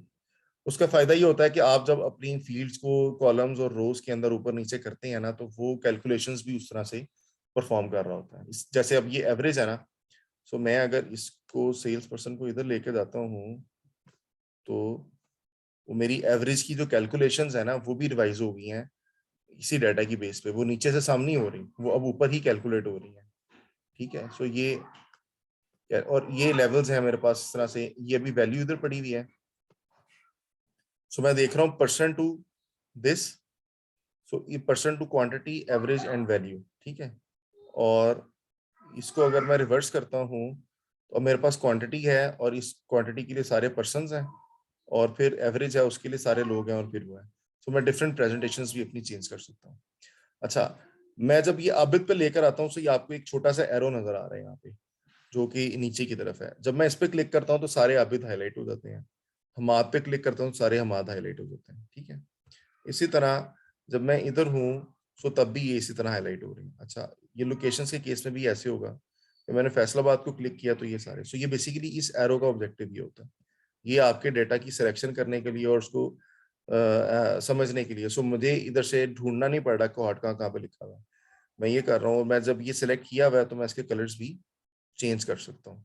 उसका फायदा ये होता है कि आप जब अपनी फील्ड्स को कॉलम्स और रोज के अंदर ऊपर नीचे करते हैं ना, तो वो कैलकुलेशंस भी उस तरह से परफॉर्म कर रहा होता है। जैसे अब ये एवरेज है ना, सो मैं अगर इसको सेल्स पर्सन को इधर लेके जाता हूँ तो वो मेरी एवरेज की जो कैलकुलेशंस है ना वो भी रिवाइज हो गई हैं इसी डाटा की बेस पे, वो नीचे से सामने हो रही, वो अब ऊपर ही कैलकुलेट हो रही है। ठीक है, सो ये, और ये लेवल्स हैं मेरे पास इस तरह से, ये अभी वैल्यू इधर पड़ी हुई है, सो मैं देख रहा हूँ परसेंट टू दिस, सो ये percent to quantity, average and value. ठीक है, और इसको अगर मैं रिवर्स करता हूँ तो मेरे पास क्वांटिटी है, और इस क्वांटिटी के लिए सारे पर्सन्स हैं, और फिर एवरेज है उसके लिए सारे लोग हैं, और फिर वो है, तो मैं डिफरेंट प्रेजेंटेशंस भी अपनी चेंज कर सकता हूँ। अच्छा, मैं जब ये आबिद पे लेकर आता हूँ तो ये आपको एक छोटा सा एरो नजर आ रहा है यहाँ पे, जो कि नीचे की तरफ है। जब मैं इस पे क्लिक करता हूँ तो सारे आबिद हाईलाइट हो जाते हैं, हमाद पे क्लिक करता हूँ तो सारे हमाद हाईलाइट हो जाते हैं। ठीक है, इसी तरह जब मैं इधर हूँ तो तब भी ये इसी तरह हाईलाइट हो रही है। अच्छा, ये लोकेशन के केस में भी ऐसे होगा, कि मैंने फैसलाबाद को क्लिक किया तो ये सारे, सो ये बेसिकली इस एरो का ऑब्जेक्टिव ये होता है, ये आपके डेटा की सिलेक्शन करने के लिए और उसको समझने के लिए। सो मुझे इधर से ढूंढना नहीं पड़ रहा कोहॉर्ट कहाँ पे लिखा हुआ है, मैं ये कर रहा हूँ। मैं जब ये सिलेक्ट किया हुआ है तो मैं इसके कलर्स भी चेंज कर सकता हूँ,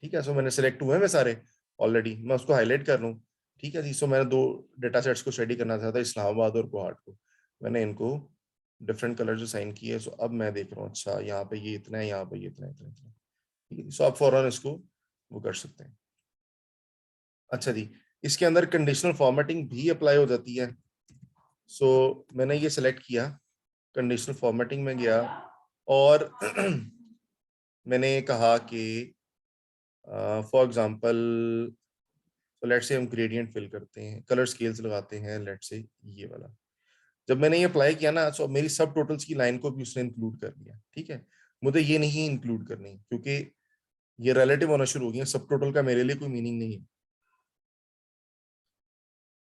ठीक है। सो मैंने सिलेक्ट हुए हैं सारे ऑलरेडी, मैं उसको हाईलाइट कर लूँ, ठीक है जी। सो मैंने 2 डेटा सेट्स को स्टडी करना चाहता, इस्लामाबाद और कोहॉर्ट को, मैंने इनको डिफरेंट कलर जो साइन किए। सो अब मैं देख रहा हूँ, अच्छा यहाँ पे ये इतना है, यहाँ पे ये इतना इतना इतना, ठीक है। सो आप फौरन इसको वो कर सकते हैं। अच्छा जी, इसके अंदर कंडीशनल फॉर्मेटिंग भी अप्लाई हो जाती है। सो मैंने ये सिलेक्ट किया, कंडीशनल फॉर्मेटिंग में गया और मैंने कहा कि फॉर एग्जांपल लेट्स से हम ग्रेडियंट फिल करते हैं, कलर स्केल्स लगाते हैं, लेट्स से ये वाला। जब मैंने ये अप्लाई किया ना, तो मेरी सब टोटल्स की लाइन को भी उसने इंक्लूड कर लिया, ठीक है। मुझे ये नहीं इंक्लूड करनी क्योंकि ये रिलेटिव होना शुरू हो गया, सब टोटल का मेरे लिए कोई मीनिंग नहीं है।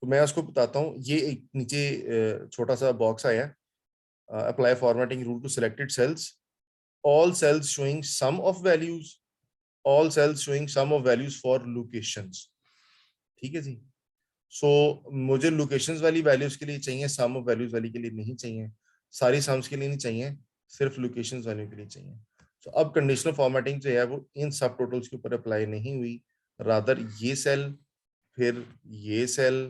तो मैं उसको बताता हूँ, ये एक नीचे छोटा सा बॉक्स आया, apply formatting rule to selected cells, all cells showing sum of values, all cells showing sum of values for locations, ठीक है जी। सो मुझे लोकेशंस वाली वैल्यूज के लिए चाहिए, सम ऑफ वैल्यूज वाली के लिए नहीं चाहिए, सारी सम्स के लिए नहीं चाहिए, सिर्फ लोकेशंस वाले के लिए चाहिए। सो अब कंडीशनल फॉर्मेटिंग जो है वो इन सब टोटल्स के ऊपर अप्लाई नहीं हुई, रादर ये सेल, फिर ये सेल,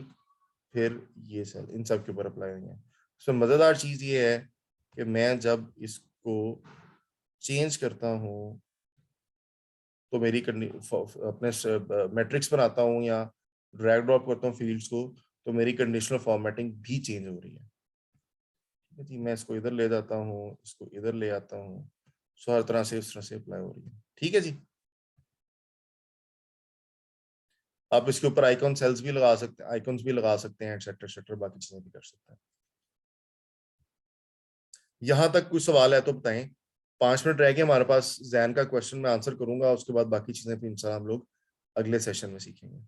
फिर ये सेल, इन सब के ऊपर अप्लाई हुई है। सो मजेदार चीज ये है कि मैं जब इसको चेंज करता हूँ तो मेरी अपने मैट्रिक्स बनाता हूँ या ड्रैग ड्रॉप करता हूँ फील्ड्स को, तो मेरी कंडीशनल फॉर्मेटिंग भी चेंज हो रही है, ठीक है जी। मैं इसको इधर ले जाता हूँ, इसको इधर ले आता हूँ, सो हर तरह से इस तरह से अप्लाई हो रही है, ठीक है जी। आप इसके ऊपर आइकॉन सेल्स भी लगा सकते हैं, आइकॉन्स भी लगा सकते हैं, एटसेट्रा एटसेट्रा, बाकी चीजें भी कर सकते हैं। यहाँ तक कोई सवाल है तो बताएं। 5 मिनट रह गए हमारे पास, जैन का क्वेश्चन मैं आंसर करूंगा, उसके बाद बाकी चीजें फिर इंशाल्लाह हम लोग अगले सेशन में सीखेंगे।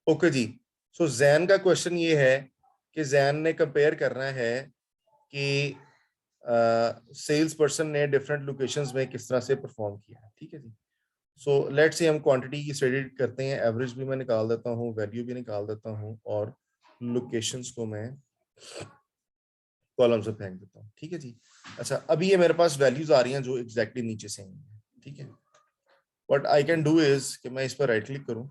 ओके जी। सो जैन का क्वेश्चन ये है कि जैन ने कंपेयर करना है कि सेल्स पर्सन ने डिफरेंट लोकेशंस में किस तरह से परफॉर्म किया है, ठीक है जी। सो लेट्स से हम क्वांटिटी की स्टडी करते हैं, एवरेज भी मैं निकाल देता हूँ, वैल्यू भी निकाल देता हूँ, और लोकेशंस को मैं कॉलम से फेंक देता हूँ, ठीक है जी। अच्छा, अभी ये मेरे पास वैल्यूज आ रही हैं जो एग्जैक्टली नीचे से आई हैं, ठीक है। What I can do is कि मैं इस पर राइट क्लिक करूँ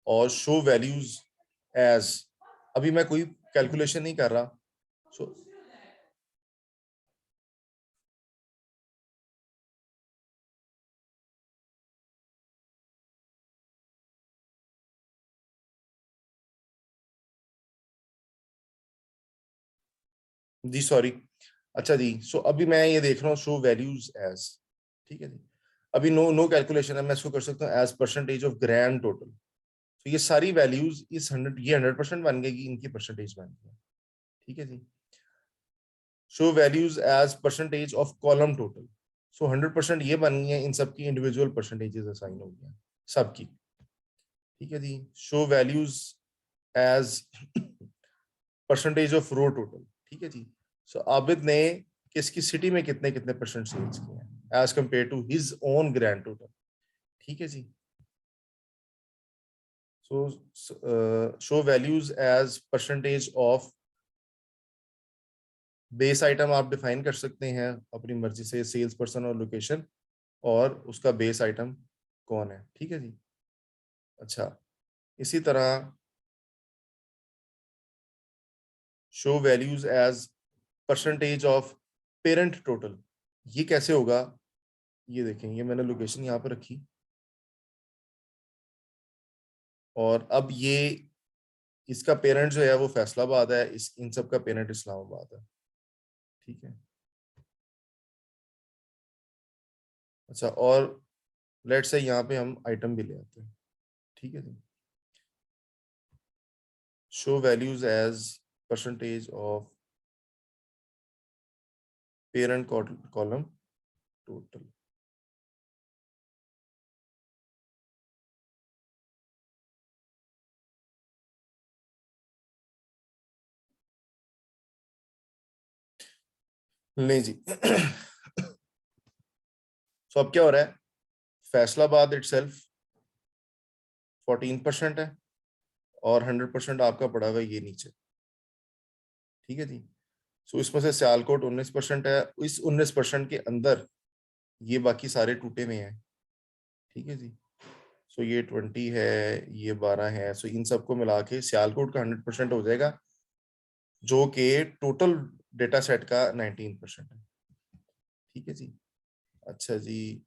और शो वैल्यूज एज, अभी मैं कोई कैलकुलेशन नहीं कर रहा। सो जी सॉरी, अच्छा जी। सो अभी मैं ये देख रहा हूँ शो वैल्यूज एज, ठीक है जी। अभी नो कैलकुलेशन है, मैं इसको कर सकता हूँ as percentage of grand total. तो ये सारी वैल्यूज इस 100, ये 100% बन गई, इनकी परसेंटेज बन गई, ठीक है जी। Show values as percentage of column total, so 100% ये बन गई है, इन सबकी इंडिविजुअल परसेंटेजेस असाइन हो गई सबकी, ठीक है जी। Show values as percentage of row total, ठीक है जी। सो आबिद ने किसकी सिटी में कितने कितने परसेंट सेल्स किए हैं as compare to his own grand total, ठीक है जी। So show values as percentage of base item, आप डिफाइन कर सकते हैं अपनी मर्जी से, सेल्स पर्सन और लोकेशन, और उसका बेस आइटम कौन है, ठीक है जी। अच्छा, इसी तरह show values as percentage of parent total, ये कैसे होगा, ये देखें, ये मैंने लोकेशन यहाँ पे रखी और अब ये इसका पेरेंट जो है वो फैसलाबाद है, इस इन सब का पेरेंट इस्लामाबाद है, ठीक है। अच्छा, और लेट से यहाँ पे हम आइटम भी ले आते हैं, ठीक है जी। Show values as percentage of parent column total. नहीं जी सो अब क्या हो रहा है, फैसलाबाद इटसेल्फ 14% है और 100% आपका पड़ा हुआ है ये नीचे, ठीक है जी। सो इसमें से सियालकोट 19% है, इस 19% के अंदर ये बाकी सारे टूटे में हैं, ठीक है जी। सो ये 20 है, ये 12 है, सो इन सबको मिला के सियालकोट का 100% हो जाएगा, जो कि टोटल डेटा सेट का 19% है, ठीक है जी। अच्छा जी,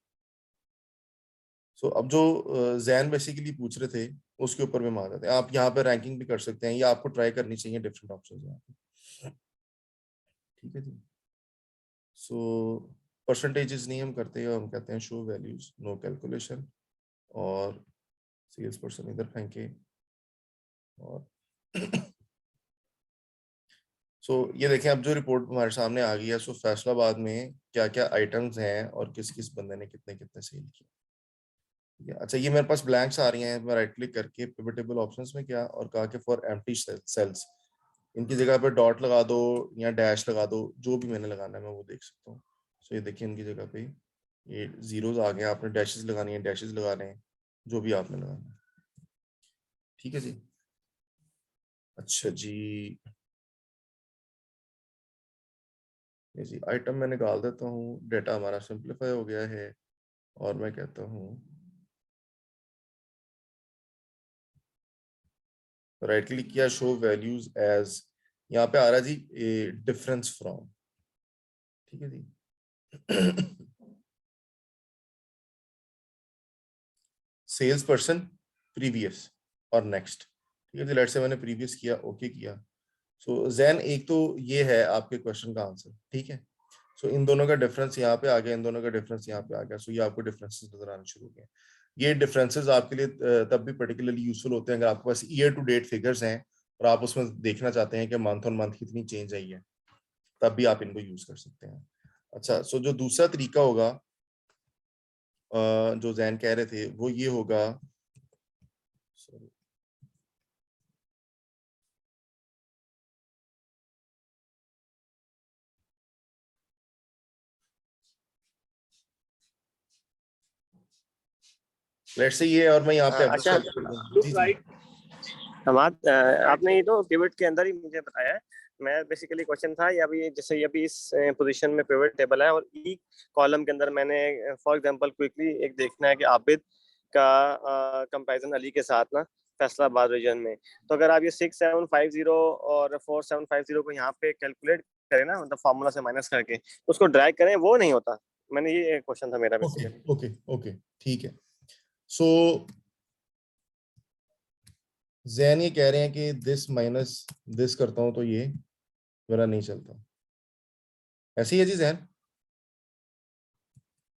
सो अब जो जैन बेसिकली पूछ रहे थे उसके ऊपर में आ जाते हैं। आप यहाँ पे रैंकिंग भी कर सकते हैं या आपको ट्राई करनी चाहिए डिफरेंट ऑप्शन यहाँ पे, ठीक है जी। सो परसेंटेजेस नहीं हम करते, हम कहते हैं शो वैल्यूज, नो कैलकुलेशन, और सेल्स पर्सन इधर फेंके। और ये देखें अब जो रिपोर्ट हमारे सामने आ गई है, फैसलाबाद में क्या क्या आइटम्स हैं और किस किस बंदे ने कितने कितने सेल किए, ठीक है। अच्छा, ये मेरे पास ब्लैंक्स आ रही हैं, मैं राइट क्लिक करके पिवट टेबल ऑप्शंस में क्या और कहा कि फॉर एम्प्टी सेल्स, इनकी जगह पे डॉट लगा दो या डैश लगा दो, जो भी मैंने लगाना है मैं वो देख सकता हूँ। ये देखिए इनकी जगह पे ये जीरोस आ गए, आपने डैशेस लगानी है डैशेस लगा रहे हैं, जो भी आपने लगाना है, ठीक है जी। अच्छा जी, ये जी आइटम मैं निकाल देता हूँ, डेटा हमारा सिंप्लीफाई हो गया है और मैं कहता हूँ राइट क्लिक किया, शो वैल्यूज एज, यहाँ पे आ रहा है जी डिफरेंस फ्रॉम, ठीक है जी। सेल्स पर्सन प्रीवियस और नेक्स्ट, ठीक है जी। लेट्स से मैंने प्रीवियस किया, ओके किया। सो जैन एक तो ये है आपके क्वेश्चन का आंसर, ठीक है। सो इन दोनों का डिफरेंस यहाँ पे आ गया, इन दोनों का डिफरेंस यहाँ पे आ गया, सो ये आपको डिफरेंसेस नजर आने शुरू हो गए। ये डिफरेंसेस आपके लिए तब भी पर्टिकुलरली यूजफुल होते हैं अगर आपके पास ईयर टू डेट फिगर्स हैं और आप उसमें देखना चाहते हैं कि मंथ ऑन मंथ कितनी चेंज आई है, तब भी आप इनको यूज कर सकते हैं। अच्छा, सो जो दूसरा तरीका होगा जो जैन कह रहे थे वो ये होगा, sorry, लेट्स से ये, और मैं यहाँ पे अच्छा, जी जी आपने ये तो पिवट के अंदर ही मुझे बताया है। मैं बेसिकली क्वेश्चन था, या अभी जैसे ये अभी इस पोजीशन में पिवट टेबल है और ई कॉलम के अंदर मैंने फॉर एग्जांपल क्विकली एक देखना है कि आबिद का कंपैरिजन अली के साथ ना फैसलाबाद रीजन में, तो अगर आप ये 6750 और 4750 को यहाँ पे कैलकुलेट करें ना, मतलब फार्मूला से माइनस करके उसको ड्रैग करें, वो नहीं होता। मैंने ये क्वेश्चन था मेरा ओके बेसिकली। ओके ओके, ठीक है। सो जैन ये कह रहे हैं कि दिस माइनस दिस करता हूं तो ये मेरा नहीं चलता, ऐसी है जी जैन?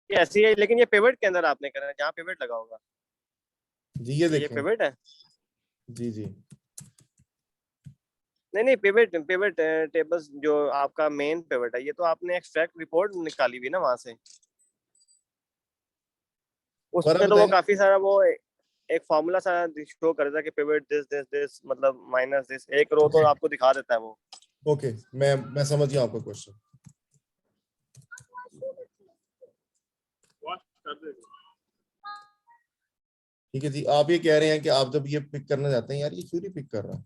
ये ऐसी है, लेकिन ये पिवट के अंदर आपने करना है जहाँ पिवट लगा होगा। जी ये ये देखें, पिवट है। जी जी नहीं नहीं, पिवट पिवट टेबल्स जो आपका मेन पिवट है, ये तो आपने एक्सट्रैक्ट रिपोर्ट निकाली हुई ना वहां से, दोबारा उसमें तो वो बताएं। काफी सारा वो एक फॉर्मूला सा शो कर देता है कि पिवट दिस दिस दिस, मतलब माइनस दिस, एक रो तो आपको दिखा देता है वो। ओके, मैं समझ गया आपका क्वेश्चन। ठीक है जी, आप ये कह रहे हैं कि आप जब ये पिक करना चाहते हैं, यार ये क्यों नहीं पिक कर रहा?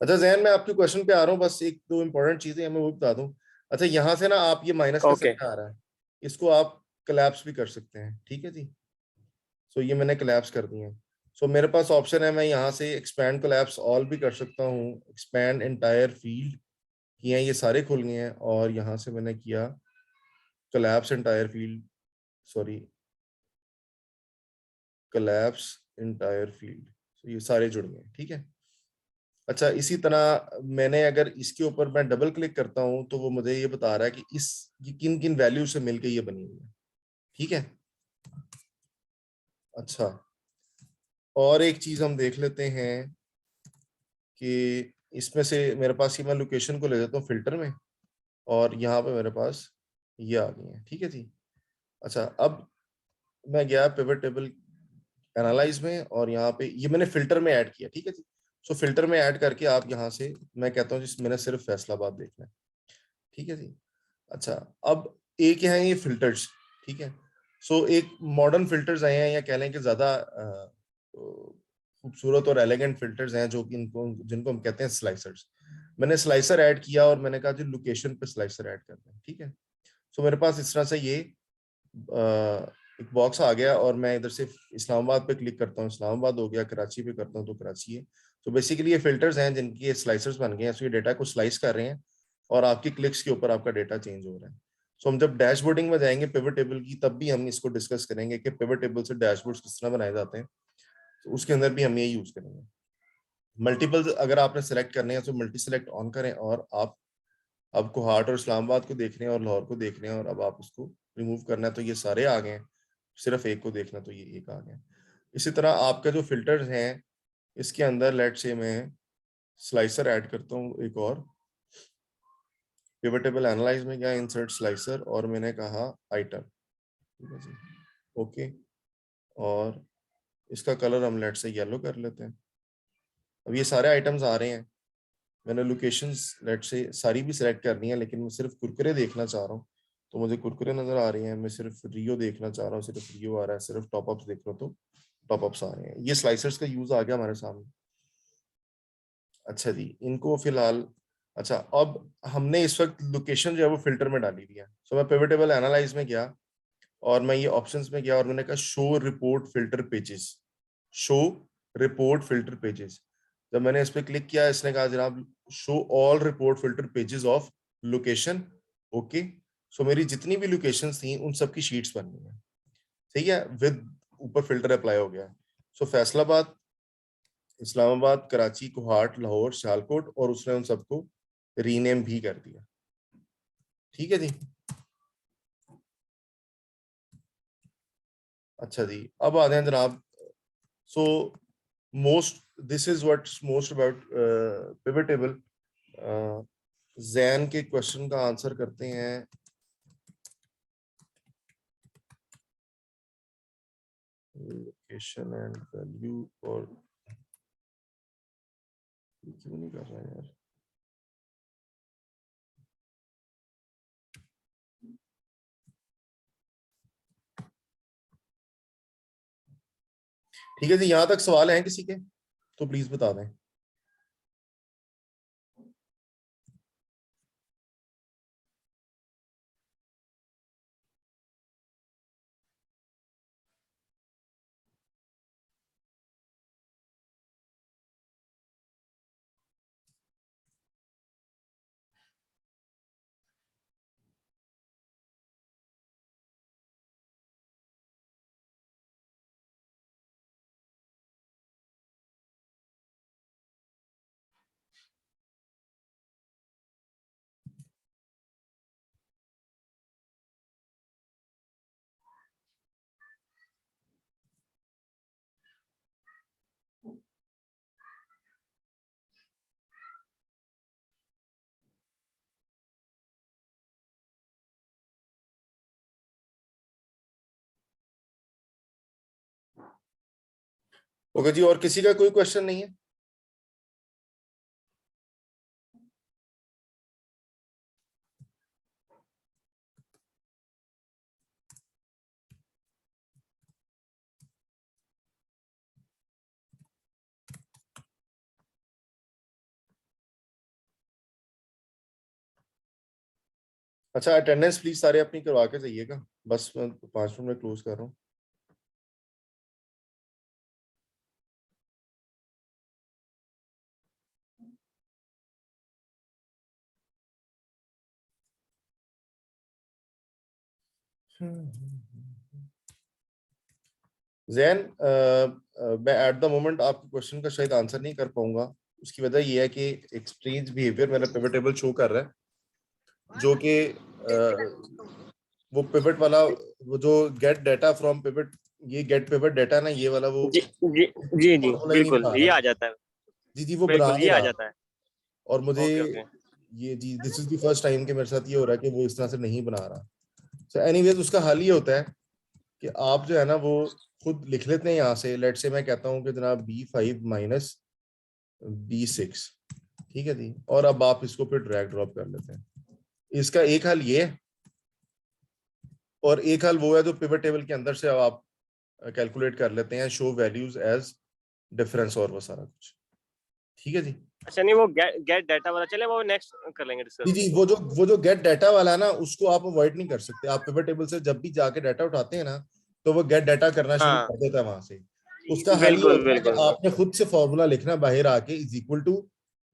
अच्छा जैन, मैं आपके क्वेश्चन पे आ रहा हूँ, बस एक दो इंपॉर्टेंट चीजें हमें वो बता दूं। अच्छा, यहाँ से ना आप ये माइनस का ओके साइन आ रहा है, इसको आप कोलैप्स भी कर सकते हैं, ठीक है जी। ये मैंने कोलैप्स कर दिए हैं। मेरे पास ऑप्शन है, मैं यहाँ से एक्सपैंड कोलैप्स ऑल भी कर सकता हूँ, एक्सपैंड एंटायर फील्ड किया, ये सारे खुल गए हैं, और यहाँ से मैंने किया collapse entire field, sorry, collapse entire field, so ये सारे जुड़ गए, ठीक है। अच्छा, इसी तरह मैंने अगर इसके ऊपर मैं डबल क्लिक करता हूं तो वो मुझे ये बता रहा है कि इस ये किन किन वैल्यू से मिलकर ये बनी हुई है, ठीक है। अच्छा, और एक चीज हम देख लेते हैं कि इसमें से मेरे पास ये मैं लोकेशन को ले जाता हूँ फिल्टर में, और यहाँ पे मेरे पास ये आ गई है, ठीक है जी। अच्छा, अब मैं गया पिवट टेबल एनालाइज में, और यहाँ पे ये मैंने फिल्टर में ऐड किया, ठीक है जी। सो फिल्टर में ऐड करके आप यहाँ से, मैं कहता हूँ जिस मैंने सिर्फ फैसलाबाद देखना है, ठीक है जी। अच्छा, अब एक है ये फिल्टर्स, ठीक है। सो एक मॉडर्न फिल्टर्स आए हैं, या कह लें कि ज्यादा खूबसूरत और एलिगेंट फिल्टर्स हैं, जो कि इनको जिनको हम कहते हैं स्लाइसर्स। मैंने स्लाइसर ऐड किया और मैंने कहा जी लोकेशन पे स्लाइसर ऐड करना है, ठीक है। सो मेरे पास इस तरह से ये एक बॉक्स आ गया, और मैं इधर से इस्लामाबाद पे क्लिक करता हूँ, इस्लामाबाद हो गया, कराची पे करता हूँ तो कराची है। तो बेसिकली ये फिल्टर्स हैं जिनकी स्लाइसर्स बन गए हैं, सो ये डेटा को स्लाइस कर रहे हैं और आपकी क्लिक्स के ऊपर आपका डेटा चेंज हो रहा है। सो हम जब डैशबोर्डिंग में जाएंगे पिवट टेबल की, तब भी हम इसको डिस्कस करेंगे कि पिवट टेबल से डैशबोर्ड्स किस तरह बनाए जाते हैं, तो उसके अंदर भी हम ये यूज करेंगे। मल्टीपल अगर आपने सेलेक्ट करने हैं तो मल्टी सेलेक्ट ऑन करें, और आप अब कोहाट और इस्लामाबाद को देख रहे हैं और लाहौर को देख रहे हैं, और अब आप उसको रिमूव करना है तो ये सारे आ गए हैं, सिर्फ एक को देखना तो ये एक आ गया। इसी तरह आपका जो फिल्टर्स हैं इसके अंदर लेट से मैं स्लाइसर ऐड करता हूँ एक और, पिवट टेबल एनालाइज में गया, इंसर्ट स्लाइसर, और मैंने कहा आइटम, ठीक है जी, ओके। और इसका कलर हम लेट से येलो कर लेते हैं। अब ये सारे आइटम्स आ रहे हैं, मैंने लोकेशंस लेट से सारी भी सिलेक्ट करनी है, लेकिन मैं सिर्फ कुरकुरे देखना चाह रहा हूँ तो मुझे कुरकुरे नजर आ रही हैं। मैं सिर्फ रियो देखना चाह रहा हूँ, सिर्फ रियो आ रहा है। सिर्फ टॉपअप्स देख रहा हूँ तो टॉपअप्स आ रहे हैं। ये स्लाइसर्स का यूज आ गया हमारे सामने। अच्छा जी, इनको फिलहाल, अच्छा अब हमने इस वक्त लोकेशन जो है वो फिल्टर में डाली हुई है। सो मैं पिवट टेबल एनालाइज में गया और मैं ये ऑप्शंस में गया और मैंने कहा show report filter pages, show report filter pages. जब मैंने इस पर क्लिक किया, इसने कहा जनाब show all report filter pages of location, okay. So मेरी जितनी भी लोकेशंस थी उन सबकी शीट्स बन गई हैं, ठीक है, विद ऊपर फिल्टर अप्लाई हो गया। सो फैसलाबाद, इस्लामाबाद, कराची, कोहाट, लाहौर, सियालकोट, और उसने उन सबको रीनेम भी कर दिया, ठीक है जी। अच्छा जी, अब आ जाए जनाब। So most this is what's most about pivot table. Jain के क्वेश्चन का आंसर करते हैं। लोकेशन एंड वैल्यू, और क्यों नहीं कर रहा है यार। ठीक है जी, यहां तक सवाल है किसी के तो प्लीज बता दें। ओके जी, और किसी का कोई क्वेश्चन नहीं है? अच्छा, अटेंडेंस प्लीज सारे अपनी करवा के जाइएगा, बस मैं 5 मिनट में क्लोज कर रहा हूँ। जैन, मैं एट द मोमेंट आपके क्वेश्चन का शायद आंसर नहीं कर पाऊंगा। उसकी वजह ये है कि एक स्ट्रेंज बिहेवियर मेरा पिवट टेबल शो कर रहा है, जो कि वो पिवट वाला, वो जो गेट डाटा फ्रॉम पिवट, ये गेट पिवट डाटा ना, ये वाला वो जी जी जी जी फॉर्मूला ही नहीं बिल्कुल बना ये रहा। आ जाता है, जी वो बना बिल्कुल नहीं ये आ रहा। जाता है। और मुझे ओके ओके ये जी this is the first time कि मेरे साथ ये हो रहा है कि वो इस तरह से नहीं बना रहा। सो एनीवेज उसका हल ये होता है कि आप जो है ना वो खुद लिख लेते हैं यहाँ से। लेट से मैं कहता हूँ कि जनाब B5 माइनस B6, ठीक है जी, और अब आप इसको फिर ड्रैग ड्रॉप कर लेते हैं। इसका एक हल ये है, और एक हल वो है जो पिवट टेबल के अंदर से अब आप कैलकुलेट कर लेते हैं, शो वैल्यूज एज डिफरेंस और वो सारा कुछ, ठीक है जी। अच्छा नहीं वो गेट डाटा वाला, चले वो नेक्स्ट कर लेंगे डिस्कस। जी वो जो गेट डाटा वाला है ना, उसको आप अवॉइड नहीं कर सकते। आप पिवट टेबल से जब भी जाके डाटा उठाते हैं ना, तो वो गेट डाटा करना शुरू हाँ कर देता है वहां से। उसका हल ये बिल्कुल होता है कि बिल्कुल आपने खुद से फॉर्मूला लिखना बाहर आके, is equal to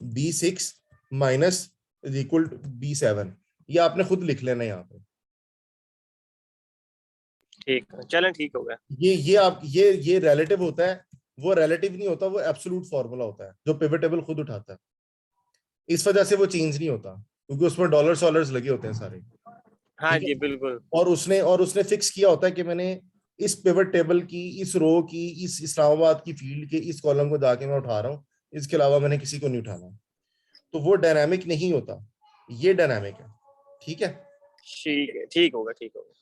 B6 minus is equal to B7। ये आपने खुद लिख लेना है यहाँ पे। ठीक है, चलें ठीक हो गया। ये आप ये रिलेटिव होता है, वो रिलेटिव नहीं होता, वो एब्सोल्यूट फॉर्मूला होता है जो पिवट टेबल खुद उठाता है। इस वजह से वो चेंज नहीं होता, क्योंकि उसमें डॉलर्स लगे होते हैं सारे, हाँ ठीक जी है। बिल्कुल और उसने फिक्स किया होता है कि मैंने इस पिवट टेबल की, इस रो की, इस इस्लामाबाद की फील्ड के इस कॉलम को जाके मैं उठा रहा हूँ, इसके अलावा मैंने किसी को नहीं उठाना। तो वो डायनामिक नहीं होता, ये डायनामिक है, ठीक है। ठीक है, ठीक होगा ठीक होगा।